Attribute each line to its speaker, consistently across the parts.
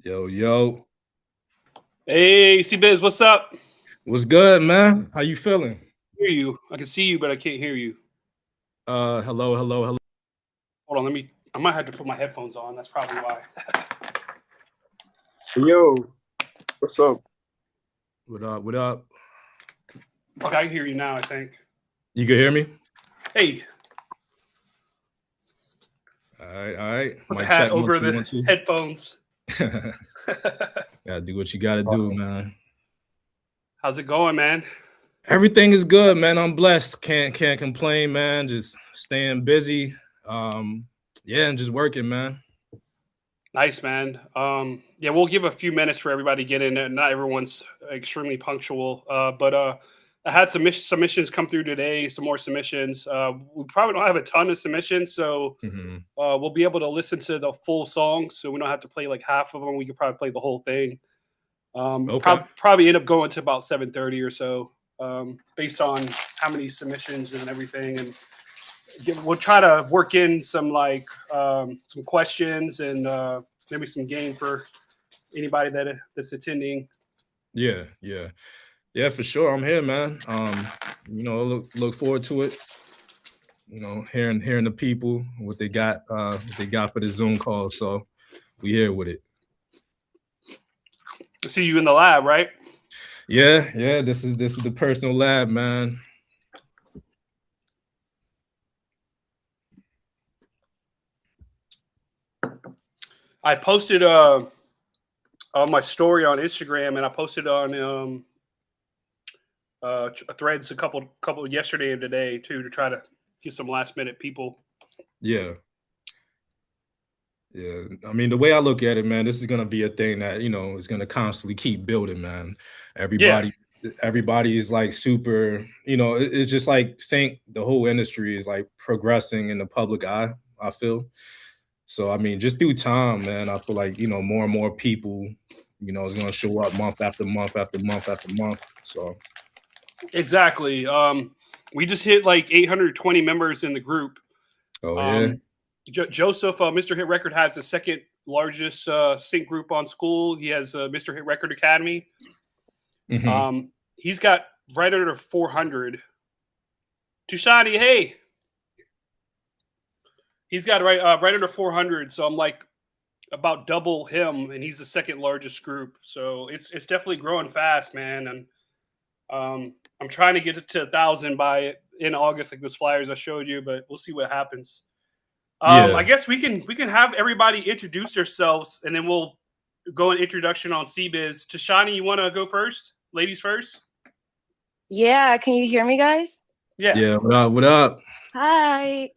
Speaker 1: Yo, yo.
Speaker 2: Hey, C-Biz, what's up?
Speaker 1: What's good, man? How you feeling?
Speaker 2: Hear you. I can see you, but I can't hear you.
Speaker 1: Hello, hello, hello.
Speaker 2: Hold on, I might have to put my headphones on. That's probably why.
Speaker 3: Yo, what's up?
Speaker 1: What up? What up?
Speaker 2: Okay, I can hear you now, I think.
Speaker 1: You can hear me?
Speaker 2: Hey,
Speaker 1: All right, all right.
Speaker 2: put the
Speaker 1: Mic
Speaker 2: hat
Speaker 1: check, one,
Speaker 2: over
Speaker 1: two,
Speaker 2: the
Speaker 1: one, two.
Speaker 2: headphones.
Speaker 1: Gotta do what you gotta do, man.
Speaker 2: How's it going, man?
Speaker 1: Everything is good, man. I'm blessed. Can't complain, man. Just staying busy. Um, yeah, and just working, man.
Speaker 2: Nice, man. Yeah, we'll give a few minutes for everybody to get in. Not everyone's extremely punctual, but I had some submissions come through today. Some more submissions. We probably don't have a ton of submissions, so
Speaker 1: Hmm.
Speaker 2: we'll be able to listen to the full song. So we don't have to play like half of them. We could probably play the whole thing.
Speaker 1: Okay.
Speaker 2: Probably end up going to about 7:30 or so, based on how many submissions and everything. And we'll try to work in some some questions and maybe some game for anybody that's attending.
Speaker 1: Yeah, yeah. Yeah, for sure. I'm here, man. Look forward to it. Hearing the people what they got for the Zoom call. So we here with it.
Speaker 2: I see you in the lab, right?
Speaker 1: Yeah, yeah. This is the personal lab, man.
Speaker 2: I posted on my story on Instagram, and I posted on threads a couple yesterday and today too to try to get some last minute people.
Speaker 1: Yeah. Yeah. I mean, the way I look at it, man, this is gonna be a thing that, is gonna constantly keep building, man.
Speaker 2: Yeah,
Speaker 1: Everybody, everybody is like super, it's just like think the whole industry is like progressing in the public eye, I feel. So I mean, just through time, man, I feel like, more and more people, is gonna show up month after month after month after month. So
Speaker 2: exactly. We just hit like 820 members in the group.
Speaker 1: oh yeah.
Speaker 2: Um, Joseph, Mr. Hit Record, has the second largest sync group on Skool. He has Mr. Hit Record Academy.
Speaker 1: Hmm.
Speaker 2: He's got right under 400. Tushani, hey, he's got right under 400. So I'm like about double him, and he's the second largest group. So it's definitely growing fast, man. And I'm trying to get it to 1,000 by in August, like those flyers I showed you, but we'll see what happens.
Speaker 1: Yeah.
Speaker 2: I guess we can have everybody introduce themselves, and then we'll go an introduction on C-Biz. Tashani, you want to go first? Ladies first.
Speaker 4: Yeah, can you hear me, guys?
Speaker 2: Yeah.
Speaker 1: Yeah. What up? What up?
Speaker 4: Hi.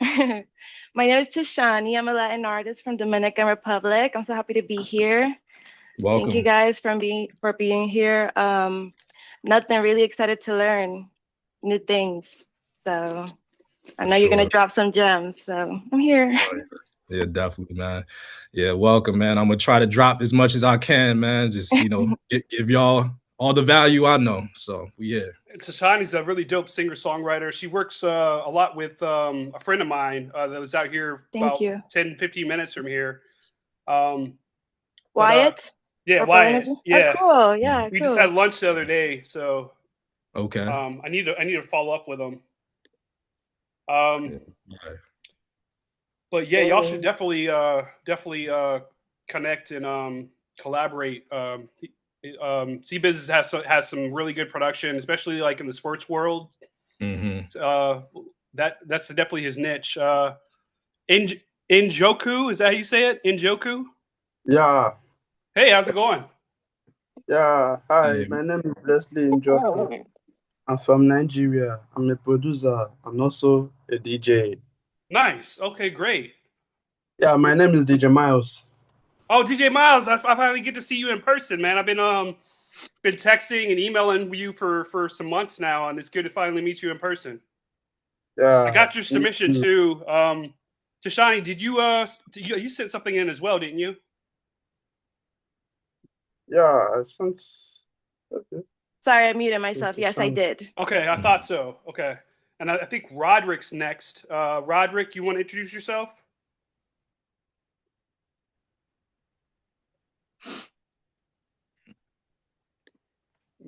Speaker 4: My name is Tashani. I'm a Latin artist from Dominican Republic. I'm so happy to be here. Thank you
Speaker 1: Welcome.
Speaker 4: guys for being here. Nothing, really excited to learn new things. So I
Speaker 1: For
Speaker 4: know you're gonna
Speaker 1: sure.
Speaker 4: drop some gems. So I'm here.
Speaker 1: Oh, yeah, definitely, man. Yeah, welcome, man. I'm gonna try to drop as much as I can, man. Just give y'all all the value I know. So yeah.
Speaker 2: Tashani's a really dope singer songwriter. She works a lot with a friend of mine that was out here
Speaker 4: Thank
Speaker 2: about
Speaker 4: you.
Speaker 2: 10, 15 minutes from here. Um, but
Speaker 4: Wyatt
Speaker 2: yeah,
Speaker 4: or Pro
Speaker 2: Wyatt.
Speaker 4: Energy? Oh,
Speaker 2: Yeah,
Speaker 4: cool. Yeah,
Speaker 2: we just
Speaker 4: cool.
Speaker 2: had lunch the other day, so
Speaker 1: Okay.
Speaker 2: I need to follow up with him. Um,
Speaker 1: Yeah. Okay.
Speaker 2: but yeah, y'all should definitely connect and collaborate. C-Business has some really good production, especially like in the sports world.
Speaker 1: Hmm.
Speaker 2: Uh, that's definitely his niche. In Injoku, is that how you say it? Injoku.
Speaker 3: Yeah,
Speaker 2: Hey, how's it going?
Speaker 3: yeah. Hi,
Speaker 1: Yeah.
Speaker 3: my name is Leslie Njoku. I'm from Nigeria. I'm a producer and also a DJ.
Speaker 2: Nice. Okay, great.
Speaker 3: Yeah, my name is DJ Miles.
Speaker 2: Oh, DJ Miles, I finally get to see you in person, man. I've been texting and emailing you for some months now, and it's good to finally meet you in person. I
Speaker 3: Yeah,
Speaker 2: got your submission too. Tashani, you sent something in as well, didn't you?
Speaker 3: yeah. Since okay,
Speaker 4: Sorry, I muted myself.
Speaker 3: it's
Speaker 4: Yes, I
Speaker 3: fine.
Speaker 4: did.
Speaker 2: Okay, I thought so. Okay, and I think Roderick's next. Roderick, you want to introduce yourself?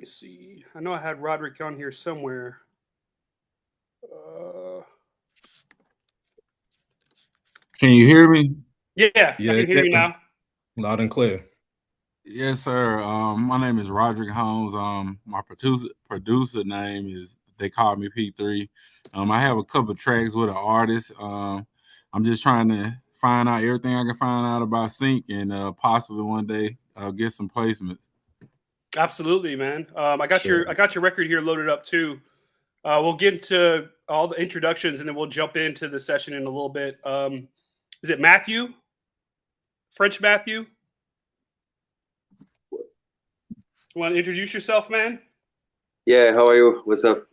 Speaker 2: me see. I know I had Roderick on here somewhere.
Speaker 5: Can you hear me?
Speaker 2: Yeah, I can hear you now.
Speaker 1: Loud and clear.
Speaker 5: Yes, sir. My name is Roderick Holmes. My producer name is, they call me P3. I have a couple tracks with an artist. I'm just trying to find out everything I can find out about Sync and possibly one day get some placements.
Speaker 2: Absolutely, man. I got your record here loaded up too. We'll get into all the introductions and then we'll jump into the session in a little bit. Is it Matthew? French Matthew? You want to introduce yourself, man?
Speaker 6: Yeah, how are you? What's up?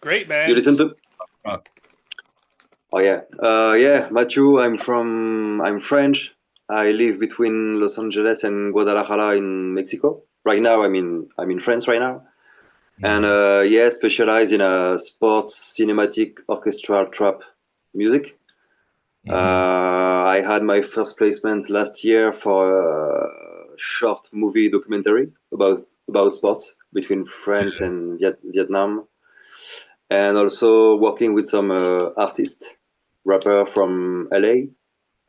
Speaker 2: Great, man.
Speaker 6: You listen to? Oh yeah, yeah, Matthew. I'm French. I live between Los Angeles and Guadalajara in Mexico. Right now, I'm in France right now, and yeah, specialize in sports, cinematic, orchestral trap music. I had my first placement last year for a short movie documentary about sports between France and Vietnam, and also working with some artists, rapper from LA,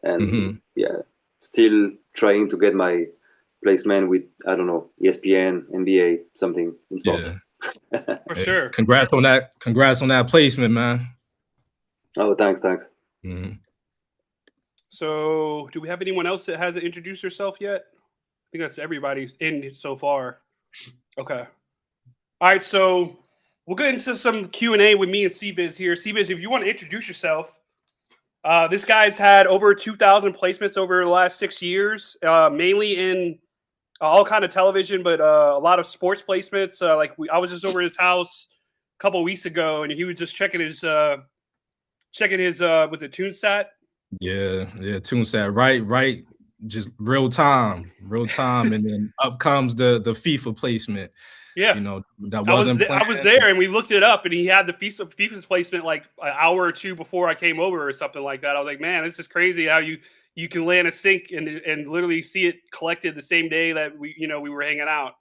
Speaker 6: and yeah, still trying to get my placement with, I don't know, ESPN, NBA, something in sports.
Speaker 2: Yeah. For sure.
Speaker 1: Congrats on that placement, man.
Speaker 6: Oh, thanks.
Speaker 2: So, do we have anyone else that hasn't introduced herself yet? I think that's everybody in so far. Okay. All right, so we'll get into some Q&A with me and C-Biz here. C-Biz, if you want to introduce yourself, this guy's had over 2,000 placements over the last 6 years, mainly in all kind of television, but a lot of sports placements. I was just over his house a couple of weeks ago, and he was just checking his was it TuneSat?
Speaker 1: Yeah, TuneSat, right, just real time, and then up comes the FIFA placement.
Speaker 2: Yeah,
Speaker 1: that wasn't.
Speaker 2: I was there, and we looked it up, and he had the FIFA's placement like an hour or two before I came over, or something like that. I was like, man, this is crazy how you can land a sync and literally see it collected the same day that we were hanging out.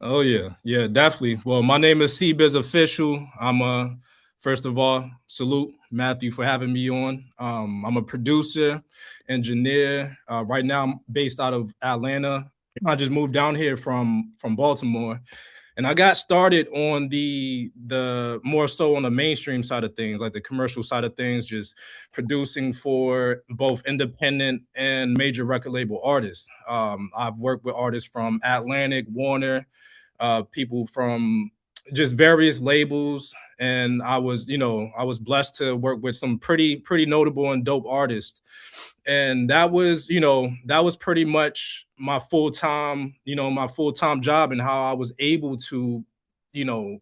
Speaker 1: Oh yeah, definitely. Well, my name is C-Biz Official. I'm first of all, salute Matthew for having me on. I'm a producer, engineer. Right now, I'm based out of Atlanta. I just moved down here from Baltimore, and I got started on the more so on the mainstream side of things, like the commercial side of things, just producing for both independent and major record label artists. I've worked with artists from Atlantic, Warner, people from just various labels, and I was blessed to work with some pretty notable and dope artists. And that was pretty much my full-time job, and how I was able to, do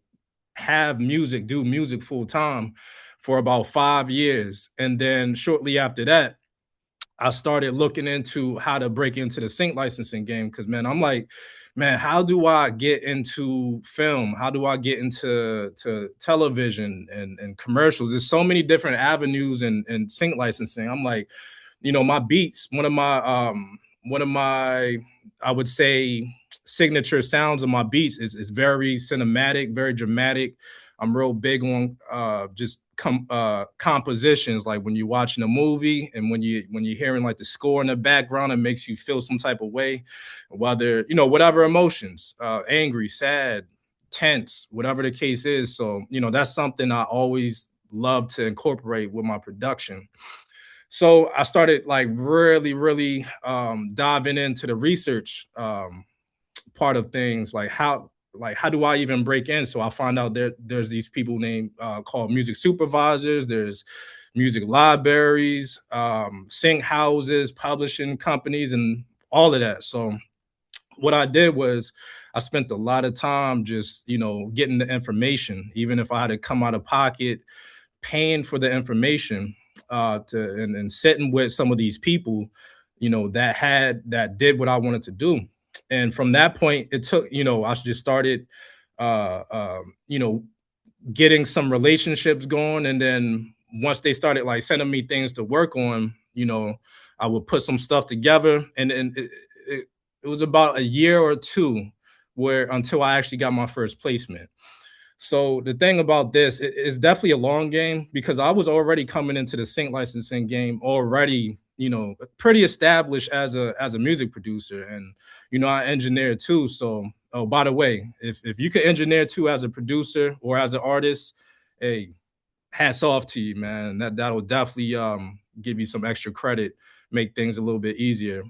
Speaker 1: music full-time for about 5 years. And then shortly after that, I started looking into how to break into the sync licensing game, because I'm like, how do I get into film? How do I get into television and commercials? There's so many different avenues in sync licensing. I'm like, my beats, one of my I would say signature sounds of my beats is very cinematic, very dramatic. I'm real big on just compositions, like when you're watching a movie and when you're hearing like the score in the background, it makes you feel some type of way, whether whatever emotions, angry, sad, tense, whatever the case is. So that's something I always love to incorporate with my production. So I started like really diving into the research part of things, like how do I even break in? So I find out there's these people named called music supervisors. There's music libraries, sync houses, publishing companies, and all of that. So what I did was I spent a lot of time just getting the information, even if I had to come out of pocket, paying for the information, and sitting with some of these people, that did what I wanted to do. And from that point, it took, I just started, getting some relationships going. And then once they started like sending me things to work on, I would put some stuff together. And it was about a year or two where until I actually got my first placement. So the thing about this, it's definitely a long game because I was already coming into the sync licensing game already, pretty established as a music producer, and I engineer too. So, oh, by the way, if you can engineer too as a producer or as an artist, hey, hats off to you, man. That'll definitely give you some extra credit, make things a little bit easier.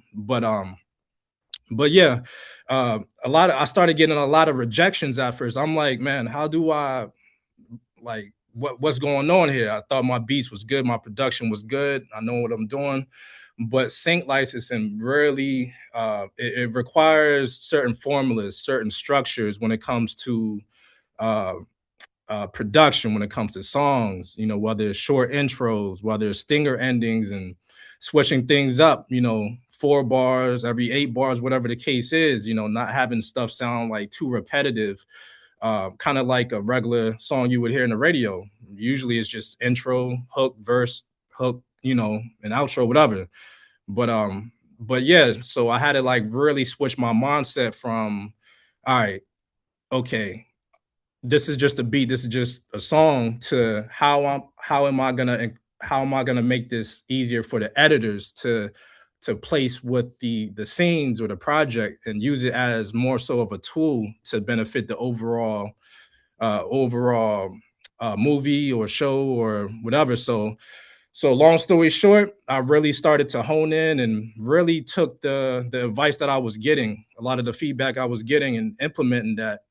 Speaker 1: But yeah, I started getting a lot of rejections at first. I'm like, man, how do I like what's going on here? I thought my beats was good, my production was good, I know what I'm doing, but sync licensing really it requires certain formulas, certain structures when it comes to uh, production, when it comes to songs, whether it's short intros, whether it's stinger endings and switching things up, 4 bars, every 8 bars, whatever the case is, not having stuff sound like too repetitive, kind of like a regular song you would hear in the radio. Usually it's just intro, hook, verse, hook, an outro, whatever. But yeah, so I had to like really switch my mindset from, all right, okay, this is just a beat, this is just a song, to how am I gonna make this easier for the editors to place with the scenes or the project, and use it as more so of a tool to benefit the overall movie or show or whatever. So long story short, I really started to hone in and really took the advice that I was getting, a lot of the feedback I was getting, and implementing that.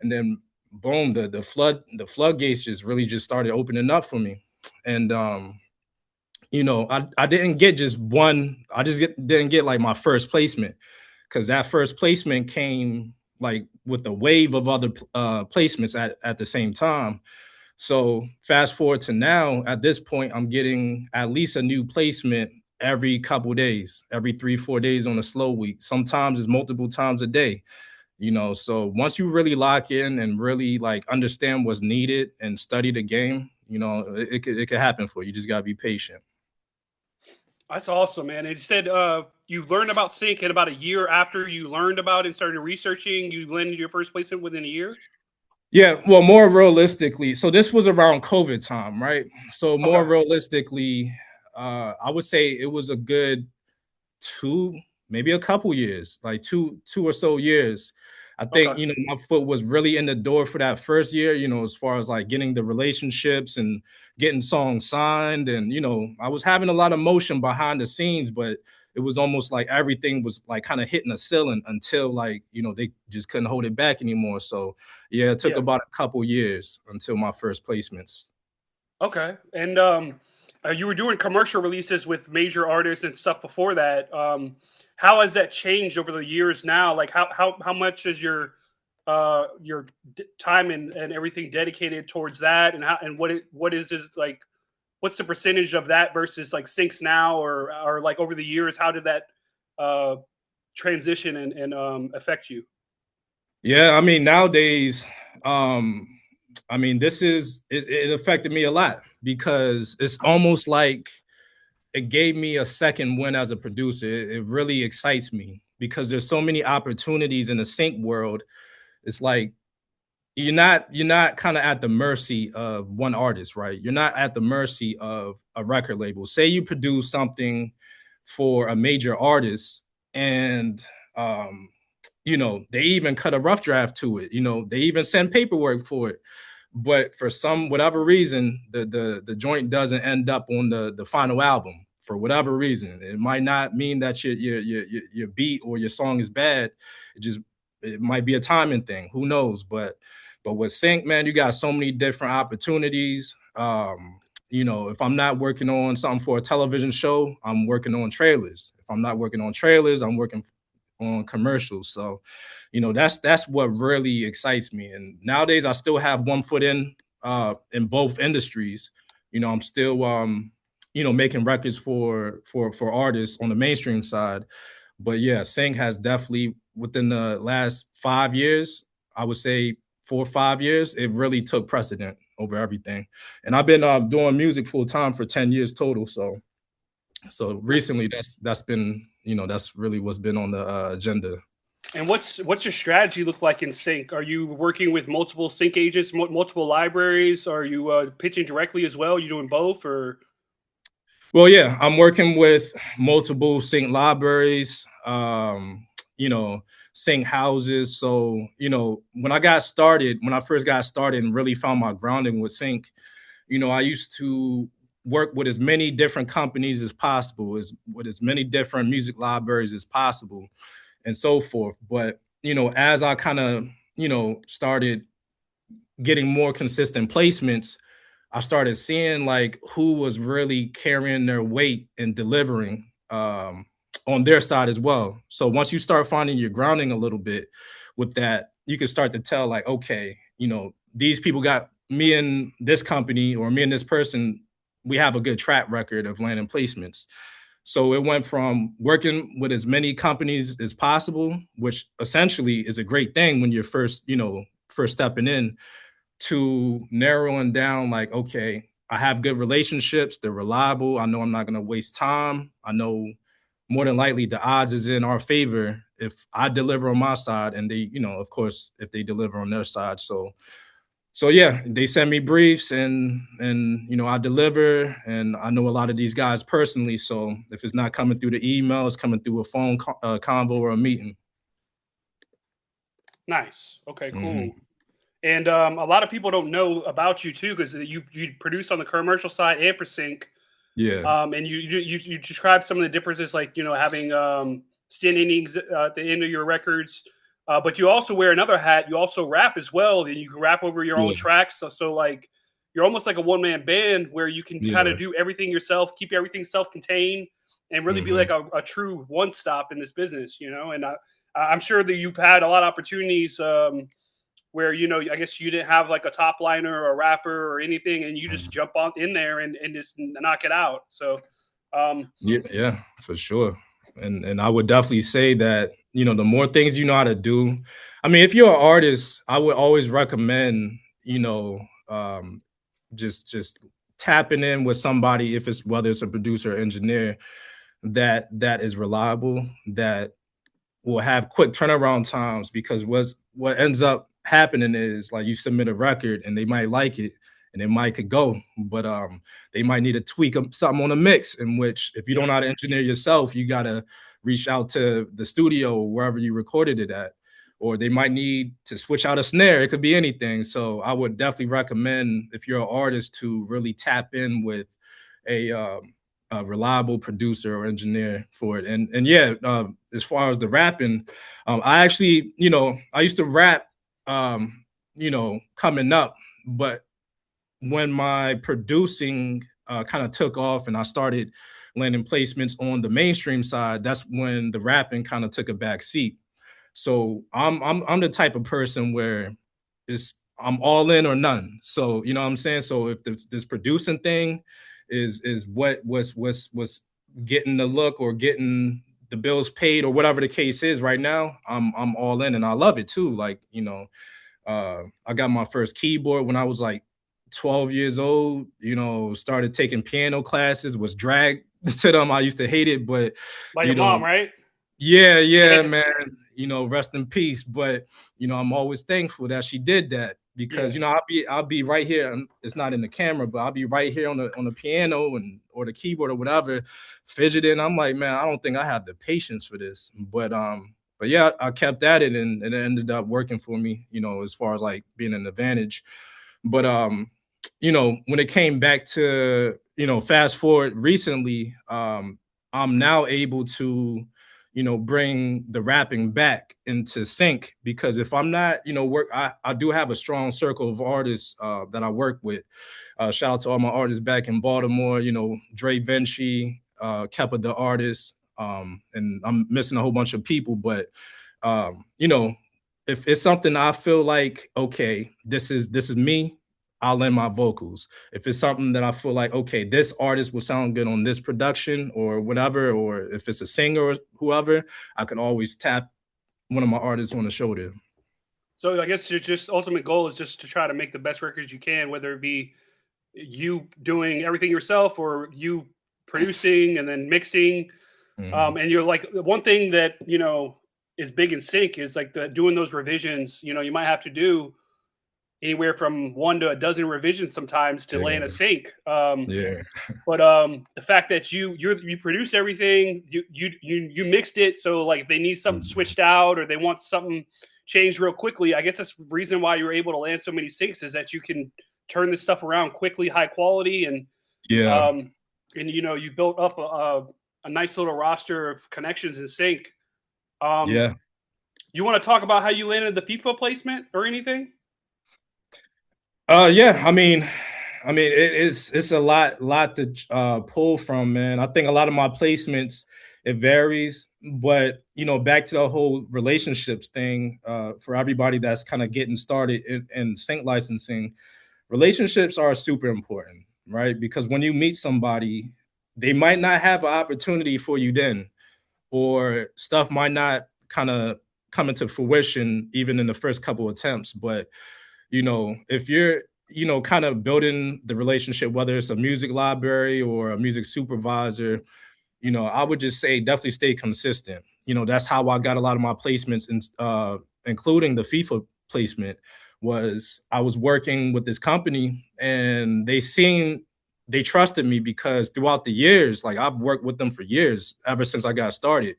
Speaker 1: And then boom, the floodgates just really just started opening up for me. And I didn't get just one, didn't get like my first placement, because that first placement came like with a wave of other placements at the same time. So fast forward to now, at this point, I'm getting at least a new placement every couple days, every 3-4 days on a slow week. Sometimes it's multiple times a day. So once you really lock in and really like understand what's needed and study the game, it could happen for you. You just gotta be patient.
Speaker 2: That's awesome, man. And you said you learned about sync, and about a year after you learned about it and started researching, you landed your first placement within a year?
Speaker 1: Yeah, well, more realistically, so this was around COVID time, right? So more realistically, I would say it was a good 2, maybe a couple years, like two or so years. I think, my foot was really in the door for that first year, as far as like getting the relationships and getting songs signed. And, I was having a lot of motion behind the scenes, but it was almost like everything was like kind of hitting a ceiling until like, they just couldn't hold it back anymore. So yeah, it took about a couple years until my first placements.
Speaker 2: Okay. And you were doing commercial releases with major artists and stuff before that. How has that changed over the years now? Like how much is your time and everything dedicated towards that, and what is this like? What's the percentage of that versus like syncs now, or like over the years? How did that transition and affect you?
Speaker 1: Yeah, I mean, nowadays, it affected me a lot, because it's almost like it gave me a second win as a producer. It really excites me because there's so many opportunities in the sync world. It's like you're not kind of at the mercy of one artist, right? You're not at the mercy of a record label. Say you produce something for a major artist, and they even cut a rough draft to it. They even send paperwork for it. But for whatever reason, the joint doesn't end up on the final album for whatever reason. It might not mean that your beat or your song is bad. It might be a timing thing. Who knows? But with sync, man, you got so many different opportunities. If I'm not working on something for a television show, I'm working on trailers. If I'm not working on trailers, I'm working on commercials. So, that's what really excites me. And nowadays, I still have one foot in both industries. I'm still making records for artists on the mainstream side. But yeah, sync has definitely, within the last 5 years, I would say 4 or 5 years, it really took precedent over everything. And I've been doing music full time for 10 years total. So recently, that's been, that's really what's been on the agenda.
Speaker 2: And what's your strategy look like in sync? Are you working with multiple sync agents, multiple libraries? Are you pitching directly as well? Are you doing both, or?
Speaker 1: Well, yeah, I'm working with multiple sync libraries, sync houses. So, when I first got started and really found my grounding with sync, I used to work with as many different companies as possible, with as many different music libraries as possible, and so forth. But, as I kind of, started getting more consistent placements, I started seeing like who was really carrying their weight and delivering on their side as well. So once you start finding your grounding a little bit with that, you can start to tell like, okay, these people got me and this company, or me and this person, we have a good track record of landing placements. So it went from working with as many companies as possible, which essentially is a great thing when you're first stepping in, to narrowing down like, okay, I have good relationships, they're reliable, I know I'm not going to waste time, I know more than likely the odds is in our favor if I deliver on my side, and they, of course, if they deliver on their side. So yeah, they send me briefs, and I deliver, and I know a lot of these guys personally, so if it's not coming through the email, it's coming through a phone convo or a meeting.
Speaker 2: Nice. Okay, cool. And a lot of people don't know about you too, because you produce on the commercial side and for sync.
Speaker 1: Yeah.
Speaker 2: And you describe some of the differences, like having stand innings at the end of your records, but you also wear another hat. You also rap as well, and you can rap over your own tracks. So like you're almost like a one-man band where you can kind of do everything yourself, keep everything self-contained, and really be like a true one-stop in this business. And I'm sure that you've had a lot of opportunities. Where I guess you didn't have like a top liner or a rapper or anything, and you just jump on in there and just knock it out. So
Speaker 1: yeah, for sure. And I would definitely say that, the more things you know how to do. I mean, if you're an artist, I would always recommend, just tapping in with somebody, whether it's a producer or engineer that is reliable, that will have quick turnaround times, because what ends up happening is like you submit a record and they might like it and it could go, but they might need to tweak something on a mix, in which if you don't know how to engineer yourself, you got to reach out to the studio wherever you recorded it at, or they might need to switch out a snare. It could be anything. So I would definitely recommend, if you're an artist, to really tap in with a reliable producer or engineer for it. And yeah, as far as the rapping, I actually, I used to rap, coming up, but when my producing kind of took off and I started landing placements on the mainstream side, that's when the rapping kind of took a back seat. So I'm the type of person where I'm all in or none. So you know what I'm saying. So if this producing thing is what was getting the look or getting the bills paid or whatever the case is right now, I'm all in, and I love it too. Like, I got my first keyboard when I was like 12 years old, started taking piano classes, was dragged to them. I used to hate it, but
Speaker 2: by your mom, right?
Speaker 1: Yeah, man, rest in peace. But, I'm always thankful that she did that, because, I'll be right here, and it's not in the camera, but I'll be right here on the piano or the keyboard or whatever, fidgeting. I'm like, man, I don't think I have the patience for this. But yeah, I kept at it, and it ended up working for me, as far as like being an advantage. But when it came back to, fast forward recently, I'm now able to, bring the rapping back into sync, because if I'm not, I do have a strong circle of artists that I work with. Shout out to all my artists back in Baltimore, Dre Vinci, Kepa the artist, and I'm missing a whole bunch of people, but if it's something I feel like, okay, this is me, I'll lend my vocals. If it's something that I feel like, okay, this artist will sound good on this production or whatever, or if it's a singer or whoever, I can always tap one of my artists on the shoulder.
Speaker 2: So I guess your just ultimate goal is just to try to make the best records you can, whether it be you doing everything yourself or you producing and then mixing. And you're like, one thing that, is big in sync is like doing those revisions. You know, you might have to do anywhere from 1 to a dozen revisions sometimes to land a sync.
Speaker 1: Yeah.
Speaker 2: But the fact that you produce everything, you mixed it, so like if they need something switched out or they want something changed real quickly, I guess that's the reason why you're able to land so many syncs is that you can turn this stuff around quickly, high quality, and you know, you built up a nice little roster of connections in sync. You want to talk about how you landed the FIFA placement or anything?
Speaker 1: Yeah, I mean, it's a lot to pull from, man. I think a lot of my placements, it varies, but you know, back to the whole relationships thing, for everybody that's kind of getting started in sync licensing, relationships are super important, right? Because when you meet somebody, they might not have an opportunity for you then, or stuff might not kind of come into fruition even in the first couple attempts. But you know, if you're, you know, kind of building the relationship, whether it's a music library or a music supervisor, you know, I would just say definitely stay consistent. You know, that's how I got a lot of my placements, including the FIFA placement. Was I was working with this company and they trusted me because throughout the years, like I've worked with them for years, ever since I got started.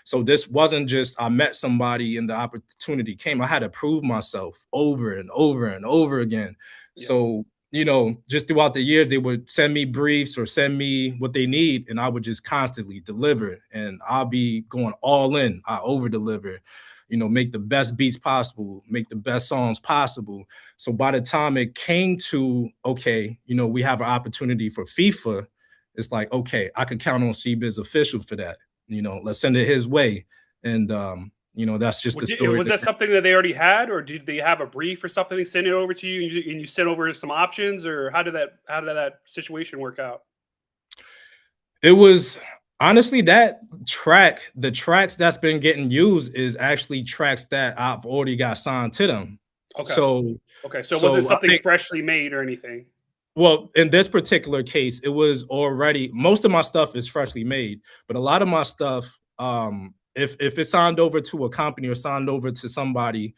Speaker 1: So this wasn't just I met somebody and the opportunity came. I had to prove myself over and over and over again.
Speaker 2: Yeah.
Speaker 1: So, you know, just throughout the years, they would send me briefs or send me what they need, and I would just constantly deliver. And I'll be going all in. I over deliver, you know, make the best beats possible, make the best songs possible. So by the time it came to, okay, you know, we have an opportunity for FIFA, it's like, okay, I could count on C-Biz official for that. You know, let's send it his way. And you know, that's just the story.
Speaker 2: Was that something that they already had, or did they have a brief or something? They send it over to you, and you sent over some options, or how did that situation work out?
Speaker 1: It was honestly the tracks that's been getting used is actually tracks that I've already got signed to them.
Speaker 2: Okay.
Speaker 1: So
Speaker 2: was it something freshly made or anything?
Speaker 1: Well, in this particular case, it was already, most of my stuff is freshly made, but a lot of my stuff, if it's signed over to a company or signed over to somebody,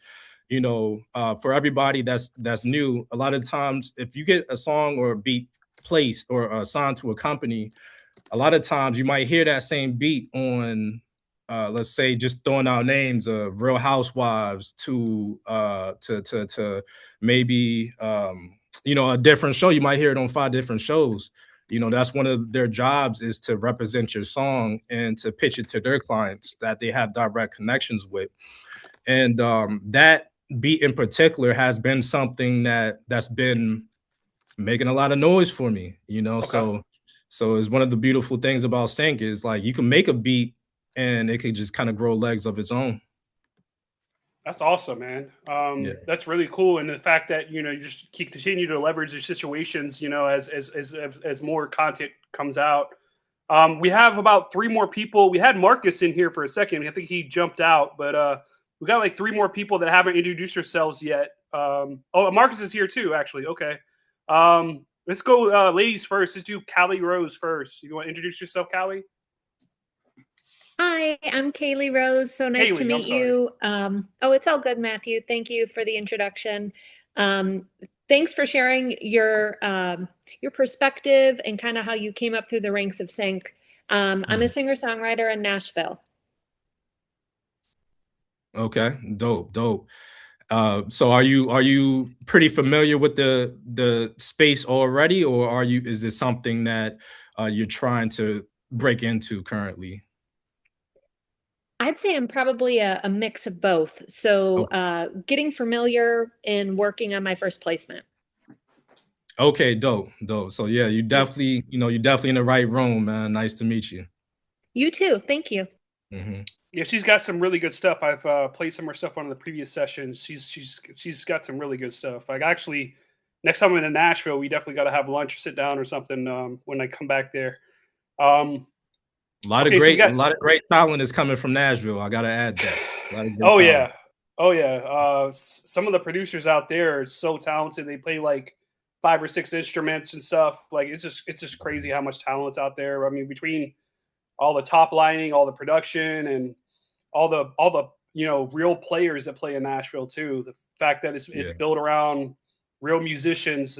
Speaker 1: you know, for everybody that's new, a lot of times if you get a song or a beat placed or signed to a company, a lot of times you might hear that same beat on, let's say, just throwing out names of Real Housewives to maybe you know, a different show. You might hear it on 5 different shows. You know, that's one of their jobs, is to represent your song and to pitch it to their clients that they have direct connections with. And that beat in particular has been something that's been making a lot of noise for me, you know. So it's one of the beautiful things about sync is like you can make a beat and it could just kind of grow legs of its own.
Speaker 2: That's awesome, man. That's really cool, and the fact that, you know, you just continue to leverage these situations, you know, as more content comes out. We have about 3 more people. We had Marcus in here for a second. I think he jumped out, but we got like 3 more people that haven't introduced themselves yet. Marcus is here too, actually. Okay. Let's go ladies first. Let's do Callie Rose first. You want to introduce yourself, Callie?
Speaker 7: Hi, I'm Kaylee Rose. So nice to meet you. Oh, it's all good, Matthew. Thank you for the introduction. Thanks for sharing your perspective and kind of how you came up through the ranks of sync. I'm a singer-songwriter in Nashville.
Speaker 1: Okay, dope. So are you pretty familiar with the space already, or is this something that you're trying to break into currently?
Speaker 7: I'd say I'm probably a mix of both. So getting familiar and working on my first placement.
Speaker 1: Okay, dope. So yeah, you're definitely in the right room, man. Nice to meet you.
Speaker 7: You too. Thank you.
Speaker 1: Mm-hmm.
Speaker 2: Yeah, she's got some really good stuff. I've played some of her stuff on the previous sessions. She's got some really good stuff. Like, actually, next time I'm in Nashville, we definitely got to have lunch or sit down or something when I come back there. A lot of
Speaker 1: great talent is coming from Nashville. I gotta add that.
Speaker 2: Oh yeah. Some of the producers out there are so talented. They play like 5 or 6 instruments and stuff. Like, it's just crazy how much talent's out there. I mean, between all the top lining, all the production, and all the real players that play in Nashville too. The fact that it's built around real musicians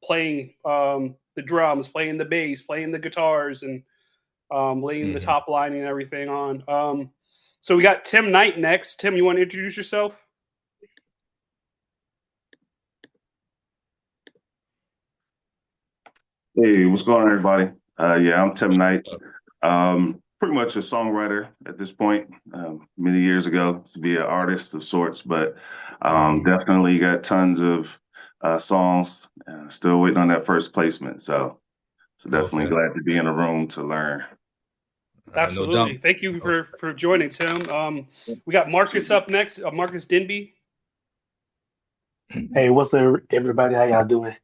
Speaker 2: playing the drums, playing the bass, playing the guitars, and laying the top line and everything on. So we got Tim Knight next. Tim, you want to introduce yourself?
Speaker 8: Hey, what's going on, everybody? I'm Tim Knight. Pretty much a songwriter at this point. Many years ago, to be an artist of sorts, but definitely got tons of songs. Still waiting on that first placement, so definitely glad to be in a room to learn.
Speaker 2: Absolutely. No, thank you for joining, Tim. We got Marcus up next. Marcus Denby.
Speaker 9: Hey, what's up, everybody? How y'all doing?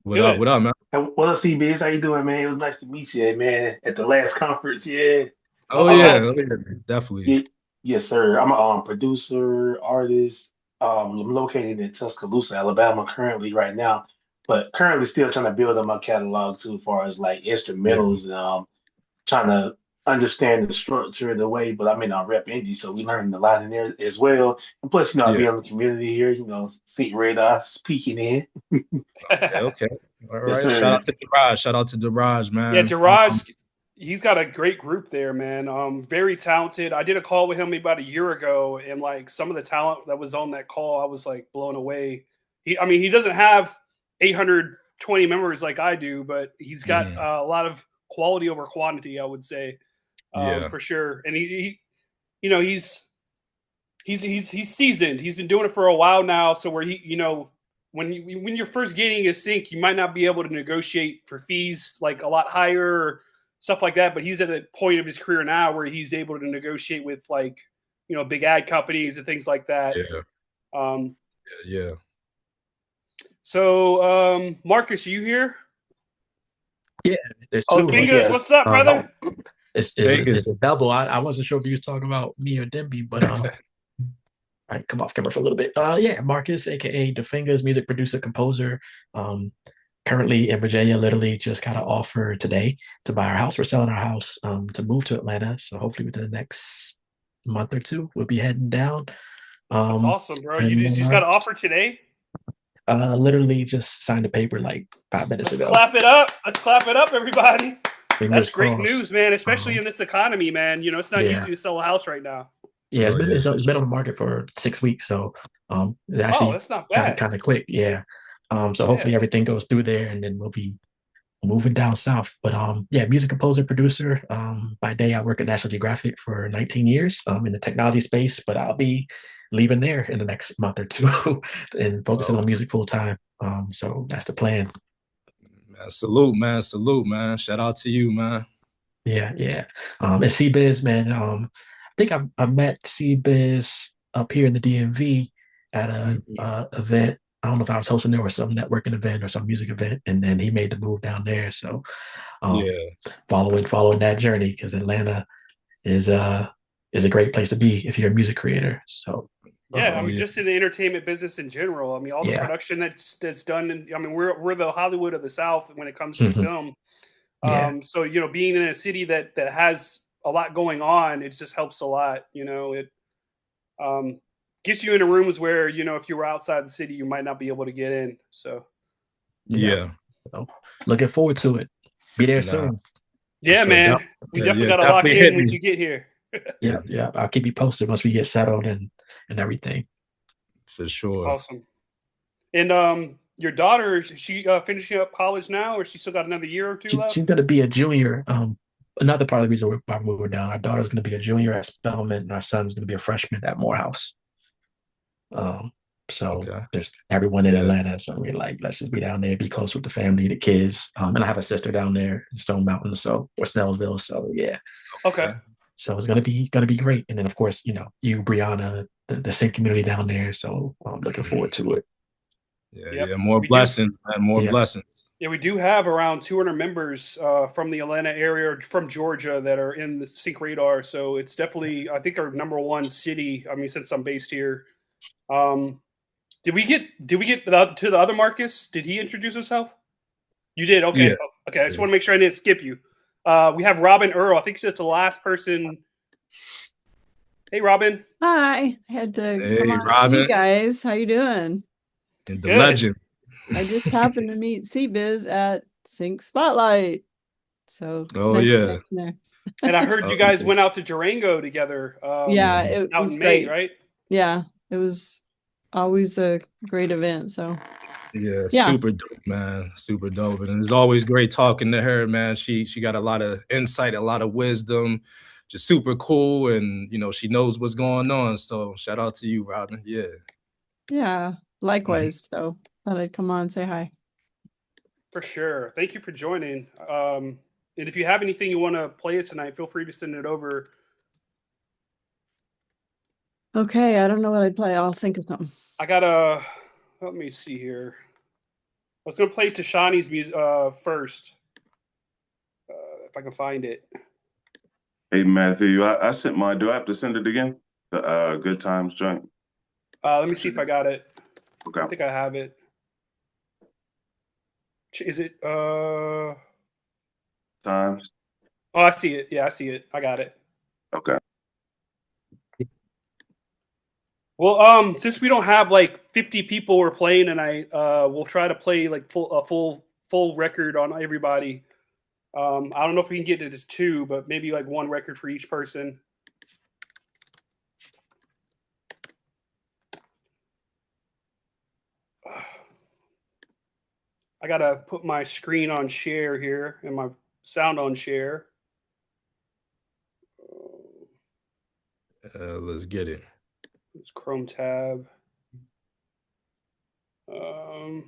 Speaker 1: What up, man?
Speaker 9: What up, C-Biz? How you doing, man? It was nice to meet you, man, at the last conference. Yeah.
Speaker 1: Definitely.
Speaker 9: Yes, sir. I'm a producer, artist. I'm located in Tuscaloosa, Alabama, currently right now, but currently still trying to build up my catalog too, as far as like instrumentals and trying to understand the structure of the way. But I mean, I rep indie, so we learned a lot in there as well. And plus, I be on the community here. SyncRadar speaking in.
Speaker 1: Okay. All right.
Speaker 9: Yes,
Speaker 1: Shout out to Daraj. Shout out to Daraj, man.
Speaker 2: Yeah, Daraj, he's got a great group there, man. Very talented. I did a call with him about a year ago, and like some of the talent that was on that call, I was like blown away. He doesn't have 820 members like I do, but he's got a lot of quality over quantity, I would say, for sure. And he's seasoned. He's been doing it for a while now. So where when you're first getting a sync, you might not be able to negotiate for fees like a lot higher or stuff like that. But he's at a point of his career now where he's able to negotiate with like, big ad companies and things like that. So, Marcus, are you here?
Speaker 10: Yeah, there's two.
Speaker 2: Fingers, what's up, brother?
Speaker 10: It's a double. I wasn't sure if you was talking about me or Denby, but I come off camera for a little bit. Marcus, aka The Fingers, music producer, composer. Currently in Virginia, literally just got an offer today to buy our house. We're selling our house to move to Atlanta. So hopefully within the next month or two, we'll be heading down.
Speaker 2: That's awesome, bro. You just got an offer today?
Speaker 10: Literally just signed a paper like 5 minutes ago.
Speaker 2: Clap it up. Let's clap it up, everybody.
Speaker 10: Fingers
Speaker 2: That's great
Speaker 10: crossed.
Speaker 2: News, man, especially in this economy, man. It's not easy to sell a house right now.
Speaker 10: Yeah, it's been on the market for 6 weeks, so actually
Speaker 2: that's not bad.
Speaker 10: Kind of quick, yeah. So hopefully everything goes through there, and then we'll be moving down south. But music composer, producer. By day, I work at National Geographic for 19 years in the technology space, but I'll be leaving there in the next month or two and focusing on music full time. So that's the plan.
Speaker 1: Salute, man. Shout out to you, man.
Speaker 10: Yeah. And C-Biz, man. I think I met C-Biz up here in the DMV at a event. I don't know if I was hosting there or some networking event or some music event, and then he made the move down there. So, following that journey, because Atlanta is a great place to be if you're a music creator. So,
Speaker 2: just in the entertainment business in general. I mean, all the production that's done, and we're the Hollywood of the South when it comes to film. So being in a city that has a lot going on, it just helps a lot. It gets you into rooms where if you were outside the city, you might not be able to get in. So
Speaker 10: so, looking forward to it. Be there soon.
Speaker 2: Yeah, man. We definitely got to lock in once you get here.
Speaker 10: Yeah. I'll keep you posted once we get settled and everything.
Speaker 1: For sure.
Speaker 2: Awesome. And your daughter, is she finishing up college now, or she still got another year or two left?
Speaker 10: She's going to be a junior. Another part of the reason we're moving down, our daughter's going to be a junior at Spelman, and our son's going to be a freshman at Morehouse. Just everyone in Atlanta. So we're like, let's just be down there, be close with the family, the kids. And I have a sister down there in Stone Mountain, or Snellsville. So yeah.
Speaker 2: Okay.
Speaker 10: So it's gonna be great. And then of course, you, Brianna, the Sync community down there. So I'm looking forward to it.
Speaker 1: Yeah. More blessings, man. More blessings.
Speaker 2: Yeah, we do have around 200 members from the Atlanta area, or from Georgia, that are in the SyncRadar. So it's definitely, I think, our number one city. I mean, since I'm based here. Did we get to the other Marcus? Did he introduce himself? You did. Okay. Yeah. Okay. I just want to make sure I didn't skip you. We have Robin Earl. I think that's the last person. Hey, Robin.
Speaker 11: Hi. I had to
Speaker 1: Hey,
Speaker 11: come on and see
Speaker 1: Robin.
Speaker 11: you guys. How you doing?
Speaker 1: And the
Speaker 2: Good.
Speaker 1: legend.
Speaker 11: I just happened to meet C-Biz at Sync Spotlight. So
Speaker 1: Oh,
Speaker 11: nice
Speaker 1: yeah.
Speaker 11: connection there.
Speaker 2: And I heard you guys went out to Durango together.
Speaker 11: Yeah, it
Speaker 2: out
Speaker 11: was
Speaker 2: in May,
Speaker 11: great.
Speaker 2: right?
Speaker 11: Yeah, it was always a great event. So
Speaker 1: Yeah,
Speaker 11: yeah.
Speaker 1: super dope, man. Super dope. And it's always great talking to her, man. She got a lot of insight, a lot of wisdom, just super cool. And, you know, she knows what's going on. So shout out to you, Robin. Yeah.
Speaker 11: Yeah, likewise. So thought I'd come on and say hi.
Speaker 2: For sure. Thank you for joining. And if you have anything you want to play us tonight, feel free to send it over.
Speaker 11: Okay, I don't know what I'd play. I'll think of something.
Speaker 2: I got let me see here. I was going to play Tashani's music first, if I can find it.
Speaker 8: Hey, Matthew, I sent mine. Do I have to send it again? The Good Times joint?
Speaker 2: Let me see if I got it.
Speaker 8: Okay.
Speaker 2: I think I have it. Is it
Speaker 8: Times?
Speaker 2: Oh, I see it. Yeah, I see it. I got it.
Speaker 8: Okay.
Speaker 2: Well, since we don't have like 50 people we're playing tonight, we'll try to play like full record on everybody. I don't know if we can get it to 2, but maybe like 1 record for each person. I gotta put my screen on share here and my sound on share.
Speaker 1: Let's get it.
Speaker 2: It's Chrome tab. For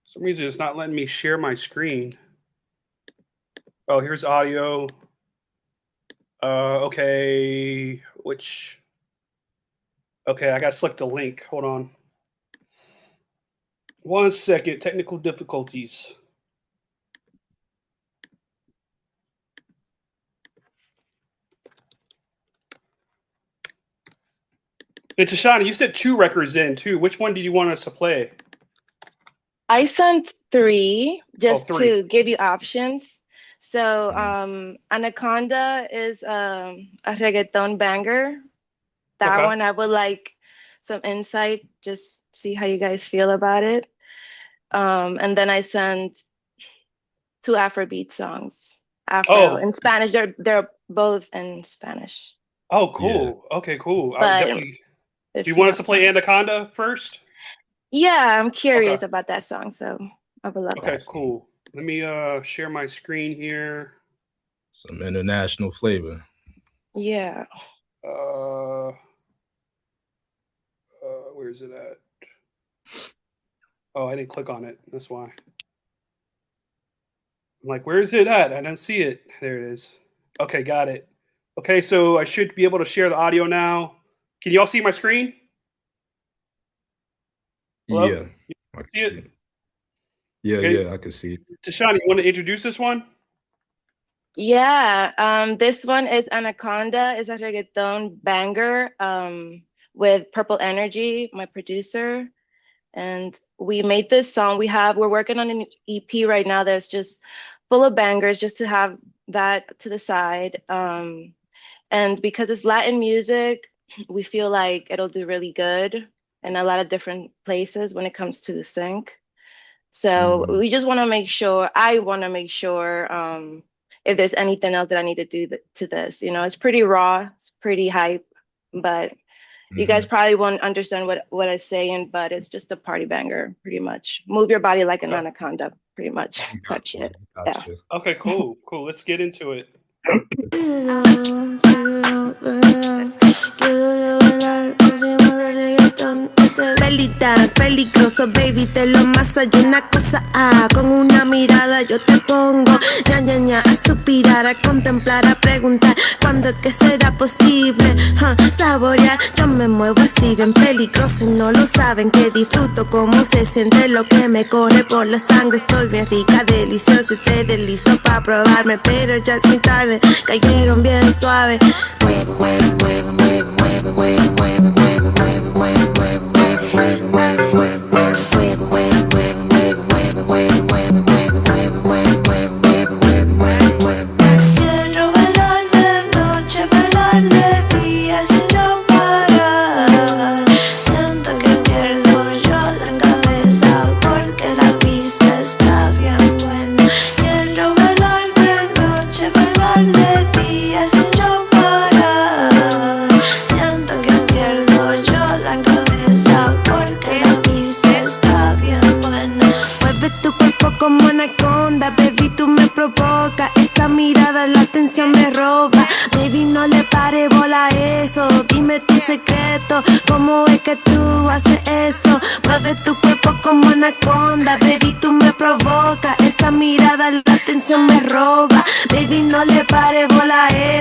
Speaker 2: some reason it's not letting me share my screen. Oh, here's audio. Okay, okay, I gotta select the link. Hold on. 1 second, technical difficulties. And Tashana, you said 2 records in too. Which one do you want us to play?
Speaker 4: I sent 3 just
Speaker 2: 3.
Speaker 4: to give you options. So Anaconda is a reggaeton banger. That one I would like some insight, just see how you guys feel about it. And then I sent 2 Afrobeat songs. Afro in Spanish. They're both in Spanish.
Speaker 2: Oh, cool. Yeah. Okay, cool.
Speaker 4: But
Speaker 2: definitely. Do you want us to play Anaconda first?
Speaker 4: Yeah, I'm curious about that song, so I would love that.
Speaker 2: Okay, cool. Let me share my screen here.
Speaker 1: Some international flavor.
Speaker 4: Yeah.
Speaker 2: Where is it at? Oh, I didn't click on it. That's why. I'm like, where is it at? I don't see it. There it is. Okay, got it. Okay, so I should be able to share the audio now. Can you all see my screen? Hello?
Speaker 1: Yeah.
Speaker 2: You see it?
Speaker 1: Yeah, okay. Yeah, I can see it.
Speaker 2: Tashana, you want to introduce this one?
Speaker 4: Yeah, this one is Anaconda. It's a reggaeton banger with Purple Energy, my producer. And we made this song. We're working on an EP right now that's just full of bangers, just to have that to the side. And because it's Latin music, we feel like it'll do really good in a lot of different places when it comes to the sync. So we just want to make sure, I want to make sure if there's anything else that I need to do to this. You know, it's pretty raw, it's pretty hype, but you guys probably won't understand what I'm saying, but it's just a party banger, pretty much. Move your body like an anaconda, pretty much. Type shit. Yeah.
Speaker 2: Okay, cool. Cool. Let's get into it.
Speaker 12: Belly dance, peligroso, baby, te lo más hay una cosa, con una mirada yo te pongo, ña, a suspirar, a contemplar, a preguntar, ¿cuándo es que será posible? Saborear, yo me muevo así, bien peligroso y no lo saben, que disfruto cómo se siente lo que me corre por la sangre, estoy bien rica, delicioso, ustedes listos para probarme, pero ya es muy tarde, cayeron bien suave,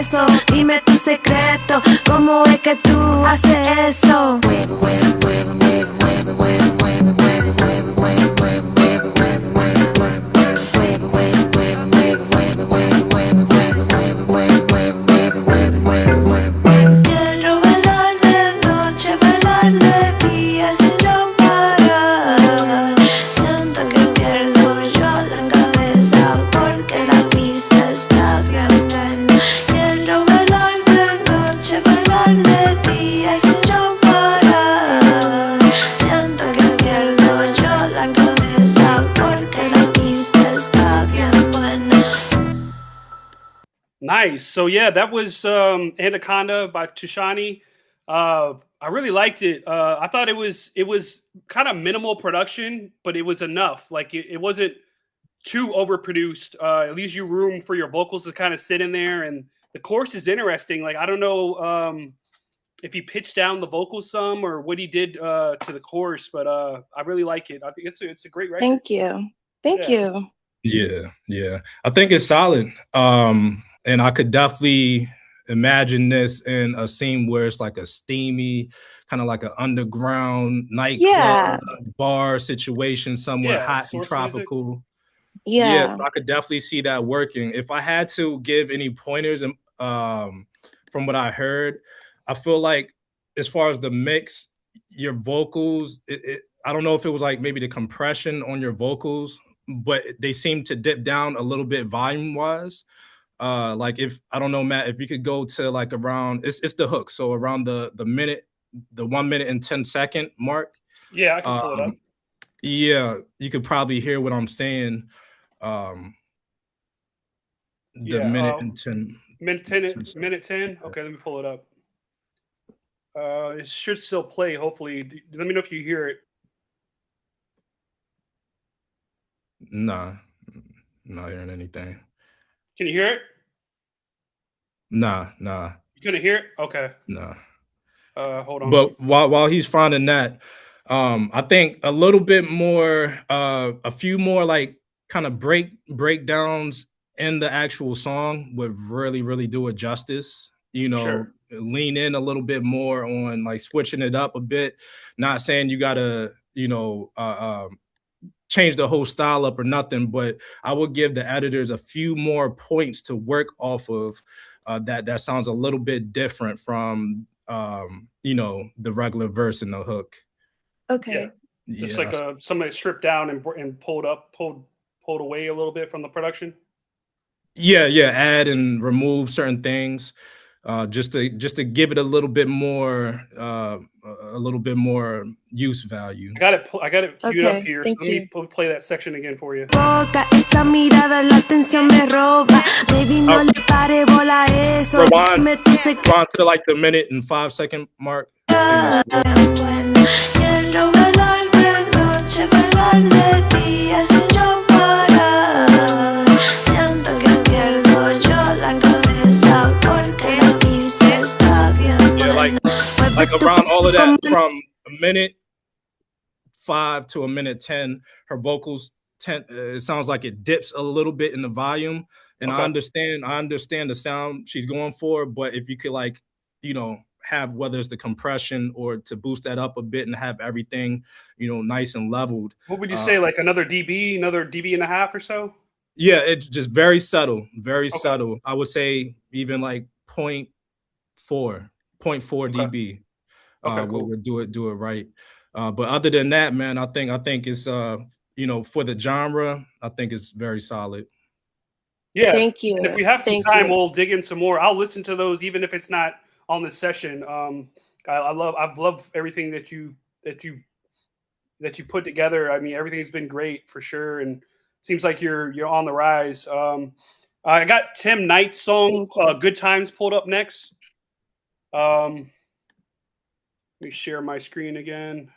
Speaker 12: eso. Dime tu secreto, ¿cómo es que tú haces eso? Quiero bailar de noche, bailar de día sin yo parar. Siento que pierdo yo la cabeza porque la pista está bien buena. Quiero bailar de noche, bailar de día sin yo parar. Siento que pierdo yo la cabeza porque la pista está bien buena.
Speaker 2: Nice. So yeah, that was Anaconda by Tushani. I really liked it. I thought it was kind of minimal production, but it was enough. Like it wasn't too overproduced. It leaves you room for your vocals to kind of sit in there, and the chorus is interesting. Like I don't know if he pitched down the vocals some or what he did to the chorus, but I really like it. I think it's a great record.
Speaker 4: Thank you. Thank you.
Speaker 1: Yeah. I think it's solid. And I could definitely imagine this in a scene where it's like a steamy, kind of like an underground nightclub bar situation somewhere hot and tropical.
Speaker 4: Yeah.
Speaker 1: I could definitely see that working. If I had to give any pointers from what I heard, I feel like as far as the mix, your vocals, I don't know if it was like maybe the compression on your vocals, but they seem to dip down a little bit volume wise. Like if I don't know, Matt, if you could go to like around it's the hook, so around the 1 minute and 10 second mark.
Speaker 2: Yeah, I can pull it up.
Speaker 1: Yeah, you could probably hear what I'm saying. Minute and 10.
Speaker 2: Minute 10. Okay, let me pull it up. It should still play. Hopefully, let me know if you hear it.
Speaker 1: Nah, not hearing anything.
Speaker 2: Can you hear it?
Speaker 1: Nah.
Speaker 2: You couldn't hear it? Okay.
Speaker 1: Nah.
Speaker 2: Hold on.
Speaker 1: But while he's finding that, I think a little bit more, a few more like kind of breakdowns in the actual song would really, really do it justice. You know,
Speaker 2: Sure.
Speaker 1: Lean in a little bit more on like switching it up a bit. Not saying you gotta, change the whole style up or nothing, but I would give the editors a few more points to work off of that sounds a little bit different from the regular verse and the hook.
Speaker 4: Okay.
Speaker 2: Just like somebody stripped down and pulled away a little bit from the production.
Speaker 1: Yeah, add and remove certain things. Just to give it a little bit more use value.
Speaker 2: I got it queued up here. So let me play that section again for you.
Speaker 12: Esa mirada, la atención me roba. Baby, no le pare bola a eso.
Speaker 1: Rewind to like the minute and 5 second mark.
Speaker 12: Quiero bailar de noche, bailar de día sin yo parar. Siento que pierdo yo la cabeza porque la pista está bien.
Speaker 1: Yeah, like around all of that from a minute 5 to a minute 10, her vocals it sounds like it dips a little bit in the volume. And I understand the sound she's going for, but if you could have whether it's the compression or to boost that up a bit and have everything, nice and leveled.
Speaker 2: What would you say, like another dB and a half or so?
Speaker 1: Yeah, it's just very subtle, subtle. I would say even like 0.4 dB.
Speaker 2: Cool.
Speaker 1: Would do it right. But other than that, man, I think it's for the genre, I think it's very solid.
Speaker 2: Yeah.
Speaker 4: Thank you.
Speaker 2: And if we have some time, we'll dig in some more. I'll listen to those even if it's not on this session. I've loved everything that you put together. I mean, everything's been great for sure, and seems like you're on the rise. I got Tim Knight's song "Good Times" pulled up next. Let me share my screen again.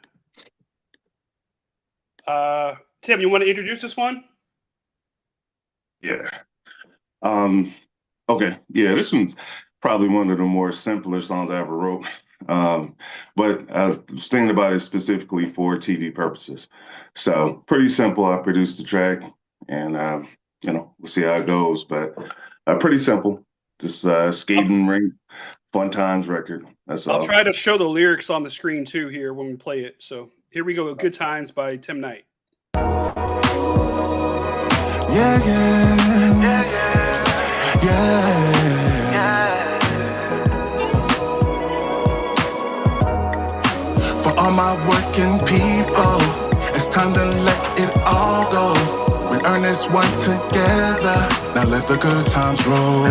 Speaker 2: Tim, you want to introduce this one?
Speaker 8: Yeah. Okay. Yeah, this one's probably one of the more simpler songs I ever wrote. But I was thinking about it specifically for TV purposes. So pretty simple. I produced the track and, we'll see how it goes, but pretty simple. Just skating ring, fun times record. That's all.
Speaker 2: I'll try to show the lyrics on the screen too here when we play it. So here we go. Good Times by Tim Knight.
Speaker 13: Yeah, yeah, yeah, yeah. For all my working people, it's time to let it all go. We earn this one together. Now let the good times roll.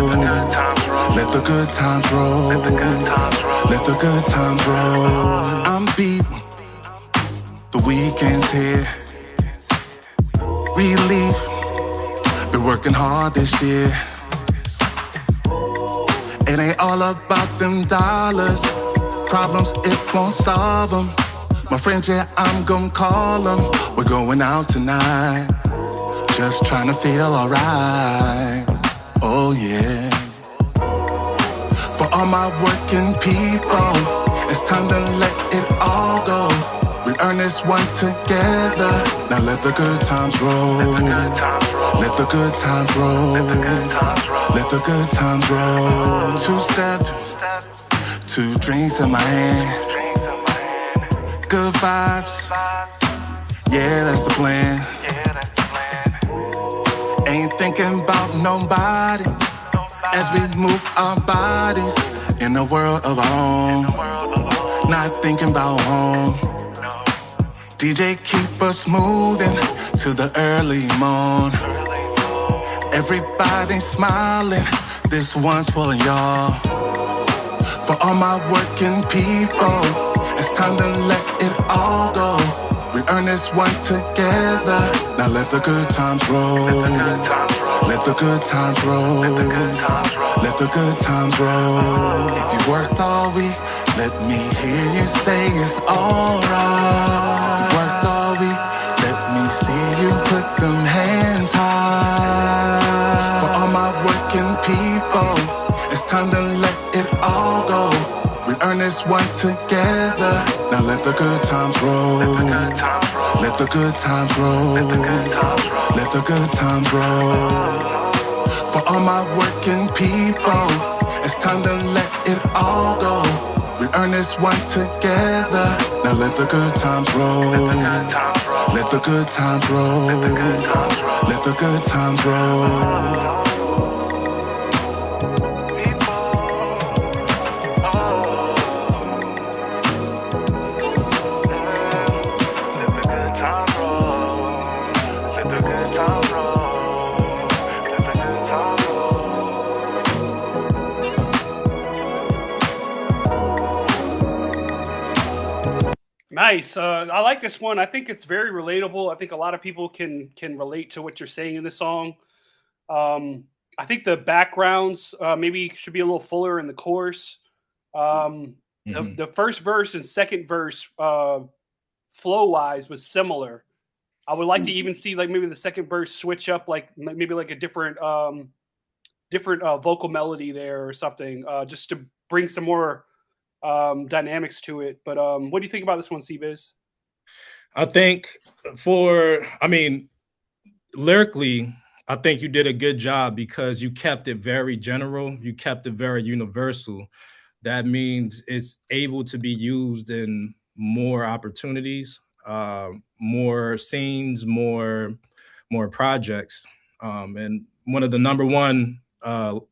Speaker 13: Let the good times roll. Let the good times roll. I'm beat. The weekend's here. Relief. Been working hard this year. It ain't all about them dollars. Problems, it won't solve them. My friends, yeah, I'm gon' call them. We're going out tonight. Just trying to feel alright. Oh yeah. For all my working people, it's time to let it all go. We earn this one together. Now let the good times roll. Let the good times roll. Let the good times roll. Two-step, 2 drinks in my hand. Good vibes. Yeah, that's the plan. Ain't thinking about nobody as we move our bodies in a world of our own. Not thinking about home. DJ keep us moving to the early morn. Everybody smiling, this one's for y'all. For all my working people, it's time to let it all go. We earn this one together. Now let the good times roll. Let the good times roll. Let the good times roll. If you worked all week, let me hear you say it's alright. If you worked all week, let me see you put them hands high. For all my working people, it's time to let it all go. We earn this one together. Now let the good times roll. Let the good times roll. Let the good times roll. For all my working people, it's time to let it all go. We earn this one together. Now let the good times roll. Let the good times roll. Let the good times roll.
Speaker 2: Nice. I like this one. I think it's very relatable. I think a lot of people can relate to what you're saying in the song. I think the backgrounds maybe should be a little fuller in the chorus. The first verse and second verse, flow wise, was similar. I would like to even see like maybe the second verse switch up, like maybe like a different vocal melody there or something, just to bring some more dynamics to it. But what do you think about this one, C-Biz?
Speaker 1: I think lyrically, I think you did a good job because you kept it very general. You kept it very universal. That means it's able to be used in more opportunities, more scenes, more projects. And one of the number one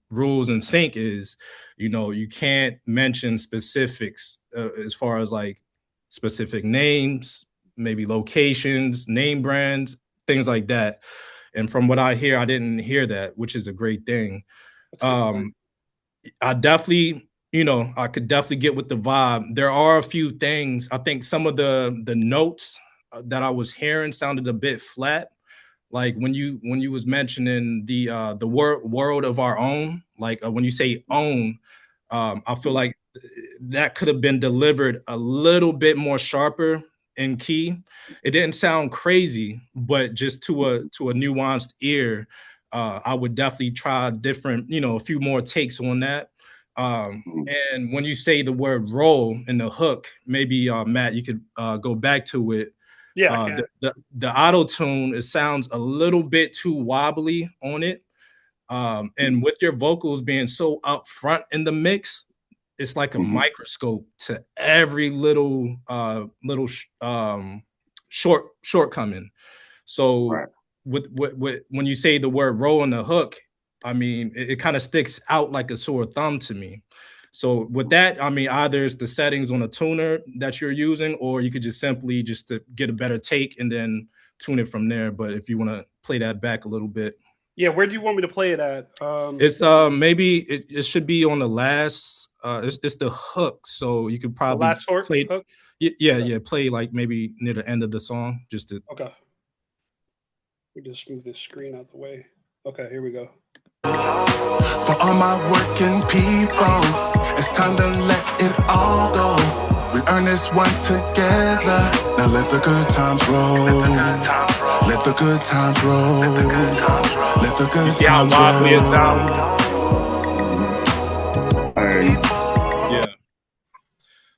Speaker 1: rules in sync is, you can't mention specifics as far as like specific names, maybe locations, name brands, things like that. And from what I hear, I didn't hear that, which is a great thing. I definitely, I could definitely get with the vibe. There are a few things. I think some of the notes that I was hearing sounded a bit flat. Like when you was mentioning the world of our own, like when you say own, I feel like that could have been delivered a little bit more sharper in key. It didn't sound crazy, but just to a nuanced ear, I would definitely try different, a few more takes on that. And when you say the word roll in the hook, maybe Matt, you could go back to it.
Speaker 2: Yeah,
Speaker 1: the auto tune, it sounds a little bit too wobbly on it. And with your vocals being so upfront in the mix, it's like a microscope to every little shortcoming. So with when you say the word roll on the hook, I mean, it kind of sticks out like a sore thumb to me. So with that, I mean, either it's the settings on a tuner that you're using, or you could just simply just to get a better take and then tune it from there. But if you want to play that back a little bit.
Speaker 2: Yeah, where do you want me to play it at?
Speaker 1: It's maybe it should be on the last it's the hook. So you could probably
Speaker 2: the last
Speaker 1: play
Speaker 2: hook?
Speaker 1: Yeah, play like maybe near the end of the song just to
Speaker 2: Okay. We just move this screen out the way. Okay, here we go.
Speaker 13: For all my working people, it's time to let it all go. We earn this one together. Now let the good times roll. Let the good times roll. Let the good times roll.
Speaker 1: Yeah.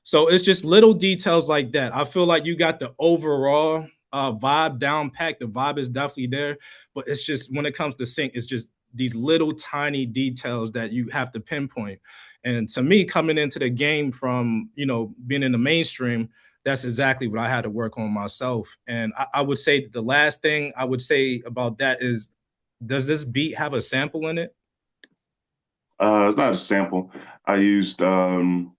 Speaker 1: So it's just little details like that. I feel like you got the overall vibe down packed. The vibe is definitely there, but it's just when it comes to sync, it's just these little tiny details that you have to pinpoint. And to me, coming into the game from, you know, being in the mainstream, that's exactly what I had to work on myself. And I would say the last thing I would say about that is, does this beat have a sample in it?
Speaker 8: It's not a sample. I used soundtrack,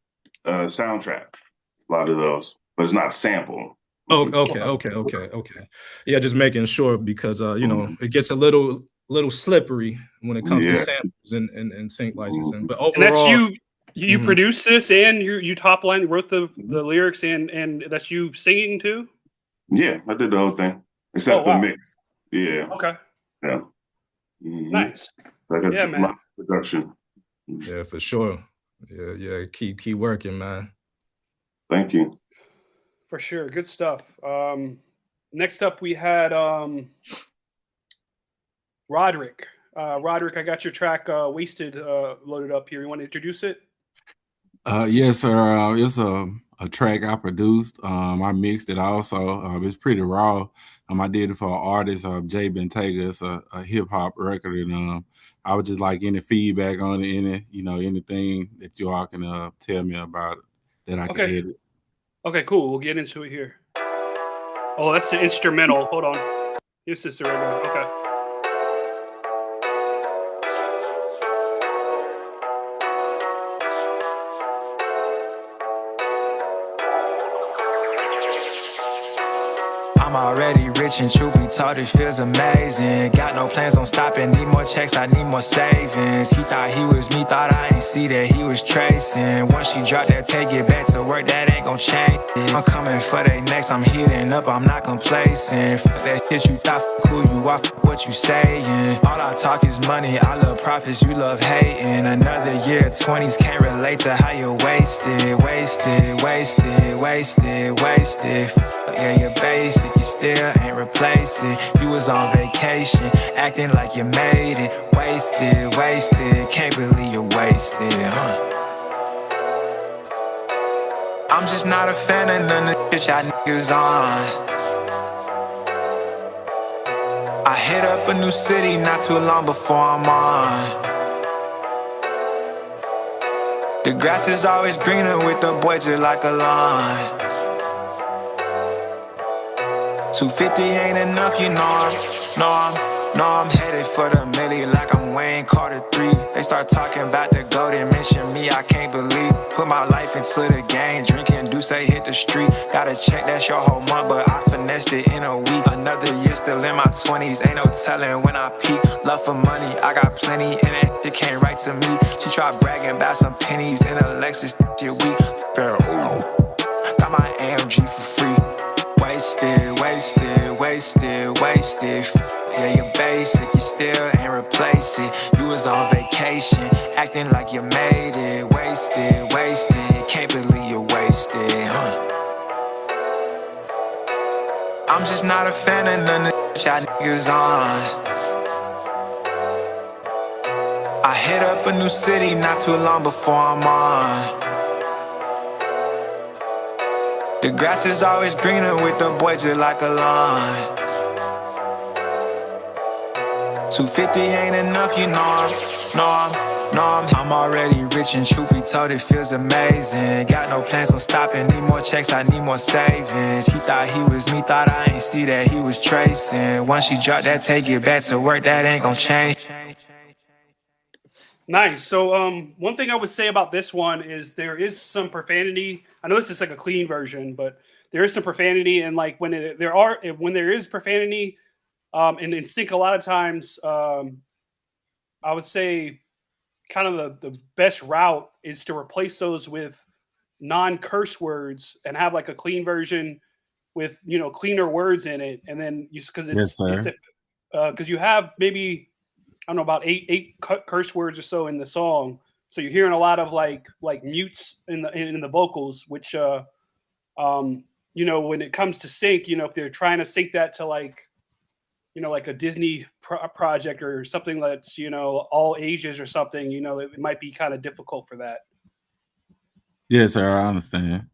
Speaker 8: a lot of those, but it's not a sample.
Speaker 1: Oh, okay. Yeah, just making sure because you know, it gets a little slippery when it comes to samples and sync licensing. But overall,
Speaker 2: and that's you produced this and you top line wrote the lyrics and that's you singing too?
Speaker 8: Yeah, I did the whole thing except the mix. Yeah.
Speaker 2: Okay.
Speaker 8: Yeah.
Speaker 2: Nice.
Speaker 8: Yeah, man. Lots of production.
Speaker 1: Yeah, for sure. Yeah. Keep working, man.
Speaker 8: Thank you.
Speaker 2: For sure. Good stuff. Next up we had Roderick. Roderick, I got your track Wasted loaded up here. You want to introduce it?
Speaker 5: Yes, sir. It's a track I produced. I mixed it also. It's pretty raw. I did it for an artist, Jay Bentayga. It's a hip hop record, and I would just like any feedback on it, anything that you all can tell me about it that I can edit.
Speaker 2: Okay, cool. We'll get into it here. Oh, that's the instrumental. Hold on. This is the regular. Okay.
Speaker 14: I'm already rich and truth be told, it feels amazing. Got no plans on stopping, need more checks, I need more savings. He thought he was me, thought I ain't see that he was tracing. Once she dropped that, take it back to work, that ain't gon' change it. I'm coming for they next, I'm heating up, I'm not complacent. Fuck that shit you thought, fuck who you are, fuck what you saying. All I talk is money, I love profits, you love hating. Another year, 20s can't relate to how you wasted. Yeah, you're basic, you still ain't replace it. You was on vacation, acting like you made it. Wasted, can't believe you wasted, huh? I'm just not a fan of none of the shit y'all niggas on. I hit up a new city not too long before I'm on. The grass is always greener with the boys just like a lawn. 250 ain't enough, you know I'm headed for the milli like I'm Wayne Carter 3. They start talking about the goat and mention me, I can't believe. Put my life into the game, drinking Douce, hit the street. Gotta check, that's your whole month, but I finessed it in a week. Another year still in my 20s, ain't no telling when I peak. Love for money, I got plenty, and that shit came right to me. She tried bragging about some pennies in a Lexus, shit weak. Got my AMG for free. Wasted. Yeah, you're basic, you still ain't replace it. You was on vacation, acting like you made it. Wasted, can't believe you wasted, huh? I'm just not a fan of none of the shit y'all niggas on. I hit up a new city not too long before I'm on. The grass is always greener with the boys just like a lawn. 250 ain't enough, you know I'm already rich, and truth be told, it feels amazing. Got no plans on stopping, need more checks, I need more savings. He thought he was me, thought I ain't see that he was tracing. Once she dropped that, take it back to work, that ain't gonna change.
Speaker 2: Nice. So one thing I would say about this one is there is some profanity. I know this is like a clean version, but there is some profanity, and like when there is profanity, and in sync a lot of times, I would say kind of the best route is to replace those with non-curse words and have like a clean version with, you know, cleaner words in it, and then because because you have maybe, I don't know, about eight curse words or so in the song, so you're hearing a lot of like mutes in the vocals, which you know, when it comes to sync, you know, if they're trying to sync that to like, you know, like a Disney project or something that's, you know, all ages or something, you know, it might be kind of difficult for that.
Speaker 5: Yes, sir, I understand.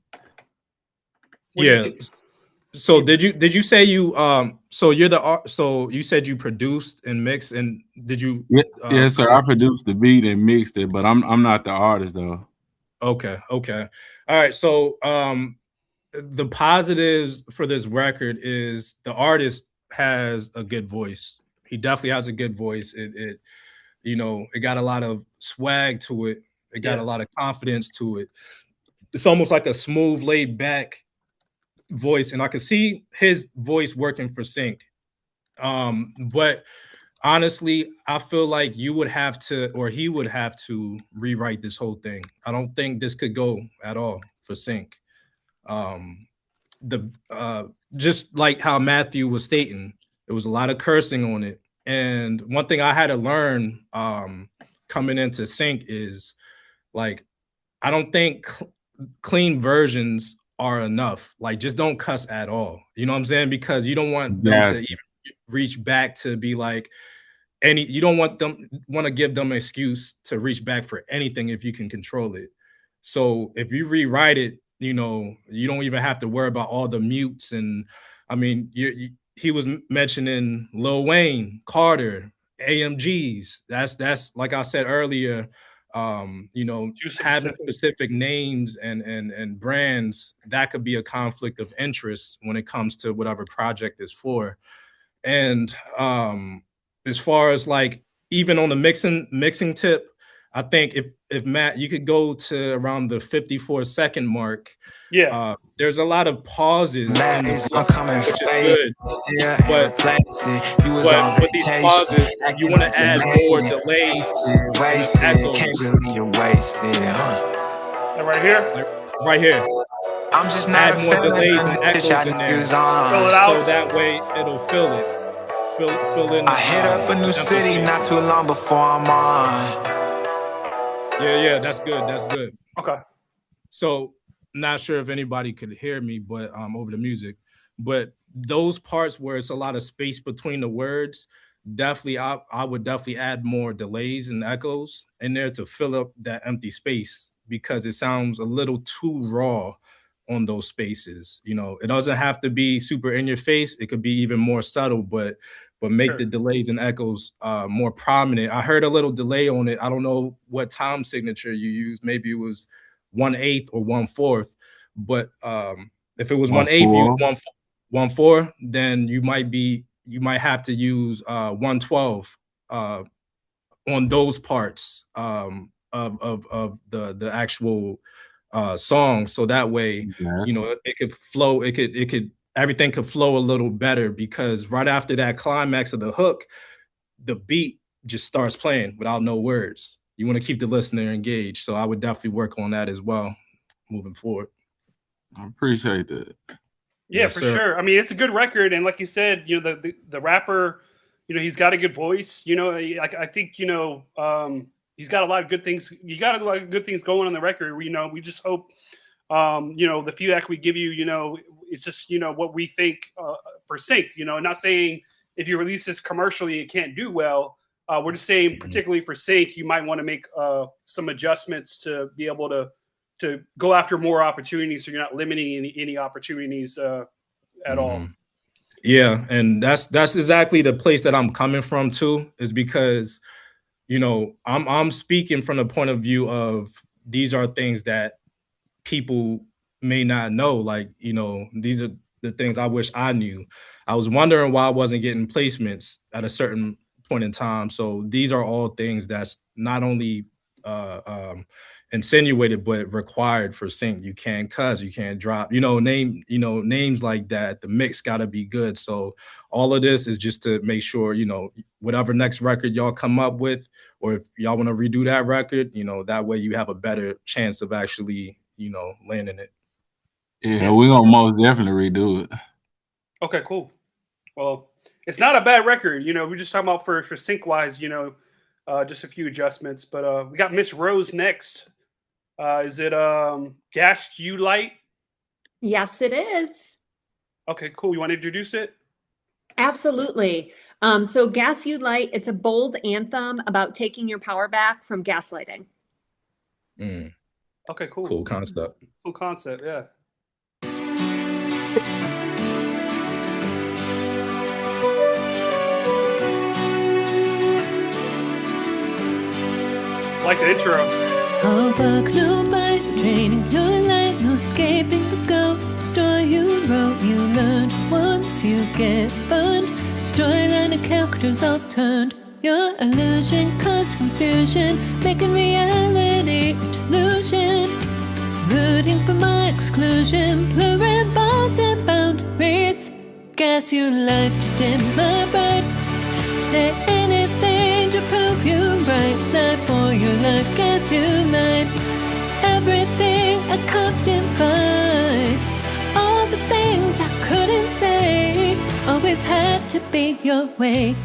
Speaker 1: Yeah. So did you say you so you're the so you said you produced and mixed, and did you
Speaker 5: yes, sir, I produced the beat and mixed it, but I'm not the artist though.
Speaker 1: Okay. All right. So the positives for this record is the artist has a good voice. He definitely has a good voice. It you know, it got a lot of swag to it. It got a lot of confidence to it. It's almost like a smooth, laid back voice, and I could see his voice working for Sync. But honestly, I feel like you would have to, or he would have to, rewrite this whole thing. I don't think this could go at all for Sync. Just like how Matthew was stating, there was a lot of cursing on it. And one thing I had to learn coming into Sync is like, I don't think clean versions are enough. Like, just don't cuss at all. You know what I'm saying? Because you don't want them to even reach back to be like you don't want to give them an excuse to reach back for anything if you can control it. So if you rewrite it, you know, you don't even have to worry about all the mutes. And I mean, he was mentioning Lil Wayne, Carter, AMGs. That's like I said earlier, you know, having specific names and brands, that could be a conflict of interest when it comes to whatever project is for. And as far as like even on the mixing tip, I think if Matt, you could go to around the 54-second mark.
Speaker 2: Yeah.
Speaker 1: There's a lot of pauses in the song, which is good. But with these pauses, you want to add more delays and echoes.
Speaker 2: Right here?
Speaker 1: Right here.
Speaker 14: I'm just not
Speaker 1: add more delays and echoes in there.
Speaker 2: Fill it out.
Speaker 1: So that way it'll fill it. Fill in.
Speaker 14: I hit up a new city not too long before I'm on.
Speaker 1: Yeah, that's good.
Speaker 2: Okay.
Speaker 1: So not sure if anybody could hear me, but over the music. But those parts where it's a lot of space between the words, definitely I would definitely add more delays and echoes in there to fill up that empty space, because it sounds a little too raw on those spaces. You know, it doesn't have to be super in your face. It could be even more subtle, but make the delays and echoes more prominent. I heard a little delay on it. I don't know what time signature you used. Maybe it was 1/8 or 1/4. But if it was 1/8, you use 1/4, then you might have to use 1/12 on those parts of the actual song, so that way you know it could flow. It could everything could flow a little better, because right after that climax of the hook, the beat just starts playing without no words. You want to keep the listener engaged, so I would definitely work on that as well moving forward.
Speaker 5: I appreciate that.
Speaker 2: Yeah, for sure. I mean, it's a good record, and like you said, you know, the rapper, you know, he's got a good voice. You know, I think, you know, he's got a lot of good things. You got a lot of good things going on the record. You know, we just hope, you know, the feedback we give you, you know, it's just, you know, what we think for Sync. You know, not saying if you release this commercially, it can't do well. We're just saying, particularly for Sync, you might want to make some adjustments to be able to go after more opportunities, so you're not limiting any opportunities at all.
Speaker 1: Yeah, and that's exactly the place that I'm coming from too, is because I'm speaking from the point of view of these are things that people may not know. Like, these are the things I wish I knew. I was wondering why I wasn't getting placements at a certain point in time. So these are all things that's not only uh, um, insinuated but required for sync. You can't cuss, you can't drop, names like that. The mix got to be good. So all of this is just to make sure, whatever next record y'all come up with, or if y'all want to redo that record, that way you have a better chance of actually, landing it.
Speaker 5: Yeah, we're gonna most definitely redo it.
Speaker 2: Okay, cool. Well, it's not a bad record. We're just talking about for sync wise, just a few adjustments. But we got Miss Rose next. Is it Gas You Light?
Speaker 7: Yes, it is.
Speaker 2: Okay, cool. You want to introduce it?
Speaker 7: Absolutely. So Gas You Light, it's a bold anthem about taking your power back from gaslighting.
Speaker 2: Okay, cool.
Speaker 1: Cool concept.
Speaker 2: Cool concept, yeah. Like the intro.
Speaker 15: All work, no mind, draining your light, no escaping the go. Story you wrote, you learned once you get burned. Storyline and characters all turned. Your illusion caused confusion, making reality a delusion. Rooting for my exclusion, blurring bonds and boundaries. Guess you like to dim my bright. Say anything to prove you right. Life for your life, guess you lied. Everything a constant fight. All the things I couldn't say always had to be your way.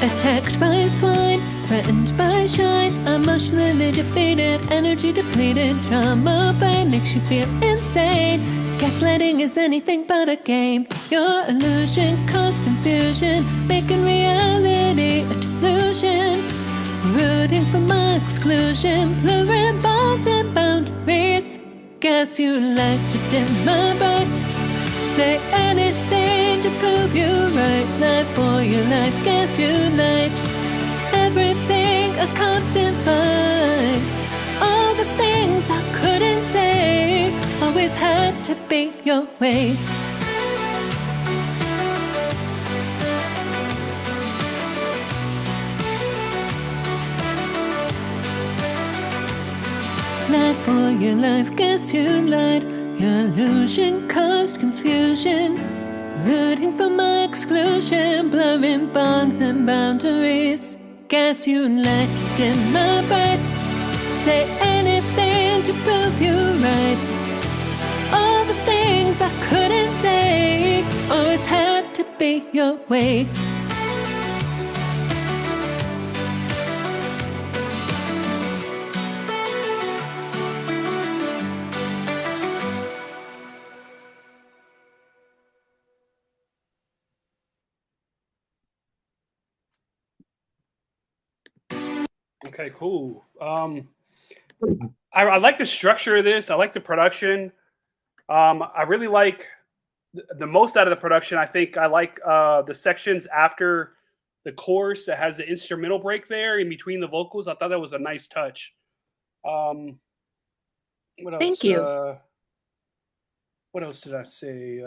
Speaker 15: Attacked by swine, threatened by shine, emotionally defeated, energy depleted. Trauma brain makes you feel insane. Gaslighting is anything but a game. Your illusion caused confusion, making reality a delusion. Rooting for my exclusion, blurring bonds and boundaries. Guess you like to dim my bright. Say anything to prove you right. Life for your life, guess you lied. Everything a constant fight. All the things I couldn't say always had to be your way. Life for your life, guess you lied. Your illusion caused confusion, rooting for my exclusion, blurring bonds and boundaries. Guess you like to dim my bright. Say anything to prove you right. All the things I couldn't say always had to be your way.
Speaker 2: Okay, cool. I like the structure of this. I like the production. I really like the most out of the production. I think I like the sections after the chorus that has the instrumental break there in between the vocals. I thought that was a nice touch. What else?
Speaker 7: Thank you.
Speaker 2: What else did I say?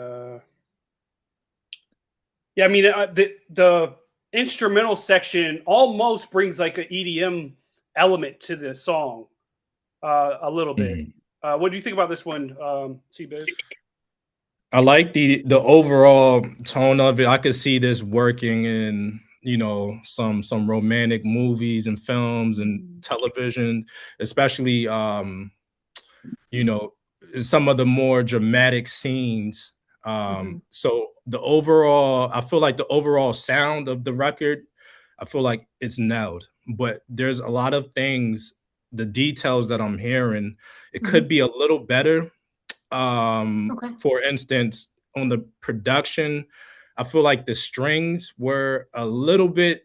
Speaker 2: Yeah, I mean the instrumental section almost brings like an EDM element to the song a little bit. What do you think about this one, C-Biz?
Speaker 1: I like the overall tone of it. I could see this working in some romantic movies and films and television, especially some of the more dramatic scenes. So I feel like the overall sound of the record, I feel like it's nailed, but there's a lot of things, the details that I'm hearing, it could be a little better. For instance, on the production, I feel like the strings were a little bit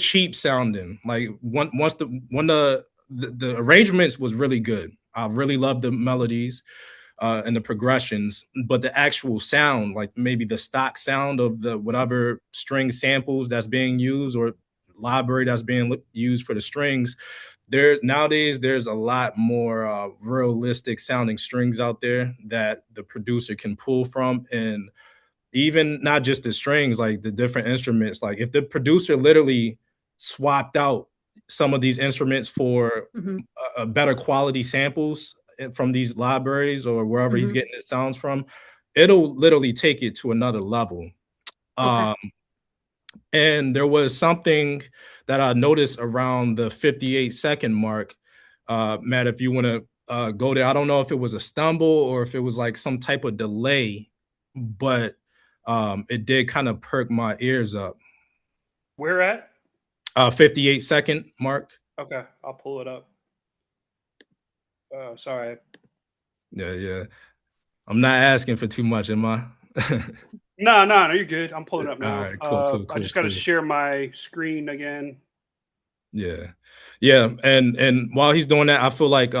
Speaker 1: cheap sounding. Like when the arrangements was really good. I really love the melodies and the progressions, but the actual sound, like maybe the stock sound of the whatever string samples that's being used or library that's being used for the strings, there nowadays there's a lot more realistic sounding strings out there that the producer can pull from, and even not just the strings, like the different instruments. Like if the producer literally swapped out some of these instruments for a better quality samples from these libraries or wherever he's getting his sounds from, it'll literally take it to another level. And there was something that I noticed around the 58-second mark. Matt, if you want to go there, I don't know if it was a stumble or if it was like some type of delay, but it did kind of perk my ears up.
Speaker 2: Where at?
Speaker 1: 58-second mark.
Speaker 2: Okay, I'll pull it up. Sorry.
Speaker 1: Yeah. I'm not asking for too much, am I?
Speaker 2: No, you're good. I'm pulling it up now.
Speaker 1: All right, cool,
Speaker 2: I just got to share my screen again.
Speaker 1: Yeah. And while he's doing that, I feel like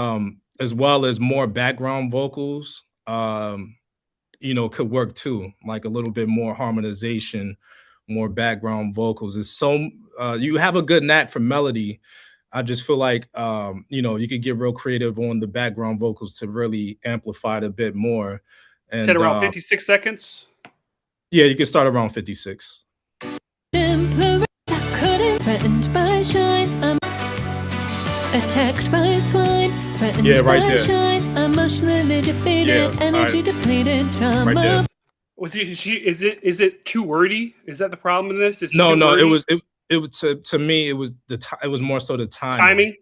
Speaker 1: as well as more background vocals, could work too. Like a little bit more harmonization, more background vocals. It's so you have a good knack for melody. I just feel like you could get real creative on the background vocals to really amplify it a bit more. And
Speaker 2: said around 56 seconds.
Speaker 1: Yeah, you can start around 56.
Speaker 15: Threatened by shine, attacked by swine, threatened
Speaker 1: right
Speaker 15: by
Speaker 1: there.
Speaker 15: shine, emotionally defeated, energy depleted, trauma.
Speaker 1: Right there.
Speaker 2: Is it too wordy? Is that the problem in this?
Speaker 1: No, it was to me it was more so the timing.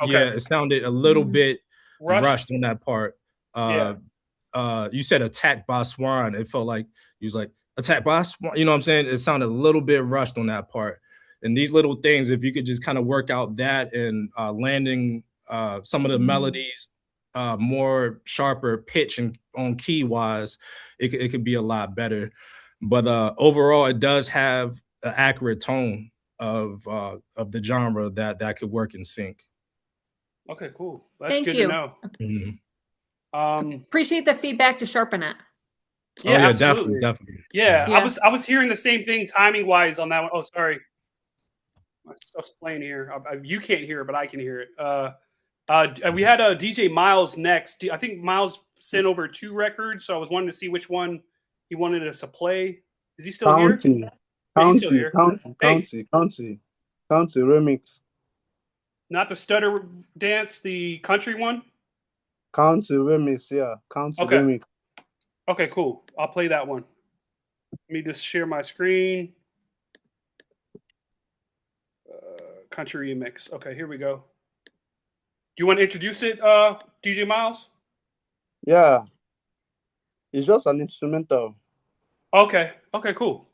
Speaker 2: Okay.
Speaker 1: Yeah, it sounded a little bit rushed on that part. You said attacked by swine. It felt like he was like attacked by swine. You know what I'm saying? It sounded a little bit rushed on that part. And these little things, if you could just kind of work out that and landing some of the melodies more sharper pitch and on key wise, it could be a lot better. But overall, it does have an accurate tone of the genre that could work in sync.
Speaker 2: Okay, cool. That's
Speaker 7: Thank
Speaker 2: good
Speaker 7: you.
Speaker 2: to know.
Speaker 7: Appreciate the feedback to sharpen it.
Speaker 2: Yeah,
Speaker 1: definitely.
Speaker 2: Yeah, I was hearing the same thing timing wise on that one. Oh, sorry. My stuff's playing here. You can't hear it, but I can hear it. We had DJ Miles next. I think Miles sent over 2 records, so I was wanting to see which one he wanted us to play. Is he still here?
Speaker 3: County remix.
Speaker 2: Not the stutter dance, the country one?
Speaker 3: County remix, yeah. County remix.
Speaker 2: Okay, cool. I'll play that one. Let me just share my screen. Country remix. Okay, here we go. Do you want to introduce it, DJ Miles?
Speaker 3: Yeah. It's just an instrumental.
Speaker 2: Okay, cool.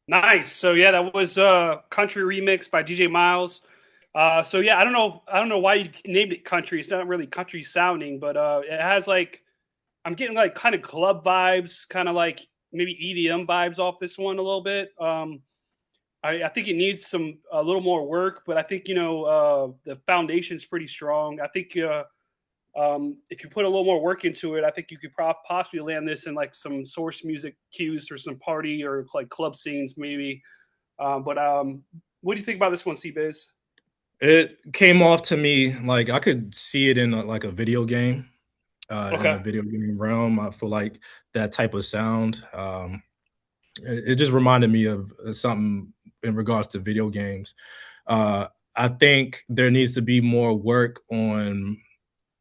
Speaker 2: Nice. So yeah, that was country remix by DJ Miles. So yeah, I don't know why you named it country. It's not really country sounding, but it has like, I'm getting like kind of club vibes, kind of like maybe EDM vibes off this one a little bit. I think it needs a little more work, but I think the foundation's pretty strong. I think if you put a little more work into it, I think you could possibly land this in like some source music cues for some party or like club scenes maybe. But what do you think about this one, C-Biz?
Speaker 1: It came off to me like I could see it in like a video game, in a video game realm. I feel like that type of sound. It just reminded me of something in regards to video games. I think there needs to be more work on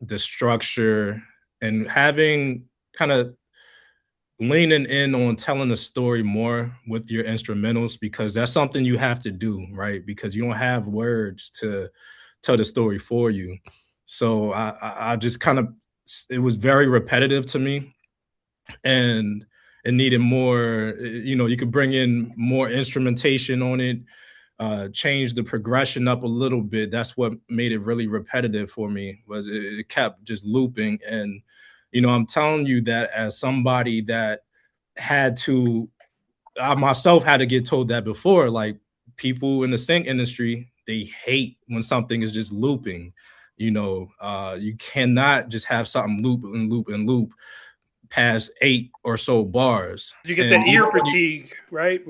Speaker 1: the structure and having kind of leaning in on telling the story more with your instrumentals, because that's something you have to do, right? Because you don't have words to tell the story for you. So I just kind of, it was very repetitive to me, and it needed more, you could bring in more instrumentation on it, change the progression up a little bit. That's what made it really repetitive for me, was it kept just looping. And, I'm telling you that as somebody that had to, I myself had to get told that before, like people in the sync industry, they hate when something is just looping. You cannot just have something loop and loop and loop past 8 or so bars.
Speaker 2: You get that ear fatigue, right?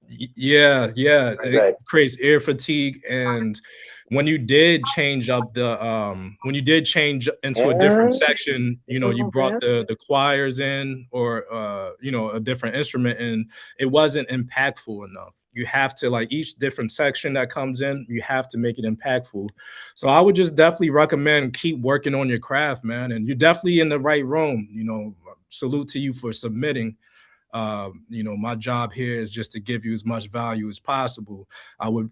Speaker 1: Yeah. It creates ear fatigue. And when you did change up when you did change into a different section, you brought the choirs in, or a different instrument, and it wasn't impactful enough. You have to, like, each different section that comes in, you have to make it impactful. So I would just definitely recommend keep working on your craft, man. And you're definitely in the right room. Salute to you for submitting. My job here is just to give you as much value as possible. I would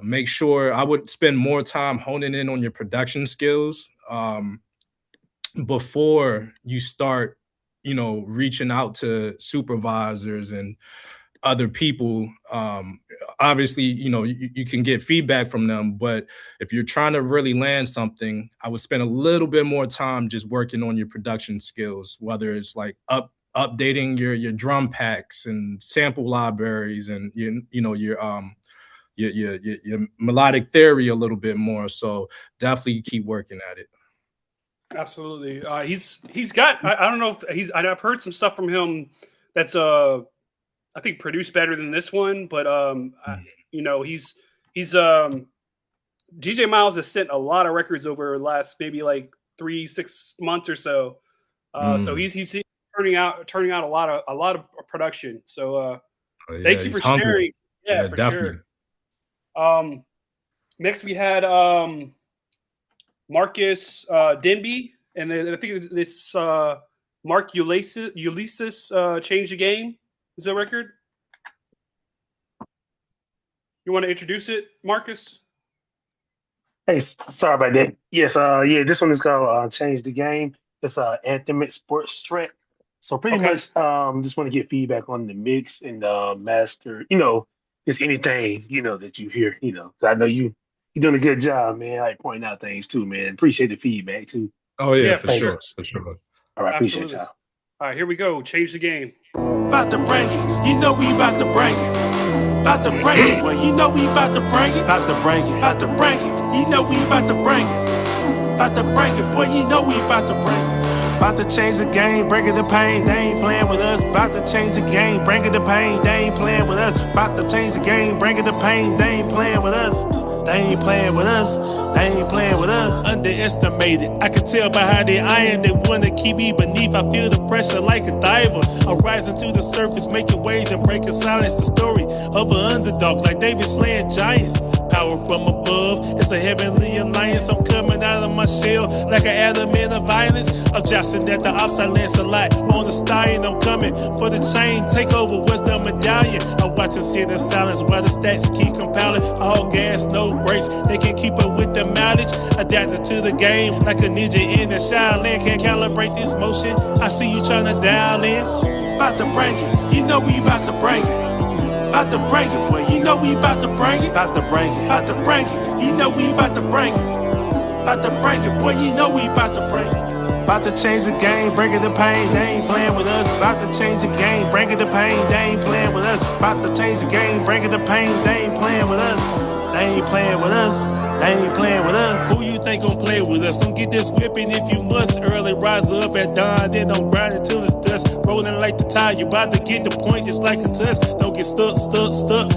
Speaker 1: make sure I would spend more time honing in on your production skills before you start, reaching out to supervisors and other people. Obviously, you can get feedback from them, but if you're trying to really land something, I would spend a little bit more time just working on your production skills, whether it's like updating your drum packs and sample libraries, and your melodic theory a little bit more. So definitely keep working at it.
Speaker 2: Absolutely. He's got, I don't know if I've heard some stuff from him that's I think produced better than this one, but he's DJ Miles has sent a lot of records over the last maybe like 3-6 months or so. So he's turning out a lot of production. So thank you for sharing. Yeah, for definitely. Sure. Next we had Marcus Denby, and then I think this Mark Ulysses Change the Game is the record. You want to introduce it, Marcus?
Speaker 9: Hey, sorry about that. Yes, this one is called Change the Game. It's anthemic sports track. So pretty much just want to get feedback on the mix and the master, just anything, that you hear, 'cause I know you're doing a good job, man. I pointing out things too, man. Appreciate the feedback too.
Speaker 1: Oh yeah, for sure.
Speaker 9: All right, appreciate y'all.
Speaker 2: All right, here we go. Change the game.
Speaker 16: About to bring it, we about to bring it. About to bring it, well, we about to bring it. About to bring it, about to bring it, we about to bring it. About to bring it, boy, we about to bring it. About to change the game, bring it the pain, they ain't playing with us. About to change the game, bring it the pain, they ain't playing with us. About to change the game, bring it the pain, they ain't playing with us. They ain't playing with us, they ain't playing with us. Underestimated, I can tell by how they iron. They wanna keep me beneath, I feel the pressure like a diver. I'm rising to the surface, making waves and breaking silence. The story of an underdog, like David slaying giants. Power from above, it's a heavenly alliance. I'm coming out of my shell like an element of violence. I'm jousting at the ops, I lance a lot on the stallion. I'm coming for the chain, take over, what's the medallion? I watch them sit in silence while the stats keep compiling. All gas, no brakes, they can keep up with the mileage. Adapted to the game like a ninja in the Shaolin. Can't calibrate this motion, I see you trying to dial in. About to bring it, you know we about to bring it. About to bring it, boy, you know we about to bring it. About to bring it, about to bring it, you know we about to bring it. About to bring it, boy, you know we about to bring it. About to change the game, bringing the pain, they ain't playing with us. About to change the game, bringing the pain, they ain't playing with us. About to change the game, bringing the pain, they ain't playing with us. They ain't playing with us. They ain't playing with us. Who you think gon' play with us? Don't get this whipping if you must. Early rise up at dawn, then don't grind until it's dust. Rolling like the tide, you about to get the point just like a touch. Don't get stuck.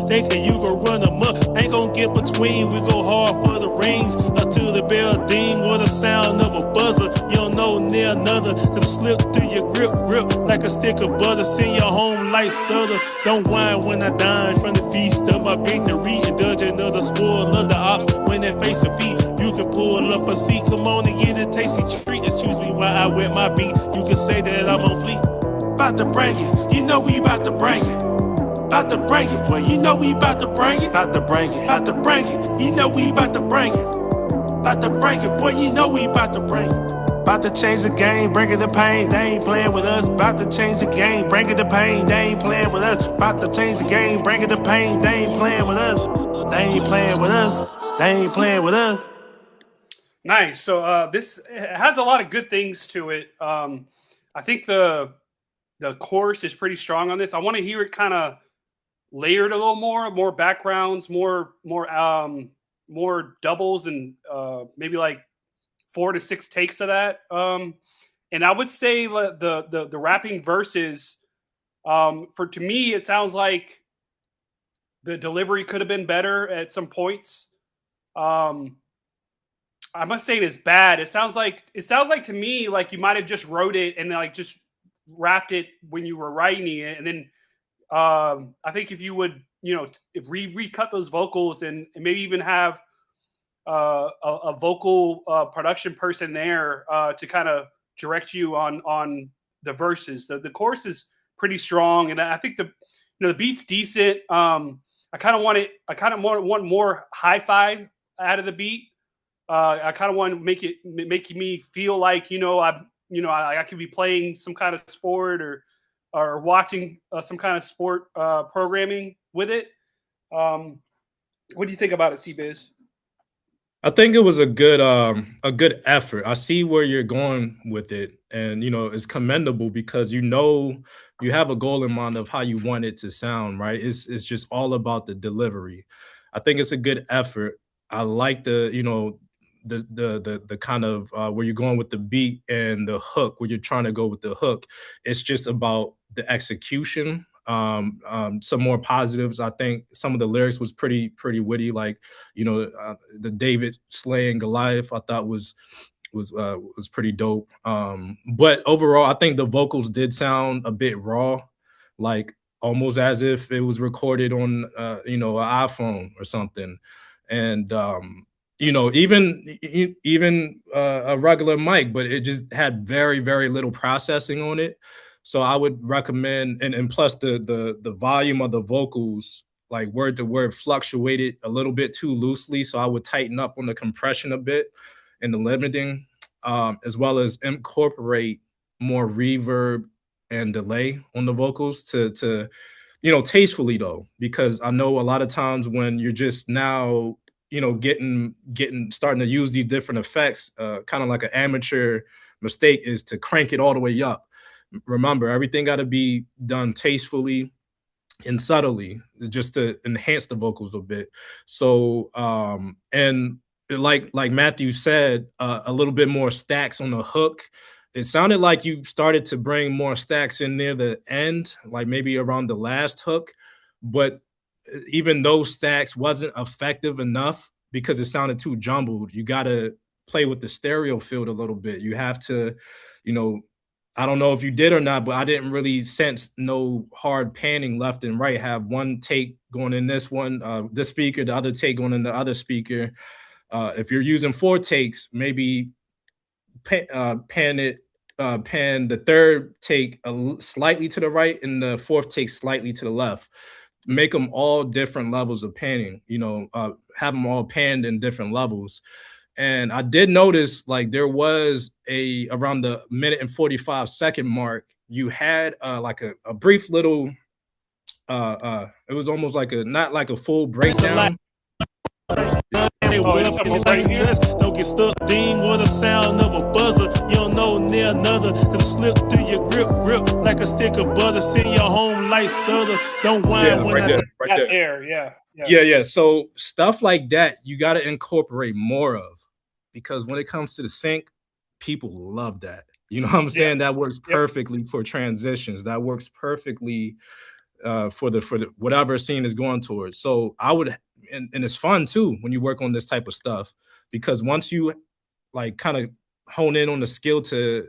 Speaker 16: Thinking you gon' run amok. Ain't gon' get between, we go hard for the rings. Until the bell ding or the sound of a buzzer. You don't know near another. That'll slip through your grip like a stick of butter. Send your home like soda. Don't whine when I dine from the feast of my victory. Indulge another spoil of the ops when they face defeat. You can pull up a seat, come on and get a tasty treat. Excuse me while I wet my beat. You can say that I'm on fleek. About to bring it, you know we about to bring it. About to bring it, boy, you know we about to bring it. About to bring it, about to bring it, you know we about to bring it. About to bring it, boy, you know we about to bring it. About to change the game, bringing the pain, they ain't playing with us. About to change the game, bringing the pain, they ain't playing with us. About to change the game, bringing the pain, they ain't playing with us. They ain't playing with us. They ain't playing with us.
Speaker 2: Nice. So this has a lot of good things to it. I think the chorus is pretty strong on this. I want to hear it kind of layered a little more backgrounds, more doubles, and maybe like 4 to 6 takes of that. And I would say the rapping verses, to me, it sounds like the delivery could have been better at some points. I'm not saying it's bad. It sounds like to me like you might have just wrote it and then like just rapped it when you were writing it, and then I think if you would recut those vocals and maybe even have a vocal production person there to kind of direct you on the verses. The chorus is pretty strong, and I think the beat's decent. I kind of want more hi-fi out of the beat. I kind of want to make me feel like I could be playing some kind of sport or watching some kind of sport programming with it. What do you think about it, C-Biz?
Speaker 1: I think it was a good effort. I see where you're going with it, and it's commendable because you have a goal in mind of how you want it to sound, right? It's just all about the delivery. I think it's a good effort. I like the kind of where you're going with the beat and the hook, where you're trying to go with the hook. It's just about the execution. Some more positives. I think some of the lyrics was pretty witty, like the David slaying Goliath I thought was pretty dope. But overall I think the vocals did sound a bit raw, like almost as if it was recorded on an iPhone or something. And even a regular mic, but it just had very little processing on it. So I would recommend, and plus the volume of the vocals, like word to word, fluctuated a little bit too loosely. So I would tighten up on the compression a bit and the limiting, as well as incorporate more reverb and delay on the vocals to tastefully though, because I know a lot of times when you're just now getting starting to use these different effects, kind of like an amateur mistake is to crank it all the way up. Remember, everything got to be done tastefully and subtly just to enhance the vocals a bit. So and like Matthew said, a little bit more stacks on the hook. It sounded like you started to bring more stacks in near the end, like maybe around the last hook, but even those stacks wasn't effective enough because it sounded too jumbled. You got to play with the stereo field a little bit. You have to I don't know if you did or not, but I didn't really sense no hard panning left and right. Have one take going in this one, this speaker, the other take going in the other speaker. If you're using 4 takes, maybe pan the third take slightly to the right and the fourth take slightly to the left. Make them all different levels of panning, you know, have them all panned in different levels. And I did notice, like, there was around the minute and 45-second mark, you had like a brief little it was almost like not like a full breakdown.
Speaker 16: Don't get stuck ding with the sound of a buzzer. You don't know near another. Gonna slip through your grip like a stick of butter. Send your home like soda. Don't whine when
Speaker 1: right there. Yeah. So stuff like that you got to incorporate more of, because when it comes to the sync, people love that. You know what I'm saying? That works perfectly for transitions. That works perfectly for the whatever scene is going towards. So I would, and it's fun too when you work on this type of stuff, because once you like kind of hone in on the skill to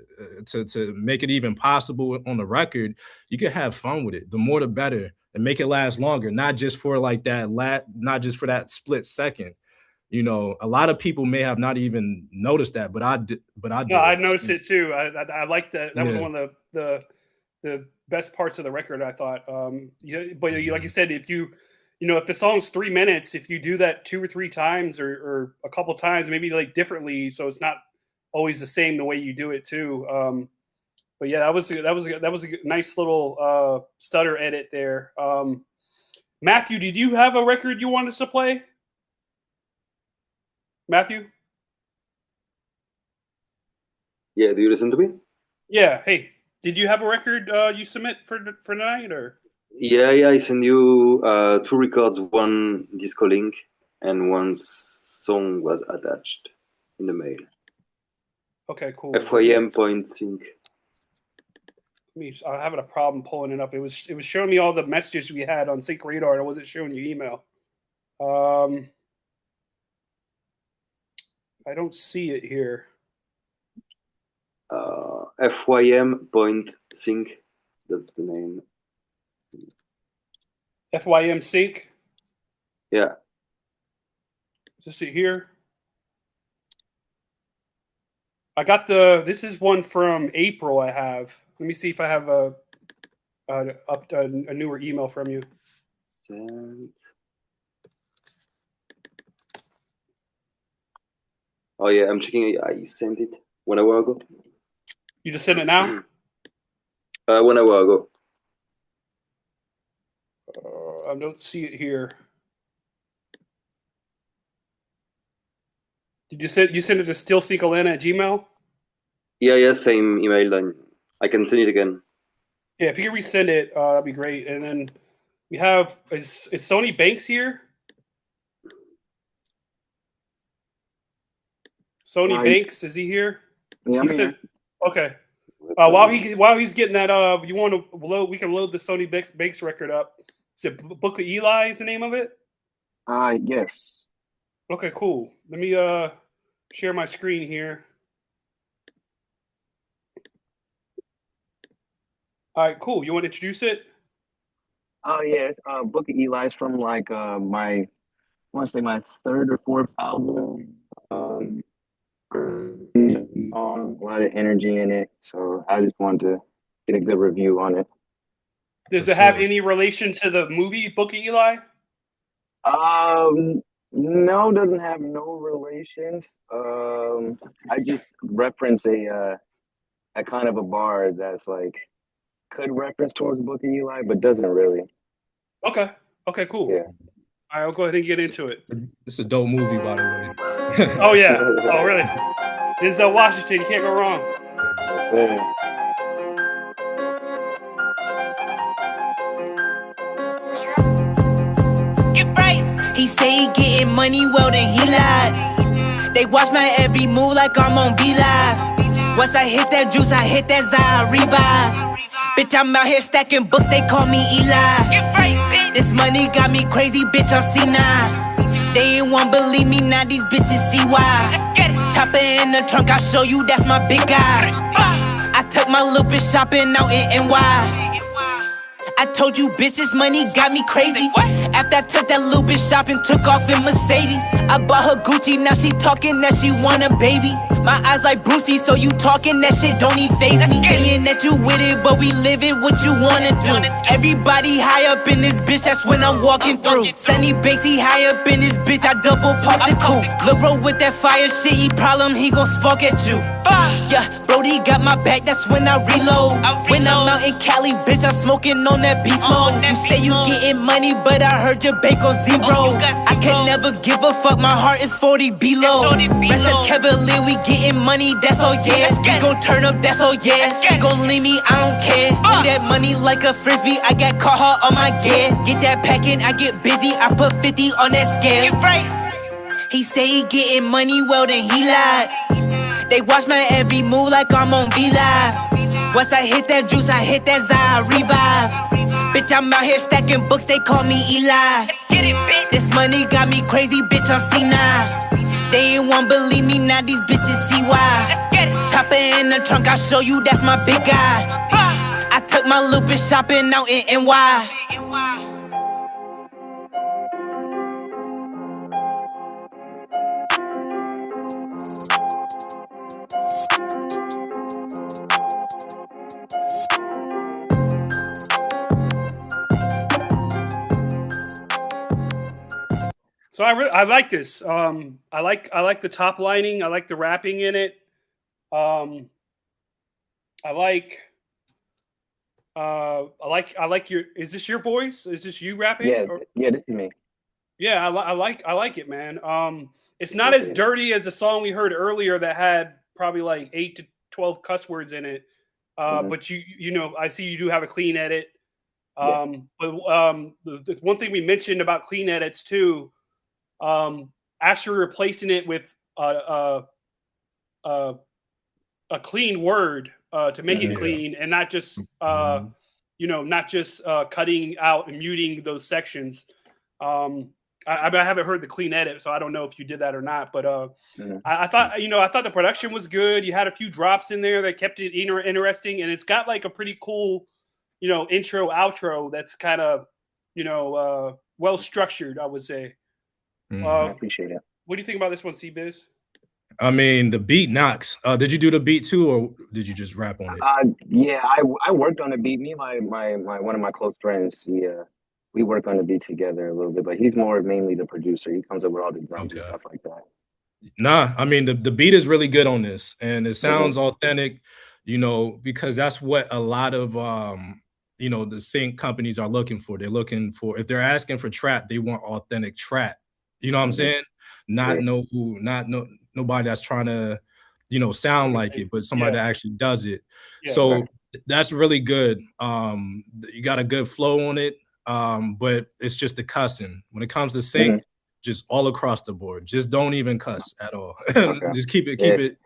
Speaker 1: make it even possible on the record, you can have fun with it. The more the better, and make it last longer, not just for like not just for that split second. You know, a lot of people may have not even noticed that, but I did.
Speaker 2: No, I noticed it too. I liked that. That was one of the best parts of the record, I thought. But like you said, if you know, if the song's 3 minutes, if you do that 2 or 3 times or a couple times, maybe like differently, so it's not always the same the way you do it too. But yeah, that was a nice little stutter edit there. Matthew, did you have a record you wanted us to play? Matthew?
Speaker 6: Yeah, do you listen to me?
Speaker 2: Yeah. Hey, did you have a record you submit for tonight, or?
Speaker 6: Yeah, I send you 2 records, one disco link, and one song was attached in the mail.
Speaker 2: Okay, cool.
Speaker 6: FYM.sync.
Speaker 2: I'm having a problem pulling it up. It was showing me all the messages we had on SyncRadar, and it wasn't showing you email. I don't see it here.
Speaker 6: FYM.sync. That's the name.
Speaker 2: FYM sync.
Speaker 6: Yeah.
Speaker 2: Just it here. I got this is one from April I have. Let me see if I have a newer email from you.
Speaker 6: Sent. Oh yeah, I'm checking. I sent it 1 hour ago.
Speaker 2: You just sent it now?
Speaker 6: 1 hour ago.
Speaker 2: I don't see it here. Did you send it to stillseekalena@gmail.com?
Speaker 6: Yeah, same email. Then I can send it again.
Speaker 2: Yeah, if you can resend it, that'd be great. And then we have is Sonny Banks here? Sonny Banks, is he here?
Speaker 17: Yeah, I'm here.
Speaker 2: Okay. While he's getting that, you want to load? We can load the Sonny Banks record up. Is it Book of Eli? Is the name of it?
Speaker 17: Yes.
Speaker 2: Okay, cool. Let me share my screen here. All right, cool. You want to introduce it?
Speaker 17: Oh yeah, Book of Eli's from like I want to say my 3rd or 4th album. A lot of energy in it, so I just wanted to get a good review on it.
Speaker 2: Does it have any relation to the movie Book of Eli?
Speaker 17: No, doesn't have no relations. I just reference a kind of a bar that's like could reference towards Book of Eli, but doesn't really.
Speaker 2: Okay, cool.
Speaker 17: Yeah.
Speaker 2: All right, I'll go ahead and get into it.
Speaker 1: It's a dope movie, by the way.
Speaker 2: Oh yeah. Oh really? Denzel Washington, you can't go wrong.
Speaker 17: That's it.
Speaker 18: He say he getting money, well then he lied. They watch my every move like I'm on BeLive. Once I hit that juice, I hit that Zion revive. Bitch, I'm out here stacking books, they call me Eli. This money got me crazy, bitch, I'm C9. They ain't want believe me, now these bitches see why. Chopper in the trunk, I'll show you that's my big guy. I took my little bitch shopping out in NY. I told you bitches money got me crazy. After I took that little bitch shopping, took off in Mercedes. I bought her Gucci, now she talking that she want a baby. My eyes like Brucey, so you talking that shit don't even faze me. Saying that you with it, but we live it, what you wanna do? Everybody high up in this bitch, that's when I'm walking through. Sunny Banksy high up in this bitch, I double park the coupe. Lil' bro with that fire shit, he problem, he gon' spark at you. Yeah, Brody got my back, that's when I reload. When I'm out in Cali, bitch, I'm smoking on that beast mode. You say you getting money, but I heard your bank on zero. I can never give a fuck, my heart is 40 below. Rest of Cavalier, we getting money, that's all yeah. We gon' turn up, that's all yeah. She gon' leave me, I don't care. Do that money like a frisbee, I got caught her on my gear. Get that packing, I get busy, I put 50 on that scale. He say he getting money, well then he lied. They watch my every move like I'm on V-Live. Once I hit that juice, I hit that Zai revive. Bitch, I'm out here stacking books, they call me Eli. This money got me crazy, bitch, I'm C9. They ain't won't believe me, now these bitches see why. Chopper in the trunk, I'll show you, that's my big guy. I took my little bitch shopping out in NY.
Speaker 2: So I like this. I like the top lining. I like the rapping in it. I like your. Is this your voice? Is this you rapping?
Speaker 17: Yeah, yeah, this is me.
Speaker 2: Yeah, I like it, man. It's not as dirty as the song we heard earlier that had probably like 8 to 12 cuss words in it. But you know, I see you do have a clean edit. But the one thing we mentioned about clean edits too. Actually replacing it with a clean word to make it clean, and not just cutting out and muting those sections. I haven't heard the clean edit, so I don't know if you did that or not. But I thought the production was good. You had a few drops in there that kept it interesting, and it's got like a pretty cool, intro outro that's kind of well structured, I would say.
Speaker 17: I appreciate it.
Speaker 2: What do you think about this one, C-Biz?
Speaker 1: I mean, the beat knocks. Did you do the beat too, or did you just rap on it?
Speaker 17: Yeah, I worked on the beat. Me and my one of my close friends, we work on the beat together a little bit, but he's mainly the producer. He comes up with all the drums and stuff like that.
Speaker 1: Nah, I mean the beat is really good on this, and it sounds authentic, because that's what a lot of the sync companies are looking for. They're looking for, if they're asking for trap, they want authentic trap. You know what I'm saying? Not nobody that's trying to, sound like it, but somebody that actually does it. So that's really good. You got a good flow on it. But it's just the cussing. When it comes to sync, just all across the board. Just don't even cuss at all. Just keep it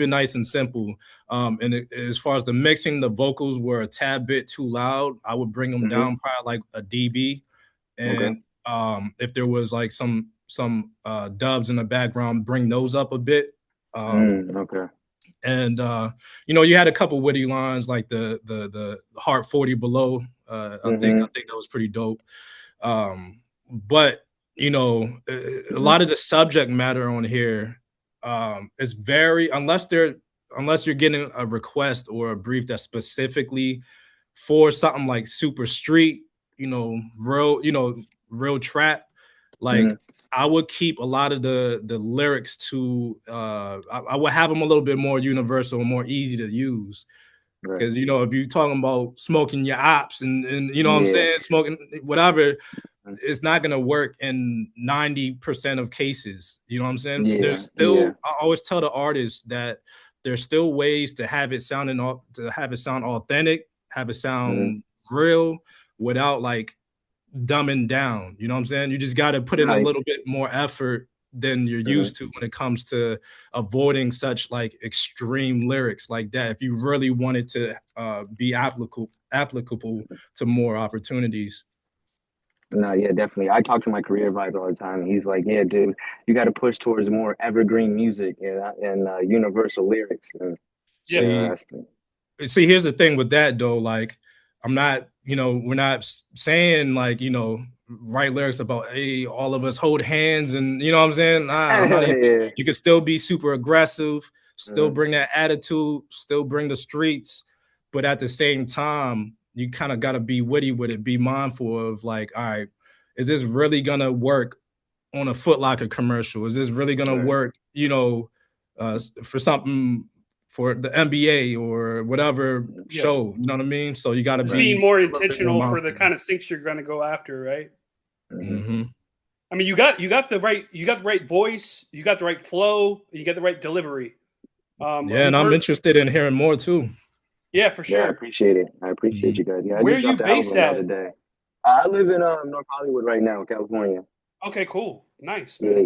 Speaker 1: nice and simple. And as far as the mixing, the vocals were a tad bit too loud. I would bring them down probably like a dB. And if there was like some dubs in the background, bring those up a bit. And you had a couple witty lines like the Heart 40 below. I think that was pretty dope. But a lot of the subject matter on here is very, unless you're getting a request or a brief that's specifically for something like super street, real trap, like I would keep a lot of the lyrics to I would have them a little bit more universal and more easy to use. Because if you're talking about smoking your ops and what I'm saying, smoking whatever, it's not gonna work in 90% of cases. You know what I'm saying? There's still I always tell the artists that there's still ways to have it sound authentic, have it sound real without like dumbing down. You know what I'm saying? You just got to put in a little bit more effort than you're used to when it comes to avoiding such like extreme lyrics like that, if you really wanted to be applicable to more opportunities.
Speaker 17: No, yeah, definitely. I talk to my career advisor all the time. He's like, yeah, dude, you got to push towards more evergreen music and universal lyrics. And Interesting.
Speaker 1: See, here's the thing with that though. Like, I'm not, we're not saying like, write lyrics about, hey, all of us hold hands and you know what I'm saying? Nah, I'm not even, you can still be super aggressive, still bring that attitude, still bring the streets, but at the same time, you kind of got to be witty with it, be mindful of like, all right, is this really gonna work on a Foot Locker commercial? Is this really gonna work, for something for the NBA or whatever show? You know what I mean? So you got to be
Speaker 2: being more intentional for the kind of syncs you're going to go after, right?
Speaker 1: Mm-hmm.
Speaker 2: I mean, you got the right voice, you got the right flow, you got the right delivery.
Speaker 1: And I'm interested in hearing more too.
Speaker 2: Yeah, for sure.
Speaker 17: Yeah, I appreciate it. I appreciate you guys. Yeah,
Speaker 2: where are you based at?
Speaker 17: The other day. I live in North Hollywood right now, California.
Speaker 2: Okay, cool, nice, man.
Speaker 17: Yeah.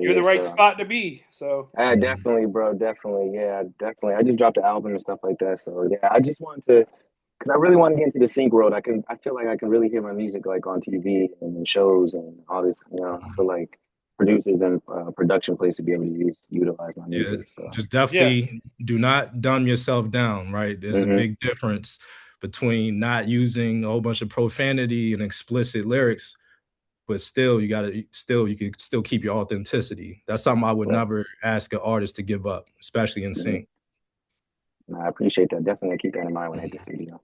Speaker 2: You're in the right spot to be. So.
Speaker 17: Definitely, bro. Definitely. Yeah, definitely. I just dropped an album and stuff like that. So yeah, I just wanted to, because I really want to get into the sync world. I feel like I can really hear my music like on TV and in shows and all this. I feel like producers and production places to be able to utilize my music. So
Speaker 1: just definitely do not dumb yourself down. Right, there's a big difference between not using a whole bunch of profanity and explicit lyrics, but still you can still keep your authenticity. That's something I would never ask an artist to give up, especially in sync.
Speaker 17: I appreciate that. Definitely keep that in mind when I hit the studio.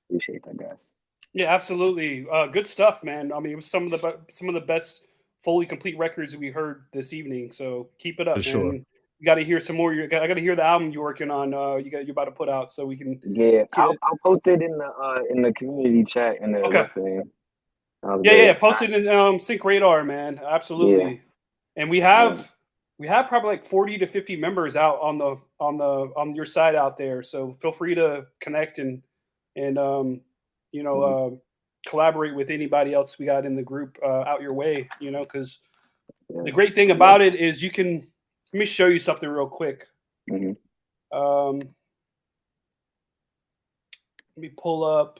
Speaker 17: Appreciate that, guys.
Speaker 2: Yeah, absolutely. Good stuff, man. I mean, it was some of the best fully complete records we heard this evening. So keep it up, man.
Speaker 1: Sure.
Speaker 2: You got to hear some more. I got to hear the album you're working on. You're about to put out, so we can.
Speaker 17: Yeah, I'll post it in the community chat and the listening.
Speaker 2: Yeah. Post it in SyncRadar, man. Absolutely. Yeah. And we have probably like 40 to 50 members out on your side out there. So feel free to connect and collaborate with anybody else we got in the group out your way. Because the great thing about it is you can. Let me show you something real quick. Let me pull up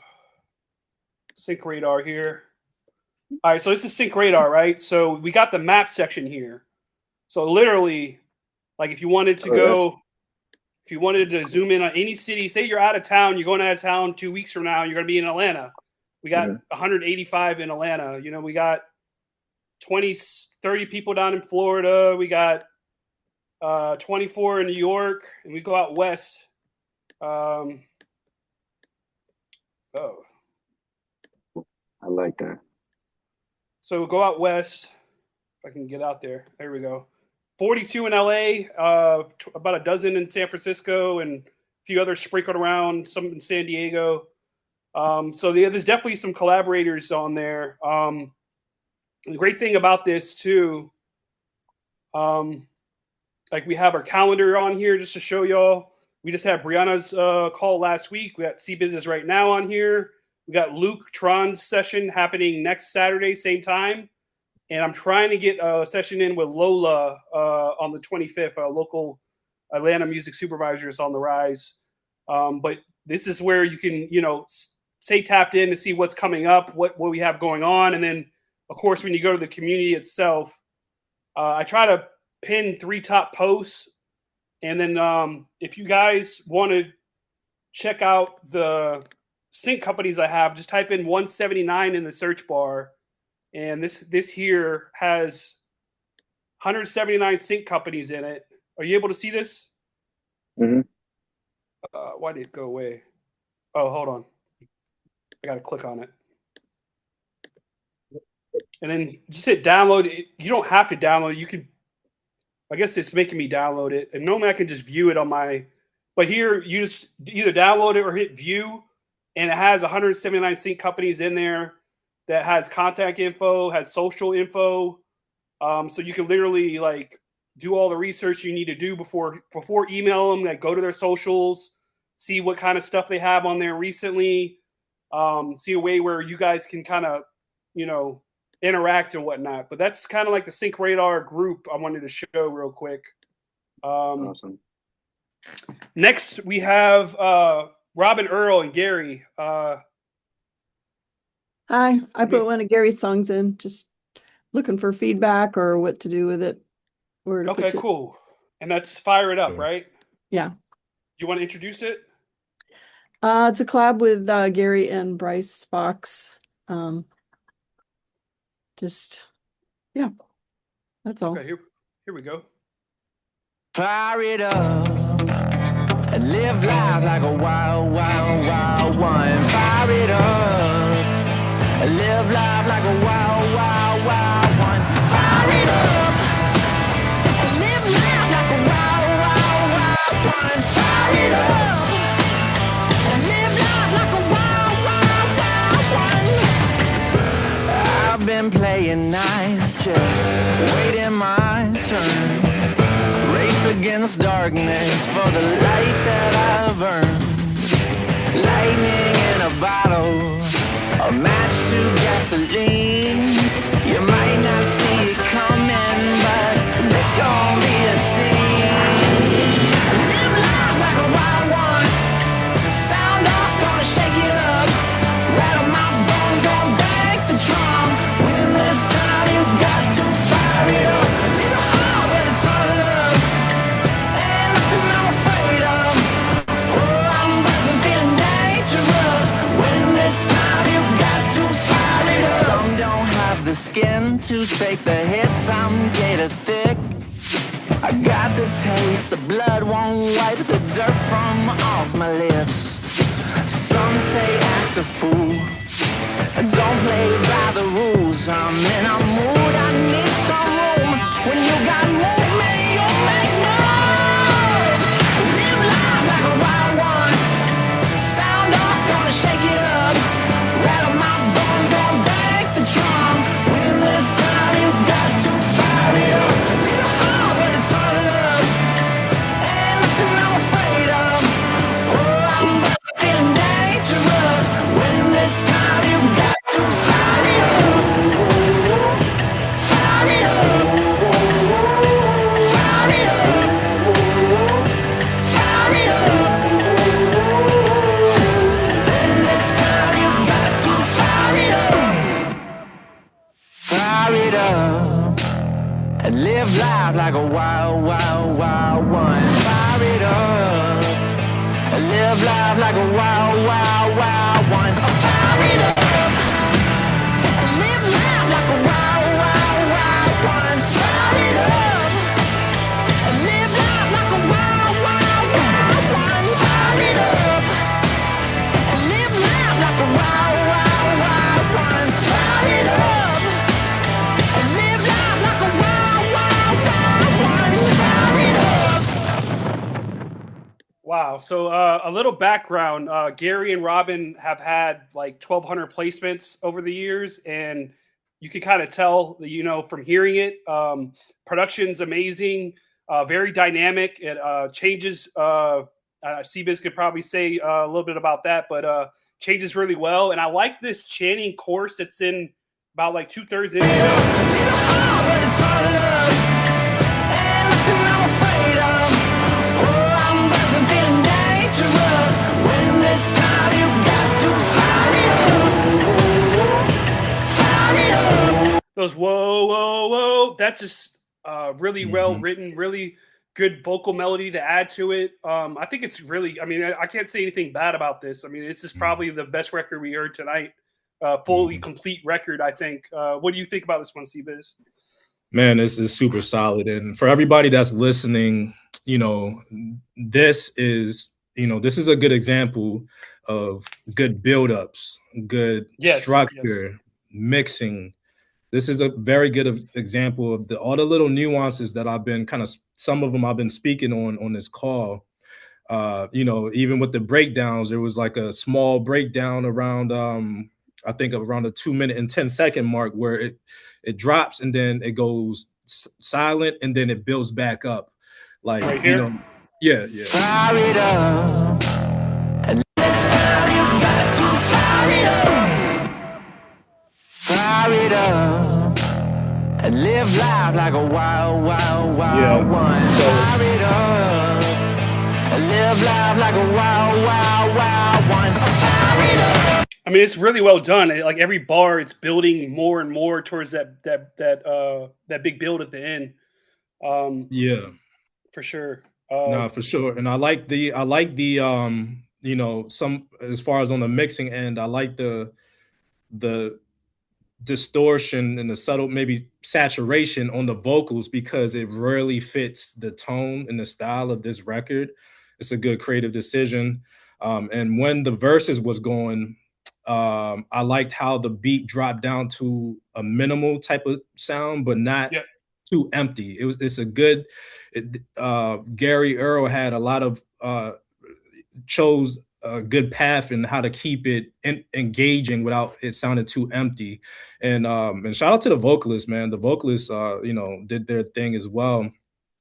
Speaker 2: SyncRadar here. All right, so this is SyncRadar, right? So we got the map section here. So literally, like if you wanted to zoom in on any city, say you're out of town, you're going out of town 2 weeks from now, you're going to be in Atlanta. We got 185 in Atlanta. We got 30 people down in Florida. We got 24 in New York, and we go out west.
Speaker 17: I like that.
Speaker 2: So we'll go out west. If I can get out there. There we go. 42 in LA, about a dozen in San Francisco, and a few others sprinkled around, some in San Diego. So there's definitely some collaborators on there. The great thing about this too, like we have our calendar on here just to show y'all. We just had Brianna's call last week. We got C-Biz right now on here. We got Luke Tron's session happening next Saturday, same time. And I'm trying to get a session in with Lola on the 25th. Local Atlanta music supervisors on the rise. But this is where you can, stay tapped in to see what's coming up, what we have going on. And then, of course, when you go to the community itself, I try to pin 3 top posts. And then if you guys want to check out the sync companies I have, just type in 179 in the search bar. And this here has 179 sync companies in it. Are you able to see this? Why did it go away? Oh, hold on. I got to click on it. And then just hit download. You don't have to download. You can. I guess it's making me download it. And normally I can just view it on my. But here you just either download it or hit view. And it has 179 sync companies in there that has contact info, has social info. So you can literally like do all the research you need to do before email them, like go to their socials, see what kind of stuff they have on there recently, see a way where you guys can kind of, interact and whatnot. But that's kind of like the SyncRadar group I wanted to show real quick.
Speaker 17: Awesome.
Speaker 2: Next, we have Robin Earl and Gary.
Speaker 11: Hi, I put one of Gary's songs in, just looking for feedback or what to do with it.
Speaker 2: Okay, cool. And that's Fire It Up, right?
Speaker 11: Yeah.
Speaker 2: You want to introduce it?
Speaker 11: It's a collab with Gary and Bryce Fox. Yeah, that's all.
Speaker 2: Okay, here we go.
Speaker 14: Fire it up and live life like a wild, wild, wild one. Fire it up and live life like a wild, wild, wild one. Fire it up and live life like a wild, wild, wild one. Fire it up and live life like a wild, wild, wild one. I've been playing nice, just waiting my turn. Race against darkness for the light that I've earned. Lightning in a bottle, a match to gasoline. You might not see it coming, but this gon' be a scene. Live life like a wild one. Sound off, gonna shake it up. Rattle my bones, gonna bang the drum. When this time you got to fire it up. Be the heart when it's all love. Ain't nothing I'm afraid of. Oh, I'm buzzing, feeling dangerous. When it's time you got to fire it up. Some don't have the skin to take the hits, I'm gator thick. I got the taste, the blood won't wipe the dirt from off my lips. Some say act a fool, don't play by the rules. I'm in a mood, I need some room. When you got movement, you'll make moves. Live life like a wild one. Sound off, gonna shake it up. Rattle my bones, gonna bang the drum. When this time you got to fire it up. Be the heart when it's all love. Ain't nothing I'm afraid of. Oh, I'm feeling dangerous. When this time you got to fire it up. Fire it up. Fire it up. Fire it up. When this time you got to fire it up. Fire it up and live life like a wild, wild, wild one. Fire it up and live life like a wild, wild, wild one. Fire it up and live life like a wild, wild, wild one. Fire it up and live life like a wild, wild, wild one. Fire it up and live life like a wild, wild, wild one. Fire it up and live life like a wild, wild, wild one. Fire it up.
Speaker 2: Wow. So a little background. Gary and Robin have had like 1,200 placements over the years, and you can kind of tell, from hearing it. Production's amazing, very dynamic. It changes. C-Biz could probably say a little bit about that, but changes really well. And I like this chanting course that's in about like 2/3 in.
Speaker 14: It's time you got to fire it up.
Speaker 2: Those whoa, whoa, whoa. That's just really well written, really good vocal melody to add to it. I think it's really, I can't say anything bad about this. This is probably the best record we heard tonight. Fully complete record, I think. What do you think about this one, C-Biz?
Speaker 1: Man, this is super solid. And for everybody that's listening, this is a good example of good build-ups, good structure, mixing. This is a very good example of all the little nuances that I've been some of them I've been speaking on this call. Even with the breakdowns, there was like a small breakdown around, I think around the 2 minute and 10 second mark where it drops and then it goes silent and then it builds back up. Like,
Speaker 2: right here?
Speaker 1: Yeah.
Speaker 14: Fire it up. And this time you got to fire it up. Fire it up. And live life like a wild, wild, wild one. Fire it up. And live life like a wild, wild, wild one. Fire it up.
Speaker 2: It's really well done. Like every bar, it's building more and more towards that big build at the end.
Speaker 1: Yeah,
Speaker 2: for sure.
Speaker 1: No, for sure. And I like the you know, some as far as on the mixing end, I like the distortion and the subtle maybe saturation on the vocals because it really fits the tone and the style of this record. It's a good creative decision. And when the verses was going, I liked how the beat dropped down to a minimal type of sound, but not too empty. It's a good Gary Earl had a lot of chose a good path and how to keep it engaging without it sounding too empty. And shout out to the vocalists, man. The vocalists you know, did their thing as well.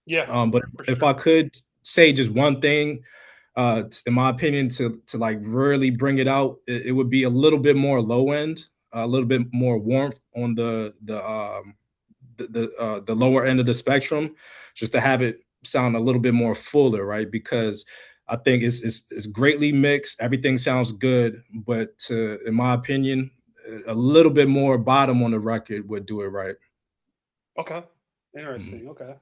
Speaker 2: Yeah.
Speaker 1: But if I could say just one thing, in my opinion, to like really bring it out, it would be a little bit more low end, a little bit more warmth on the lower end of the spectrum, just to have it sound a little bit more fuller, right? Because I think it's greatly mixed. Everything sounds good, but in my opinion, a little bit more bottom on the record would do it right.
Speaker 2: Okay, interesting. Okay.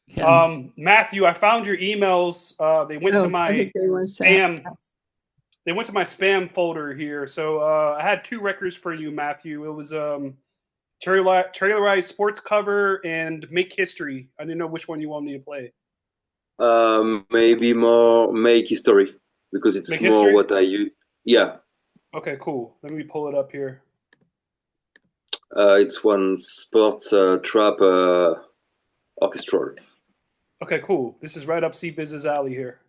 Speaker 2: Yeah. Matthew, I found your emails. They went to my spam. They went to my spam folder here. So I had two records for you, Matthew. It was Trailerized Sports Cover and Make History. I didn't know which one you want me to play.
Speaker 6: Maybe more Make History because it's
Speaker 2: Make
Speaker 6: more
Speaker 2: History?
Speaker 6: what I use. Yeah.
Speaker 2: Okay, cool. Let me pull it up here.
Speaker 6: It's one sports trap orchestral.
Speaker 2: Okay, cool. This is right up C-Biz's alley here.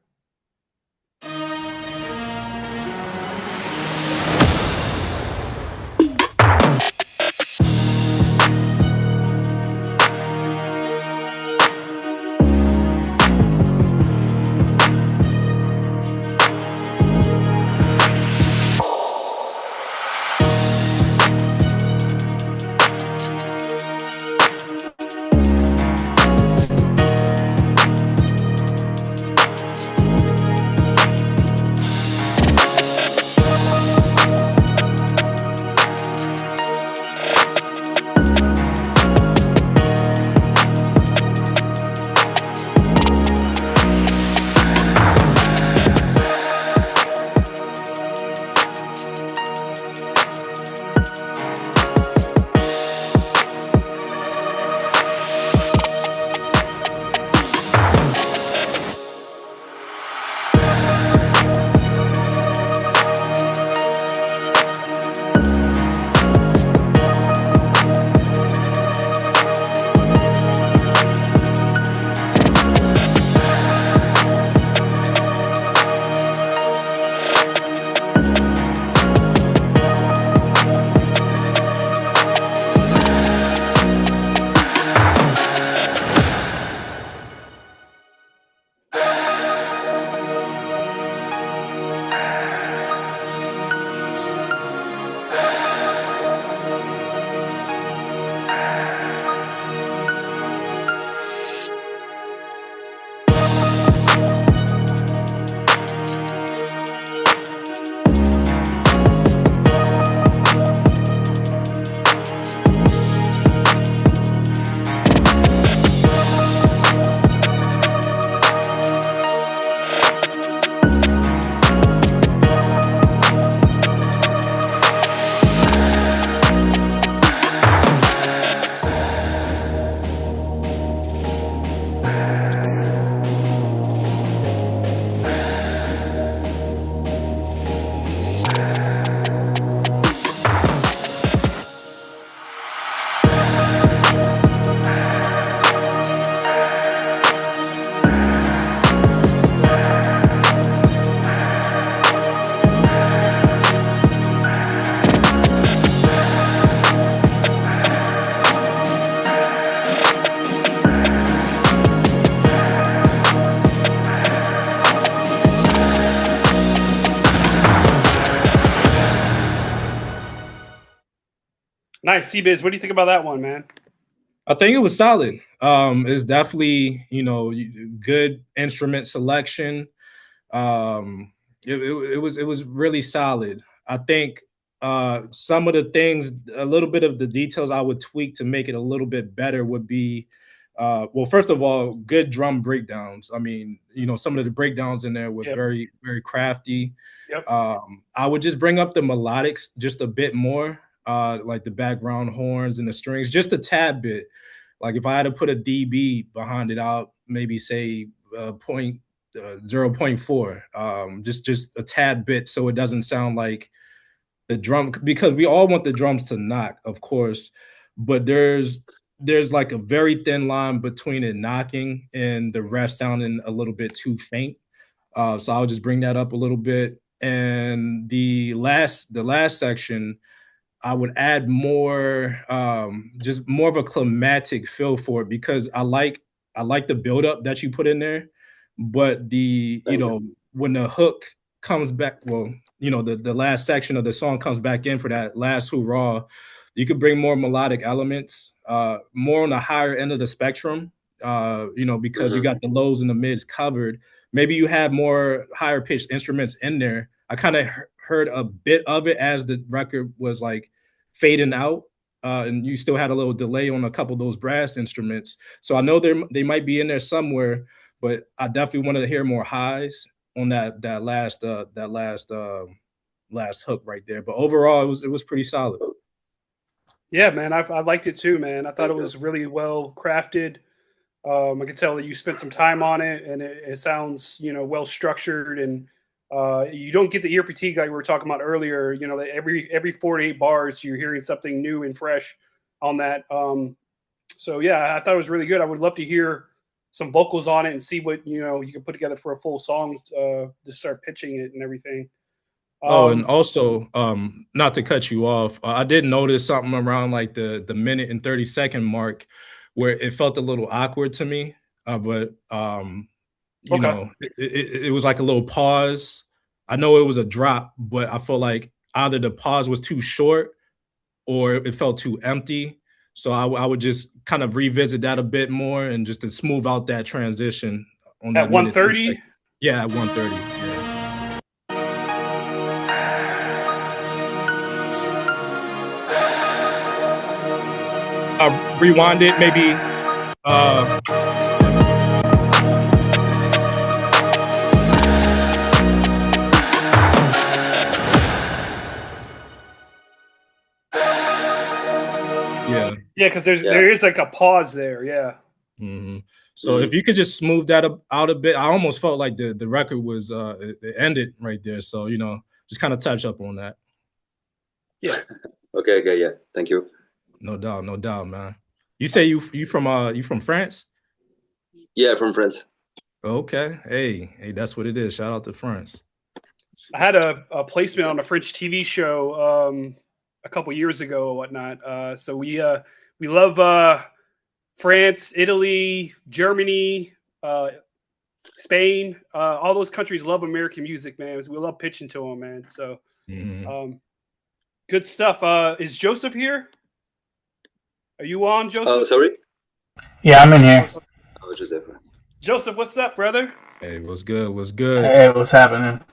Speaker 2: Nice. C-Biz, what do you think about that one, man?
Speaker 1: I think it was solid. It's definitely, you know, good instrument selection. It was really solid. I think some of the things, a little bit of the details I would tweak to make it a little bit better would be Well, first of all, good drum breakdowns. I mean, some of the breakdowns in there was very, very crafty.
Speaker 2: Yep.
Speaker 1: I would just bring up the melodics just a bit more, like the background horns and the strings, just a tad bit. Like if I had to put a dB behind it, I'll maybe say 0.4, just a tad bit, so it doesn't sound like the drum, because we all want the drums to knock, of course, but there's like a very thin line between it knocking and the rest sounding a little bit too faint. So I'll just bring that up a little bit. And the last section, I would add more, just more of a climatic feel for it, because I like the buildup that you put in there, but when the hook comes back, well, the last section of the song comes back in for that last hoorah, you could bring more melodic elements, more on the higher end of the spectrum, because you got the lows and the mids covered. Maybe you have more higher pitched instruments in there. I kind of heard a bit of it as the record was like fading out, and you still had a little delay on a couple of those brass instruments. So I know they might be in there somewhere, but I definitely wanted to hear more highs on that last hook right there. But overall, it was pretty solid.
Speaker 2: Yeah, man, I liked it too, man. I thought it was really well crafted. I can tell that you spent some time on it, and it sounds, well structured, and you don't get the ear fatigue like we were talking about earlier. That every 4 to 8 bars, you're hearing something new and fresh on that. So yeah, I thought it was really good. I would love to hear some vocals on it and see what you can put together for a full song to start pitching it and everything.
Speaker 1: And also, not to cut you off, I did notice something around like the minute and 30-second mark where it felt a little awkward to me. But it was like a little pause. I know it was a drop, but I felt like either the pause was too short or it felt too empty. So I would just kind of revisit that a bit more and just to smooth out that transition on
Speaker 2: at 1:30.
Speaker 1: Yeah, at 1:30. Yeah. Rewind it, maybe.
Speaker 2: Yeah, because there is like a pause there. Yeah.
Speaker 1: Mm-hmm. So if you could just smooth that out a bit, I almost felt like the record was it ended right there. So just kind of touch up on that.
Speaker 2: Yeah.
Speaker 6: Okay. Yeah. Thank you.
Speaker 1: No doubt, man. You say you from France?
Speaker 6: Yeah, from France.
Speaker 1: Okay. Hey, that's what it is. Shout out to France.
Speaker 2: I had a placement on a French TV show a couple years ago or whatnot. So we love France, Italy, Germany, Spain. All those countries love American music, man. We love pitching to them, man. So good stuff. Is Joseph here? Are you on, Joseph?
Speaker 6: Oh, sorry.
Speaker 10: Yeah, I'm in here.
Speaker 6: Oh, Joseph.
Speaker 2: Joseph, what's up, brother?
Speaker 1: Hey, what's good? What's good?
Speaker 10: Hey, what's happening?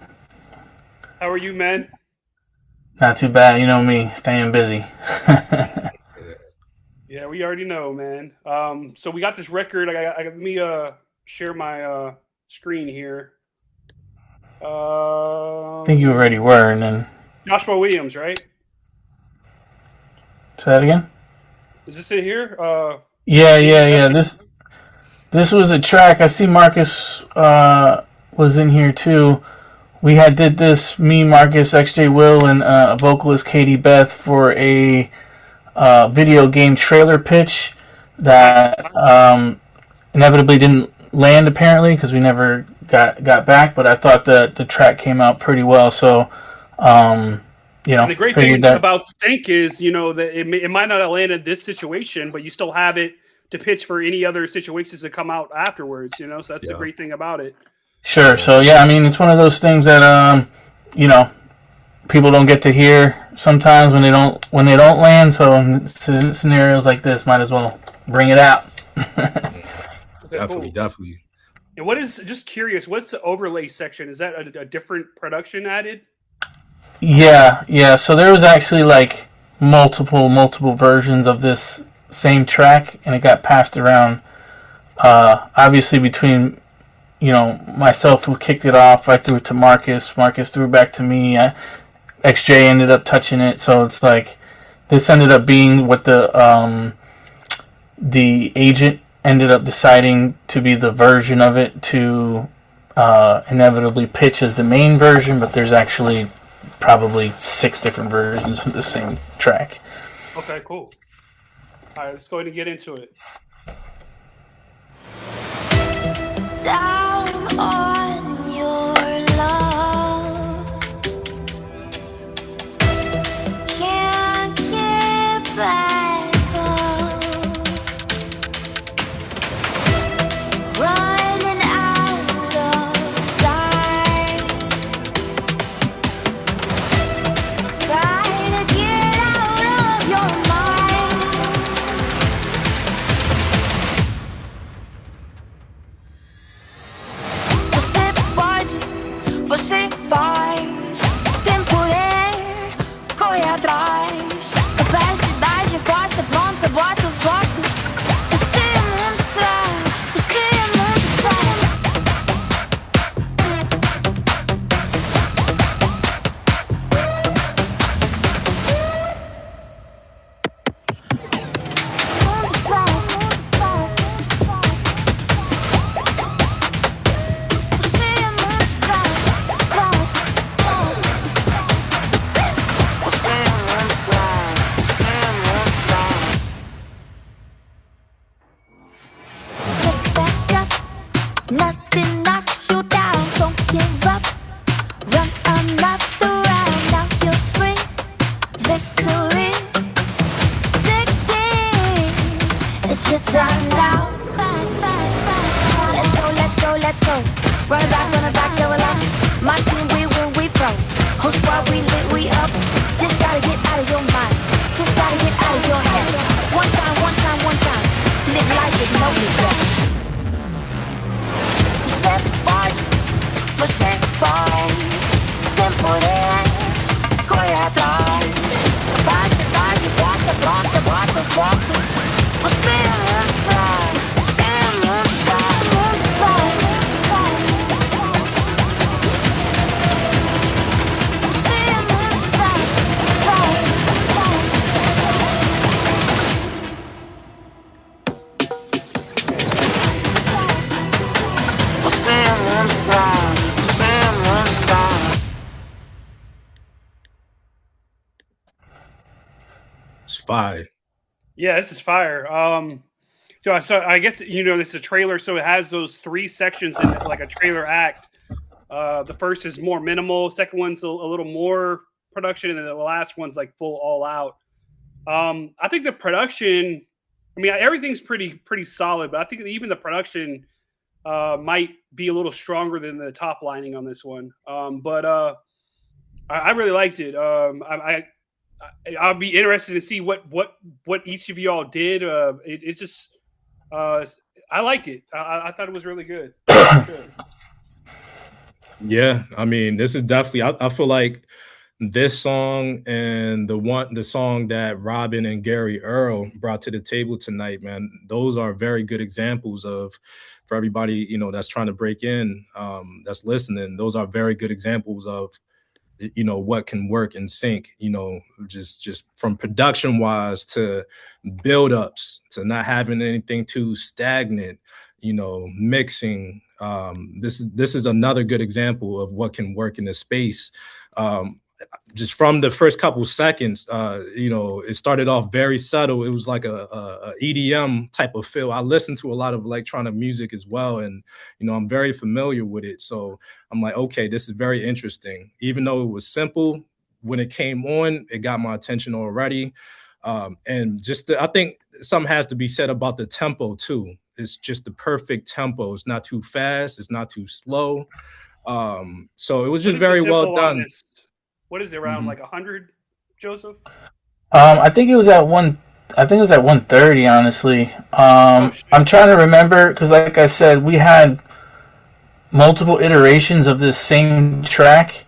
Speaker 2: How are you, man?
Speaker 10: Not too bad. You know me, staying busy.
Speaker 2: Yeah, we already know, man. So we got this record. Let me share my screen here.
Speaker 10: I think you already were, and then
Speaker 2: Joshua Williams, right?
Speaker 10: Say that again.
Speaker 2: Is this it here?
Speaker 10: Yeah. This was a track. I see Marcus was in here too. We did this, me, Marcus, XJ Will, and a vocalist, Katie Beth, for a video game trailer pitch that inevitably didn't land, apparently, because we never got back. But I thought that the track came out pretty well. So,
Speaker 2: and the great thing about Sync is, that it might not have landed this situation, but you still have it to pitch for any other situations that come out afterwards. So that's the great thing about it.
Speaker 10: Sure. So it's one of those things that people don't get to hear sometimes when they don't land. So in scenarios like this, might as well bring it out.
Speaker 1: Definitely.
Speaker 2: And just curious, what's the overlay section? Is that a different production added?
Speaker 10: Yeah. So there was actually like multiple versions of this same track, and it got passed around
Speaker 19: Obviously between myself who kicked it off, I threw it to Marcus. Marcus threw it back to me. XJ ended up touching it, so it's like this ended up being what the agent ended up deciding to be the version of it to inevitably pitch as the main version, but there's actually probably 6 different versions of the same track.
Speaker 2: Okay, cool. All right, let's go ahead and get into it.
Speaker 12: Down on your love, can't get back up, running out of time, gotta get out of your mind. Você faz tempo corre atrás, capacidade, força, pronta, bota o foco. Você é monstro, você é monstro. Nothing knocks you down, don't give up. Run another round, now you're free. Victory, it's your time now. Let's go, let's go, let's go. Run it back, double up. My team, we win, we pro. Whole squad, we lit, we up. Just gotta get out of your mind. Just gotta get out of your head. One time, one time, one time. Live life with no regrets. Você faz tempo corre atrás, capacidade, força, pronta, bota o foco. Você é monstro, você é monstro. Você é monstro. Você é monstro.
Speaker 1: It's fire.
Speaker 2: Yeah, this is fire. So I guess this is a trailer, so it has those 3 sections in it, like a trailer act. The first is more minimal, second one's a little more production, and then the last one's like full all out. I think the production, everything's pretty solid, but I think even the production might be a little stronger than the top lining on this one. But I really liked it. I'll be interested to see what each of y'all did. It's just I liked it. I thought it was really good.
Speaker 1: Yeah, this is definitely. I feel like this song and the song that Robin and Gary Earl brought to the table tonight, man. Those are very good examples of, for everybody that's trying to break in, that's listening. Those are very good examples of what can work in sync, just from production wise to build ups to not having anything too stagnant, mixing. This is another good example of what can work in this space. Just from the first couple seconds, it started off very subtle. It was like a EDM type of feel. I listen to a lot of electronic music as well, and I'm very familiar with it. So I'm like, okay, this is very interesting. Even though it was simple, when it came on, it got my attention already. And I think something has to be said about the tempo too. It's just the perfect tempo. It's not too fast. It's not too slow. So it was just very well done.
Speaker 2: What is it, around like 100, Joseph?
Speaker 19: I think it was at 130, honestly. I'm trying to remember because, like I said, we had multiple iterations of this same track.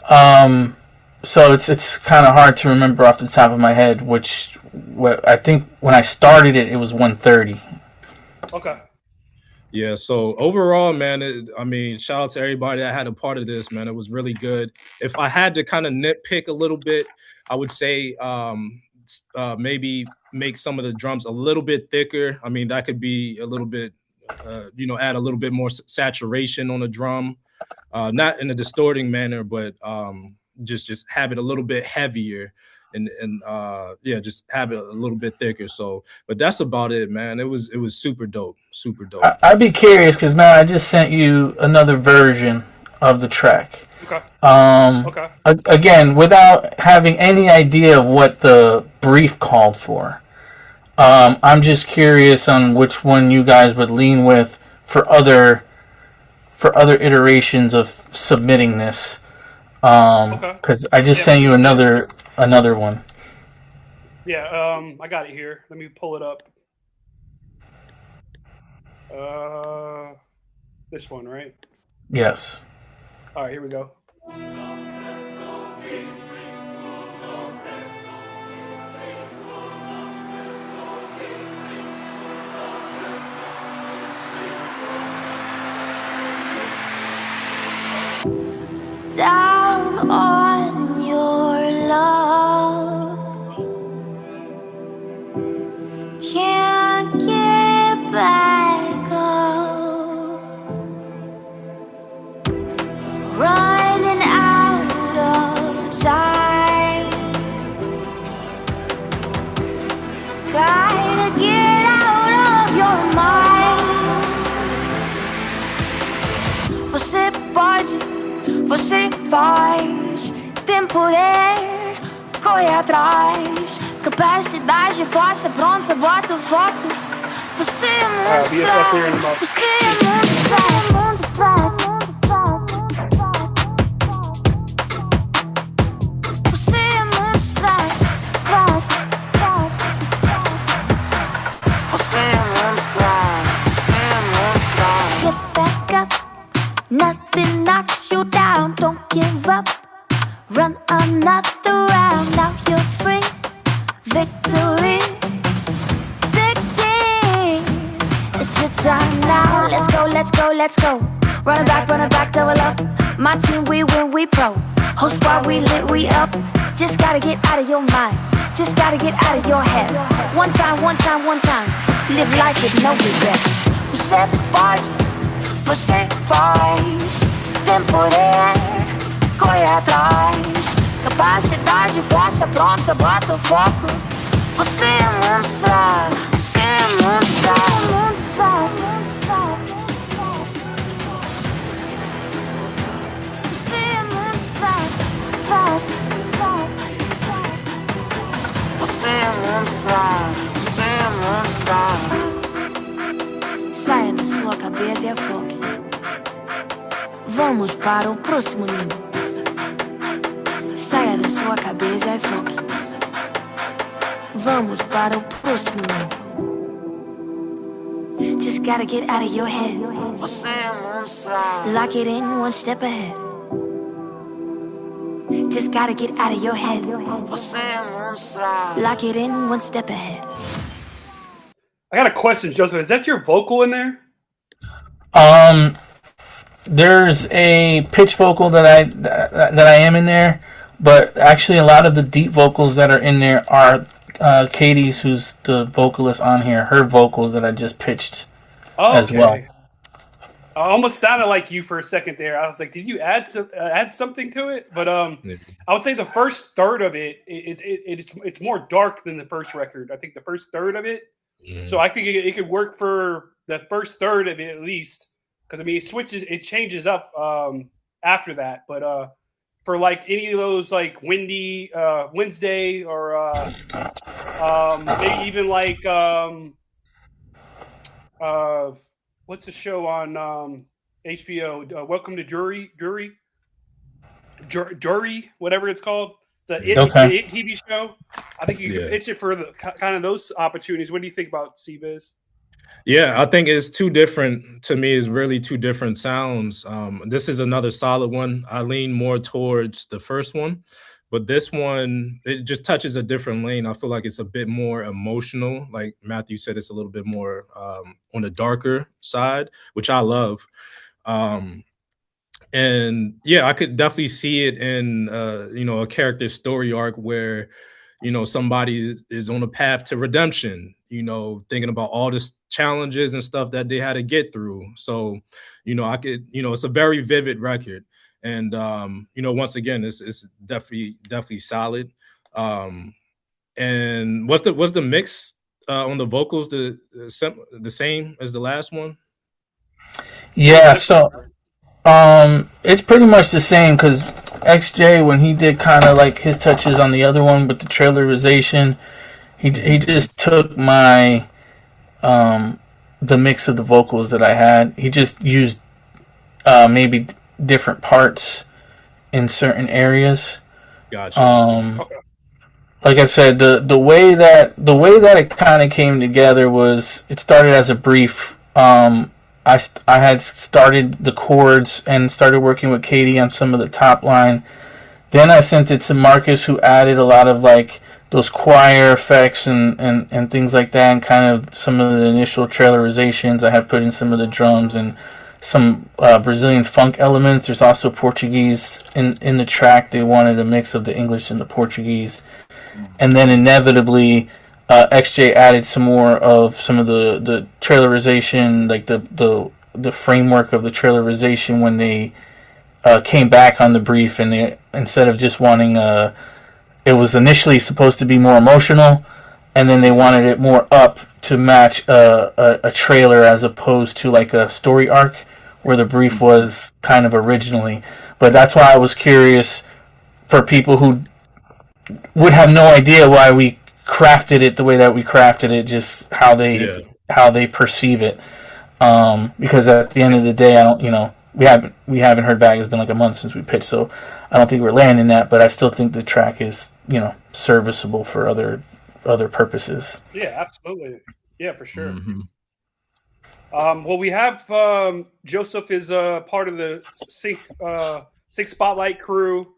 Speaker 19: So it's kind of hard to remember off the top of my head. I think when I started it, it was 130.
Speaker 2: Okay.
Speaker 1: Yeah, so overall, man, I mean, shout out to everybody that had a part of this, man. It was really good. If I had to kind of nitpick a little bit, I would say maybe make some of the drums a little bit thicker. I mean, that could be a little bit, add a little bit more saturation on the drum, not in a distorting manner, but just have it a little bit heavier. And just have it a little bit thicker. So, but that's about it, man. It was super dope, super dope.
Speaker 19: I'd be curious because man, I just sent you another version of the track.
Speaker 2: Okay.
Speaker 19: Okay. Again, without having any idea of what the brief called for, I'm just curious on which one you guys would lean with for other iterations of submitting this. Because I just sent you another one.
Speaker 2: Yeah, I got it here. Let me pull it up. This one, right?
Speaker 19: Yes.
Speaker 2: All right, here we go.
Speaker 12: Down on your luck, can't get back up, running out of time, gotta get out of your mind. Você pode, você faz, tem poder, corre atrás, capacidade, força, pronta, bota o foco. Você é muito fraco, você é muito fraco. Você é muito fraco. Você é muito fraco, você é muito fraco. Get back up. Nothing knocks you down, don't give up. Run another round, now you're free. Victory, victory. It's your time now, let's go, let's go, let's go. Run it back, double up. My team, we win, we pro. Whole squad, we lit, we up. Just gotta get out of your mind, just gotta get out of your head. One time, one time, one time. Live life with no regret. Você pode, você faz, tem poder, corre atrás, capacidade, força, pronta, bota o foco. Você é muito fraco, você é muito fraco. Você é muito fraco. Você é muito fraco, você é muito fraco. Saia da sua cabeça e foque. Vamos para o próximo nível. Saia da sua cabeça e foque. Vamos para o próximo nível. Just gotta get out of your head. Você é muito fraco. Lock it in, one step ahead. Just gotta get out of your head. Você é muito fraco. Lock it in, one step ahead.
Speaker 2: I got a question, Joseph. Is that your vocal in there?
Speaker 19: There's a pitch vocal that I am in there, but actually a lot of the deep vocals that are in there are Katie's, who's the vocalist on here, her vocals that I just pitched as well.
Speaker 2: I almost sounded like you for a second there. I was like, did you add something to it? But I would say the first third of it's more dark than the first record. I think the first third of it. So I think it could work for the first third of it at least, because I mean it changes up after that. But for like any of those like Windy Wednesday or maybe even like what's the show on HBO? Welcome to Jury, whatever it's called. The It TV show. I think you can pitch it for the kind of those opportunities. What do you think about C-Biz?
Speaker 1: Yeah, I think it's two different. To me, it's really two different sounds. This is another solid one. I lean more towards the first one, but this one, it just touches a different lane. I feel like it's a bit more emotional. Like Matthew said, it's a little bit more on the darker side, which I love. And yeah, I could definitely see it in a character story arc where somebody is on a path to redemption, thinking about all the challenges and stuff that they had to get through. So I could, it's a very vivid record. And once again, it's definitely solid. And what's the mix on the vocals, the same as the last one?
Speaker 19: Yeah, so it's pretty much the same, because XJ, when he did kind of like his touches on the other one with the trailerization, he just took my the mix of the vocals that I had. He just used maybe different parts in certain areas.
Speaker 1: Gotcha.
Speaker 19: Like I said, the way that it kind of came together was, it started as a brief. I had started the chords and started working with Katie on some of the top line. Then I sent it to Marcus, who added a lot of like those choir effects and things like that, and kind of some of the initial trailerizations. I had put in some of the drums and some Brazilian funk elements. There's also Portuguese in the track. They wanted a mix of the English and the Portuguese. And then inevitably, XJ added some more of some of the trailerization, like the framework of the trailerization when they came back on the brief, and they, instead of just wanting it was initially supposed to be more emotional, and then they wanted it more up to match a trailer as opposed to like a story arc where the brief was kind of originally. But that's why I was curious for people who would have no idea why we crafted it the way that we crafted it, just how they perceive it. Because at the end of the day, I don't, we haven't heard back. It's been like a month since we pitched, so I don't think we're landing that. But I still think the track is, serviceable for other purposes.
Speaker 2: Yeah, absolutely. Yeah, for sure. Mm-hmm. Well, we have Joseph is part of the Sync Spotlight crew.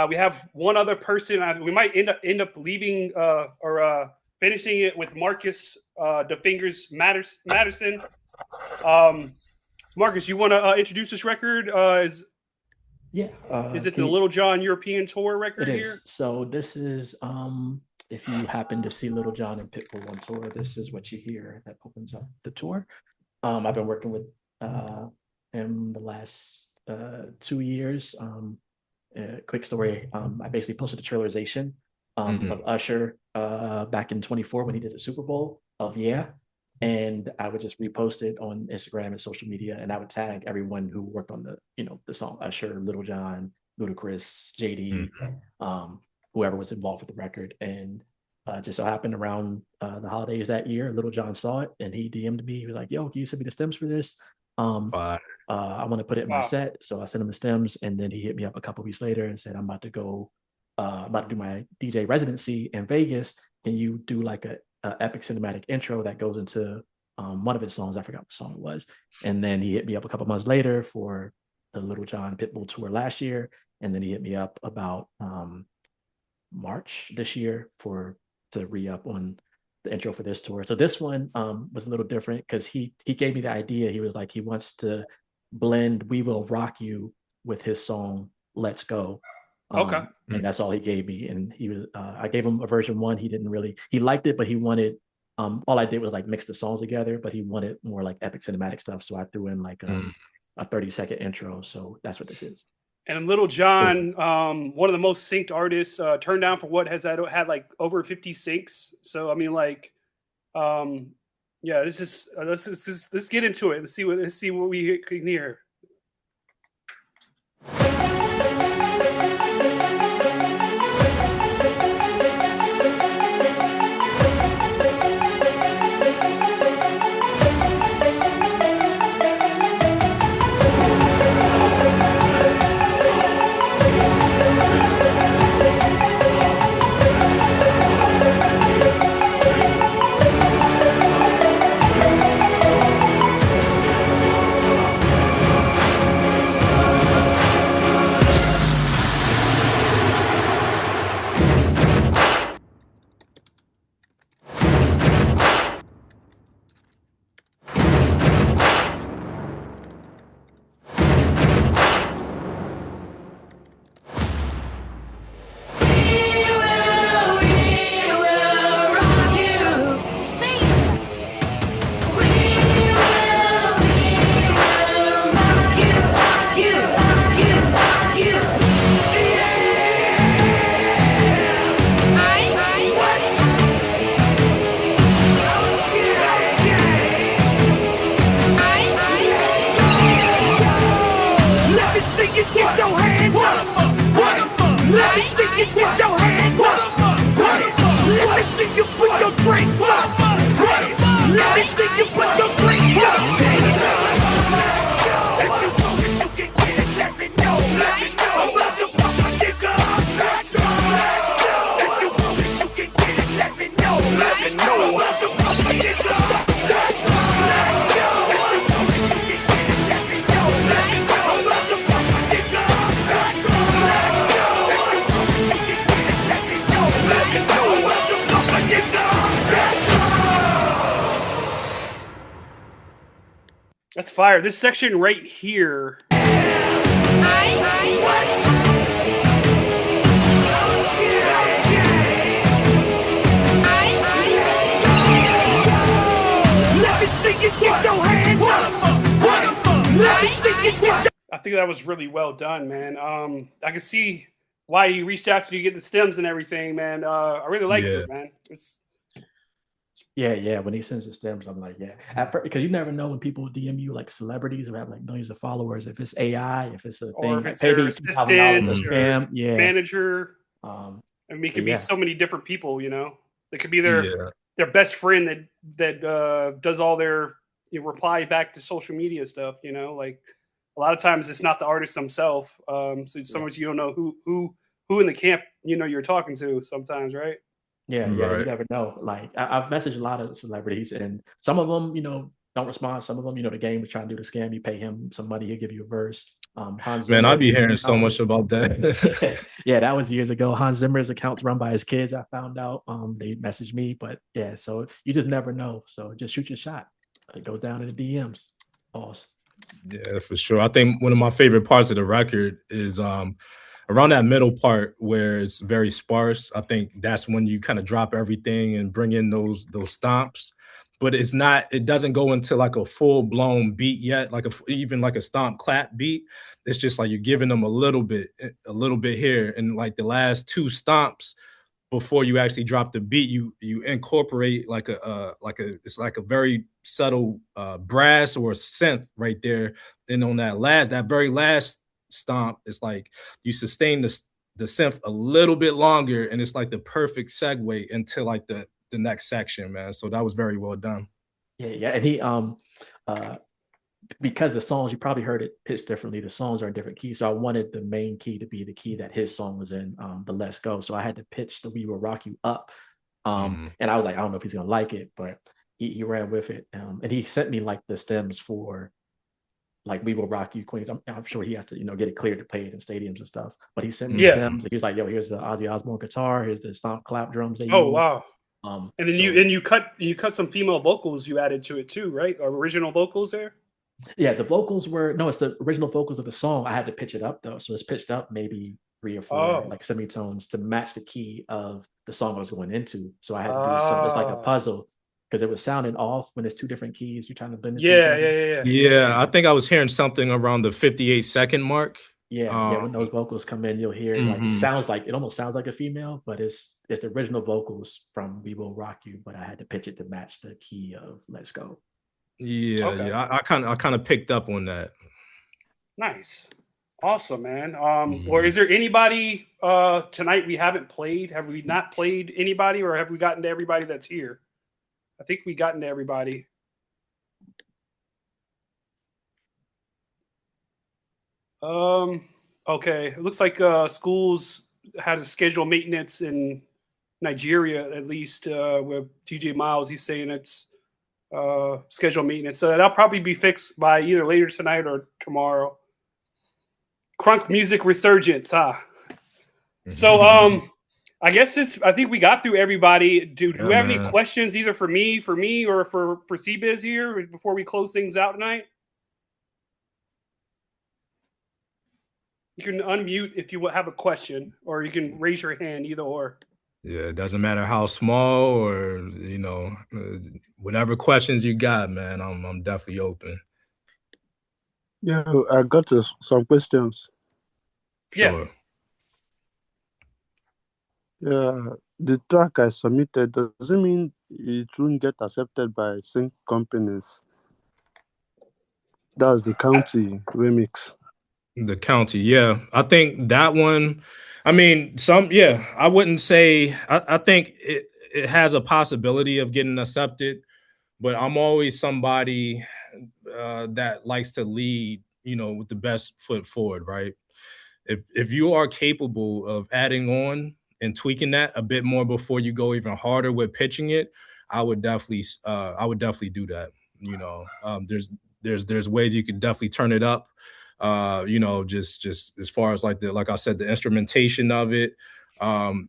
Speaker 2: We have one other person. We might end up leaving or finishing it with Marcus the Fingers Madison. Marcus, you want to introduce this record? Is it the Little John European Tour record here?
Speaker 10: So this is, if you happen to see Little John and Pitbull on tour, this is what you hear that opens up the tour. I've been working with him the last 2 years. Quick story. I basically posted a trailerization of Usher back in 24 when he did the Super Bowl of Yeah. And I would just repost it on Instagram and social media, and I would tag everyone who worked on the song: Usher, Little John, Ludacris, JD, whoever was involved with the record. And just so happened around the holidays that year, Little John saw it and he DM'd me. He was like, "Yo, can you send me the stems for this? I want to put it in my set." So I sent him the stems, and then he hit me up a couple weeks later and said, "I'm about to do my DJ residency in Vegas. Can you do like a epic cinematic intro that goes into one of his songs?" I forgot what song it was. And then he hit me up a couple months later for the Little John Pitbull tour last year. And then he hit me up about March this year to re-up on the intro for this tour. So this one was a little different because he gave me the idea. He was like, he wants to blend "We Will Rock You" with his song "Let's Go."
Speaker 2: Okay.
Speaker 10: And that's all he gave me. And he was, I gave him a version 1. He liked it, but he wanted, all I did was like mix the songs together, but he wanted more like epic cinematic stuff. So I threw in like a 30-second intro. So that's what this is.
Speaker 2: And Little John, one of the most synced artists, turned down for what has that had like over 50 syncs. So, I mean, like, yeah, let's get into it. Let's see what we can hear.
Speaker 16: you get your hands up. Let me see you put your drinks up. Let me see you put your drinks up. If you want it, you can get it. Let me know. Let me know. I'm about to pump my dick up. Let's go. Let's go. If you want it, you can get it. Let me know. Let me know. I'm about to pump my dick up. Let's go. Let's go. If you want it, you can get it. Let me know. Let me know. I'm about to pump my dick up. Let's go. Let's go. If you want it, you can get it. Let me know. Let me know. I'm about to pump my dick up. Let's go.
Speaker 2: That's fire. This section right here. I think that was really well done, man. I can see why you reached out to you get the stems and everything, man. I really liked it, man.
Speaker 10: Yeah. When he sends the stems, I'm like, yeah. At first, because you never know when people DM you, like celebrities who have like millions of followers, if it's AI, if it's a
Speaker 2: Or
Speaker 10: thing,
Speaker 2: if it's
Speaker 10: pay
Speaker 2: their
Speaker 10: me
Speaker 2: assistant
Speaker 10: $2,000
Speaker 2: or
Speaker 10: scam,
Speaker 2: manager. I mean, it could be
Speaker 10: yeah.
Speaker 2: so many different people, you know. It could be their best friend that does all their reply back to social media stuff, you know. Like a lot of times it's not the artist themselves. So sometimes you don't know who in the camp you're talking to sometimes, right?
Speaker 10: Yeah, you never know. Like I've messaged a lot of celebrities, and some of them, don't respond. Some of them, the game is trying to do the scam. You pay him some money, he'll give you a verse. Hans
Speaker 1: Man,
Speaker 10: Zimmer,
Speaker 1: I be hearing so much about that.
Speaker 10: yeah, that was years ago. Hans Zimmer's account's run by his kids. I found out. They messaged me, but yeah, so you just never know. So just shoot your shot. It goes down in the DMs. Pause.
Speaker 1: Yeah, for sure. I think one of my favorite parts of the record is around that middle part where it's very sparse. I think that's when you kind of drop everything and bring in those stomps. But it doesn't go into like a full-blown beat yet, like even like a stomp clap beat. It's just like you're giving them a little bit here. And like the last two stomps before you actually drop the beat, you incorporate it's like a very subtle brass or synth right there. And on that very last stomp, it's like you sustain the synth a little bit longer, and it's like the perfect segue into like the next section, man. So that was very well done.
Speaker 10: Yeah, and he because the songs, you probably heard it pitched differently. The songs are in different keys, so I wanted the main key to be the key that his song was in, the Let's Go. So I had to pitch the We Will Rock You up, and I was like, I don't know if he's gonna like it, but he ran with it, and he sent me like the stems for like We Will Rock You Queens. I'm sure he has to get it cleared to play it in stadiums and stuff. But he sent me stems. He was like, yo, here's the Ozzy Osbourne guitar. Here's the stomp clap drums they use.
Speaker 2: Wow. And then you cut some female vocals you added to it too, right? Original vocals there.
Speaker 10: Yeah, the vocals it's the original vocals of the song. I had to pitch it up though, so it's pitched up maybe 3 or 4 like semitones to match the key of the song I was going into. So I had to do something. It's like a puzzle because it was sounding off when it's 2 different keys. You're trying to blend it.
Speaker 1: Yeah. I think I was hearing something around the 58-second mark.
Speaker 10: Yeah, when those vocals come in, you'll hear like it almost sounds like a female, but it's the original vocals from We Will Rock You, but I had to pitch it to match the key of Let's Go.
Speaker 1: Yeah. I kind of picked up on that.
Speaker 2: Nice, awesome, man. Or is there anybody tonight we haven't played? Have we not played anybody, or have we gotten to everybody that's here? I think we gotten to everybody. Okay. It looks like Skool's had a scheduled maintenance in Nigeria, at least with TJ Miles. He's saying it's scheduled maintenance. So that'll probably be fixed by either later tonight or tomorrow. Crunk music resurgence, huh? So I guess I think we got through everybody. Do we have any questions either for me, or for C-Biz here before we close things out tonight? You can unmute if you have a question, or you can raise your hand, either or.
Speaker 1: Yeah, it doesn't matter how small or whatever questions you got, man. I'm definitely open.
Speaker 3: Yeah, I got some questions.
Speaker 1: Sure.
Speaker 3: Yeah, the track I submitted, does it mean it won't get accepted by sync companies? That's the county remix.
Speaker 1: The county, yeah. I think that one, I mean, yeah, I wouldn't say, I think it has a possibility of getting accepted, but I'm always somebody that likes to lead, with the best foot forward, right? If you are capable of adding on and tweaking that a bit more before you go even harder with pitching it, I would definitely do that. There's ways you can definitely turn it up. Just as far as like I said, the instrumentation of it.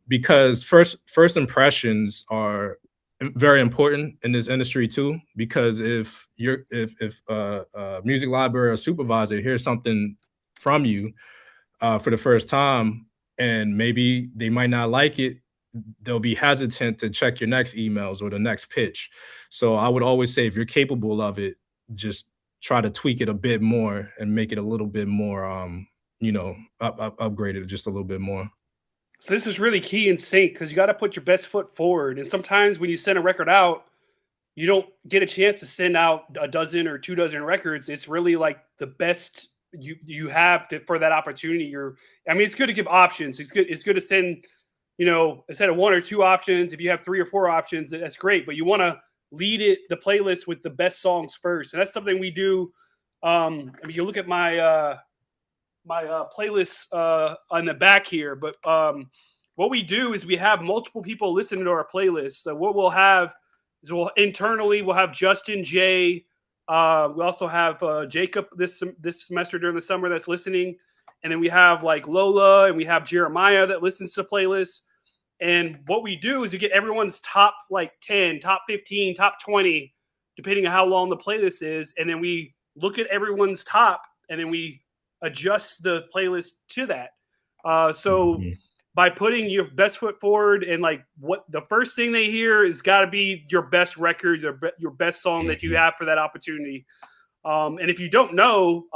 Speaker 1: Because first impressions are very important in this industry too. Because if a music library or supervisor hears something from you for the first time, and maybe they might not like it, they'll be hesitant to check your next emails or the next pitch. So I would always say, if you're capable of it, just try to tweak it a bit more and make it a little bit more, upgraded just a little bit more.
Speaker 2: So this is really key in sync, because you got to put your best foot forward. And sometimes when you send a record out, you don't get a chance to send out a dozen or 2 dozen records. It's really like the best you have for that opportunity. It's good to give options. It's good to send, instead of 1 or 2 options, if you have 3 or 4 options, that's great. But you want to lead the playlist with the best songs first. And that's something we do. You look at my playlist on the back here, but what we do is we have multiple people listening to our playlist. So what we'll have is we'll have Justin, Jay. We also have Jacob this semester during the summer that's listening. And then we have like Lola, and we have Jeremiah that listens to playlists. And what we do is we get everyone's top 10, top 15, top 20, depending on how long the playlist is. And then we look at everyone's top, and then we adjust the playlist to that. By putting your best foot forward, and what the first thing they hear is got to be your best record, your best song that you have for that opportunity. And if you don't know,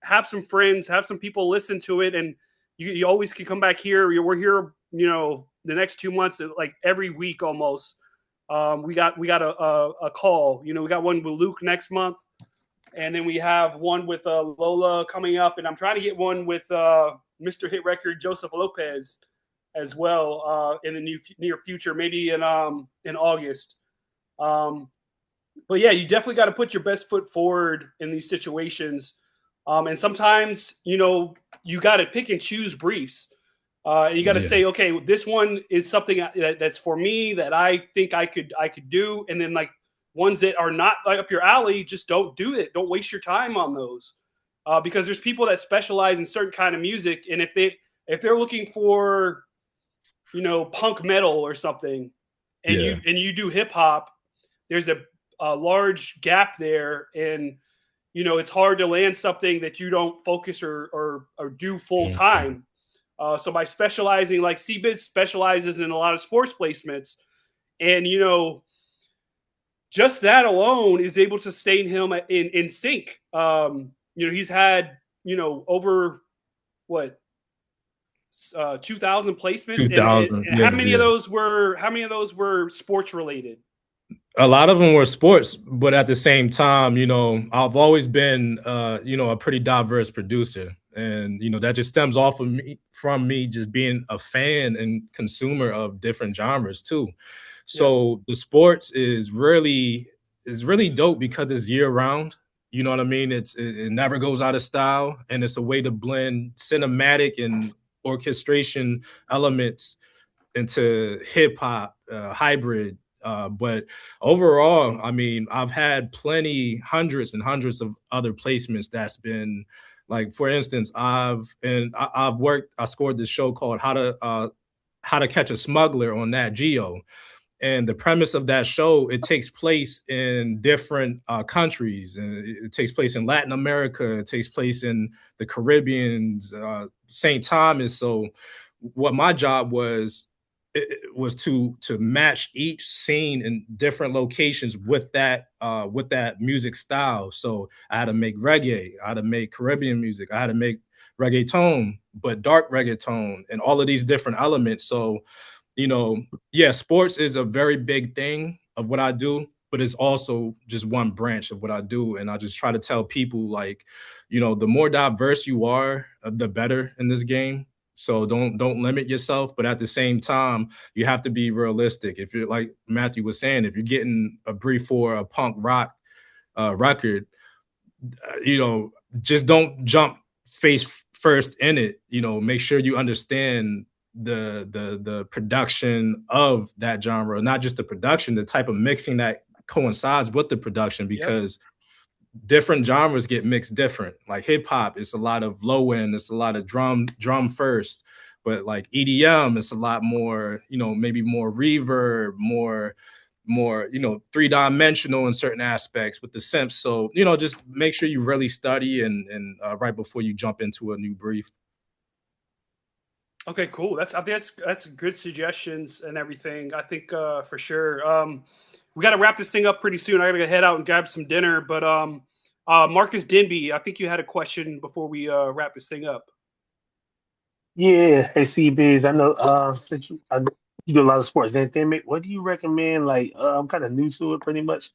Speaker 2: have some friends, have some people listen to it, and you always can come back here. We're here, the next 2 months, like every week almost. We got a call. We got one with Luke next month, and then we have one with Lola coming up, and I'm trying to get one with Mr. Hit Record Joseph Lopez as well in the near future, maybe in August. But yeah, you definitely got to put your best foot forward in these situations. And sometimes, you got to pick and choose briefs. And you got to say, okay, this one is something that's for me that I think I could do. And then ones that are not up your alley, just don't do it. Don't waste your time on those. Because there's people that specialize in certain kind of music. And if they're looking for, punk metal or something, and you do hip hop, there's a large gap there. And, it's hard to land something that you don't focus or do full time. So by specializing, like C-Biz specializes in a lot of sports placements, and, just that alone is able to sustain him in sync. He's had, over 2,000 placements.
Speaker 1: 2,000.
Speaker 2: And how many of those were sports related?
Speaker 1: A lot of them were sports, but at the same time, I've always been, a pretty diverse producer, and that just stems off of from me just being a fan and consumer of different genres too. So the sports is really dope because it's year round. You know what I mean? It never goes out of style, and it's a way to blend cinematic and orchestration elements into hip hop, hybrid. But overall, I mean, I've had hundreds and hundreds of other placements that's been for instance, I scored this show called How to Catch a Smuggler on Nat Geo. And the premise of that show, it takes place in different countries. And it takes place in Latin America. It takes place in the Caribbean, St. Thomas. So what my job was to match each scene in different locations with that music style. So I had to make reggae, I had to make Caribbean music, I had to make reggaeton, but dark reggaeton, and all of these different elements. So, sports is a very big thing of what I do, but it's also just one branch of what I do. And I just try to tell people you know, the more diverse you are, the better in this game. So don't limit yourself, but at the same time, you have to be realistic. If you're like Matthew was saying, if you're getting a brief for a punk rock record, you know, just don't jump face first in it. You know, make sure you understand the production of that genre, not just the production, the type of mixing that coincides with the production, because different genres get mixed different. Like hip hop, it's a lot of low end, it's a lot of drum first, but like EDM, it's a lot more, you know, maybe more reverb, more, you know, three-dimensional in certain aspects with the synths. So, you know, just make sure you really study and right before you jump into a new brief.
Speaker 2: Okay, cool. I think that's good suggestions and everything. I think for sure. We got to wrap this thing up pretty soon. I got to head out and grab some dinner. But Marcus Denby, I think you had a question before we wrap this thing up.
Speaker 9: Yeah, hey C-Biz, I know since you do a lot of sports anthemic, what do you recommend? Like I'm kind of new to it pretty much, as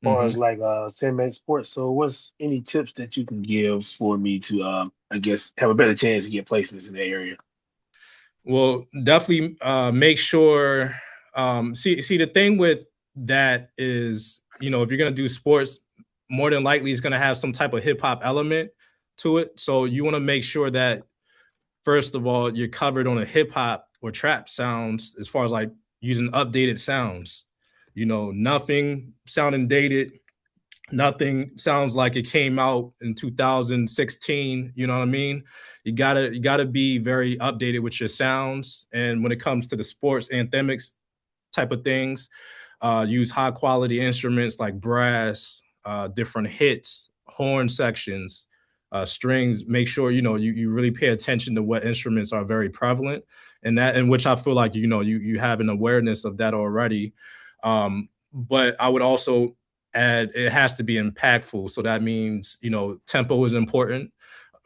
Speaker 9: far as like cinematic sports. So what's any tips that you can give for me to I guess have a better chance to get placements in the area?
Speaker 1: Well, definitely make sure see the thing with that is, you know, if you're gonna do sports, more than likely it's gonna have some type of hip hop element to it. So you want to make sure that first of all, you're covered on a hip hop or trap sounds as far as like using updated sounds. You know, nothing sounding dated, nothing sounds like it came out in 2016. You know what I mean? You gotta be very updated with your sounds. And when it comes to the sports anthemics type of things, use high quality instruments like brass, different hits, horn sections, strings. Make sure you know you really pay attention to what instruments are very prevalent, and that in which I feel like you know you have an awareness of that already. But I would also add it has to be impactful. So that means you know tempo is important.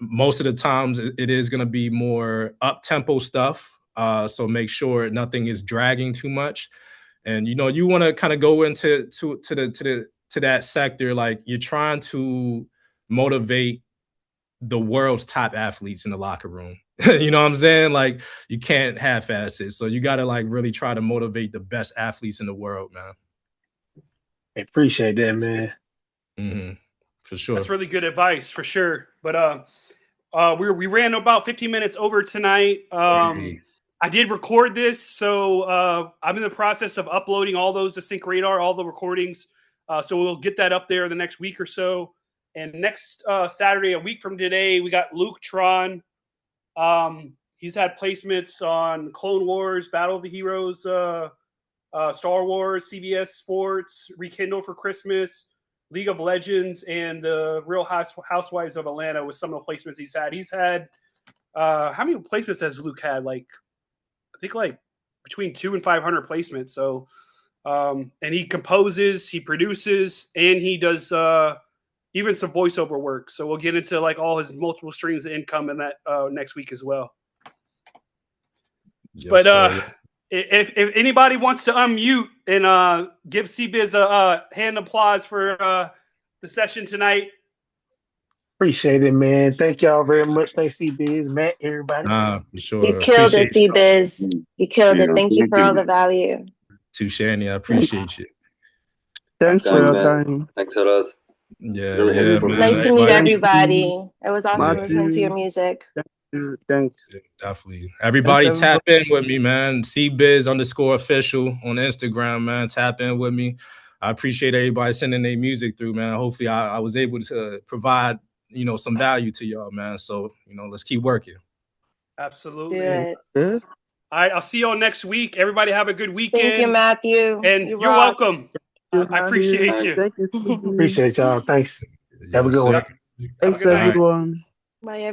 Speaker 1: Most of the times it is going to be more up tempo stuff. So make sure nothing is dragging too much, and you know you want to kind of go into to that sector like you're trying to motivate the world's top athletes in the locker room. You know what I'm saying? Like you can't half-ass it. So you got to like really try to motivate the best athletes in the world, man.
Speaker 9: I appreciate that, man.
Speaker 1: Mm-hmm. For sure.
Speaker 2: That's really good advice for sure. But we ran about 15 minutes over tonight. I did record this, so I'm in the process of uploading all those to SyncRadar, all the recordings. So we'll get that up there in the next week or so. And next Saturday, a week from today, we got Luke Tron. He's had placements on Clone Wars, Battle of the Heroes, Star Wars, CBS Sports, Rekindle for Christmas, League of Legends, and the Real Housewives of Atlanta with some of the placements he's had. He's had how many placements has Luke had? Like I think like between 200 and 500 placements. So and he composes, he produces, and he does even some voiceover work. So we'll get into like all his multiple streams of income in that next week as well. Yes, but if anybody wants to unmute and give C-Biz a hand applause for the session tonight.
Speaker 9: Appreciate it, man. Thank y'all very much. Thanks, C-Biz, Matt, everybody.
Speaker 1: For sure.
Speaker 4: You killed it, C-Biz. You killed it. Thank you for all the value.
Speaker 1: Touchani, I appreciate you.
Speaker 3: Thanks for your time.
Speaker 6: Thanks a lot.
Speaker 1: Yeah,
Speaker 6: man.
Speaker 4: Nice to meet everybody. It was awesome listening to your music.
Speaker 3: Thanks.
Speaker 1: Yeah, definitely. Everybody tap in with me, man. C-Biz_official on Instagram, man. Tap in with me. I appreciate everybody sending their music through, man. Hopefully I was able to provide, you know, some value to y'all, man. So, you know, let's keep working.
Speaker 2: Absolutely.
Speaker 4: Do
Speaker 2: it. All right, I'll see you all next week. Everybody have a good weekend.
Speaker 4: Thank you, Matthew.
Speaker 2: And you're welcome. I appreciate you.
Speaker 3: Thank you.
Speaker 9: Appreciate y'all. Thanks. Have a good one.
Speaker 3: Thanks, everyone.
Speaker 4: Bye, everyone.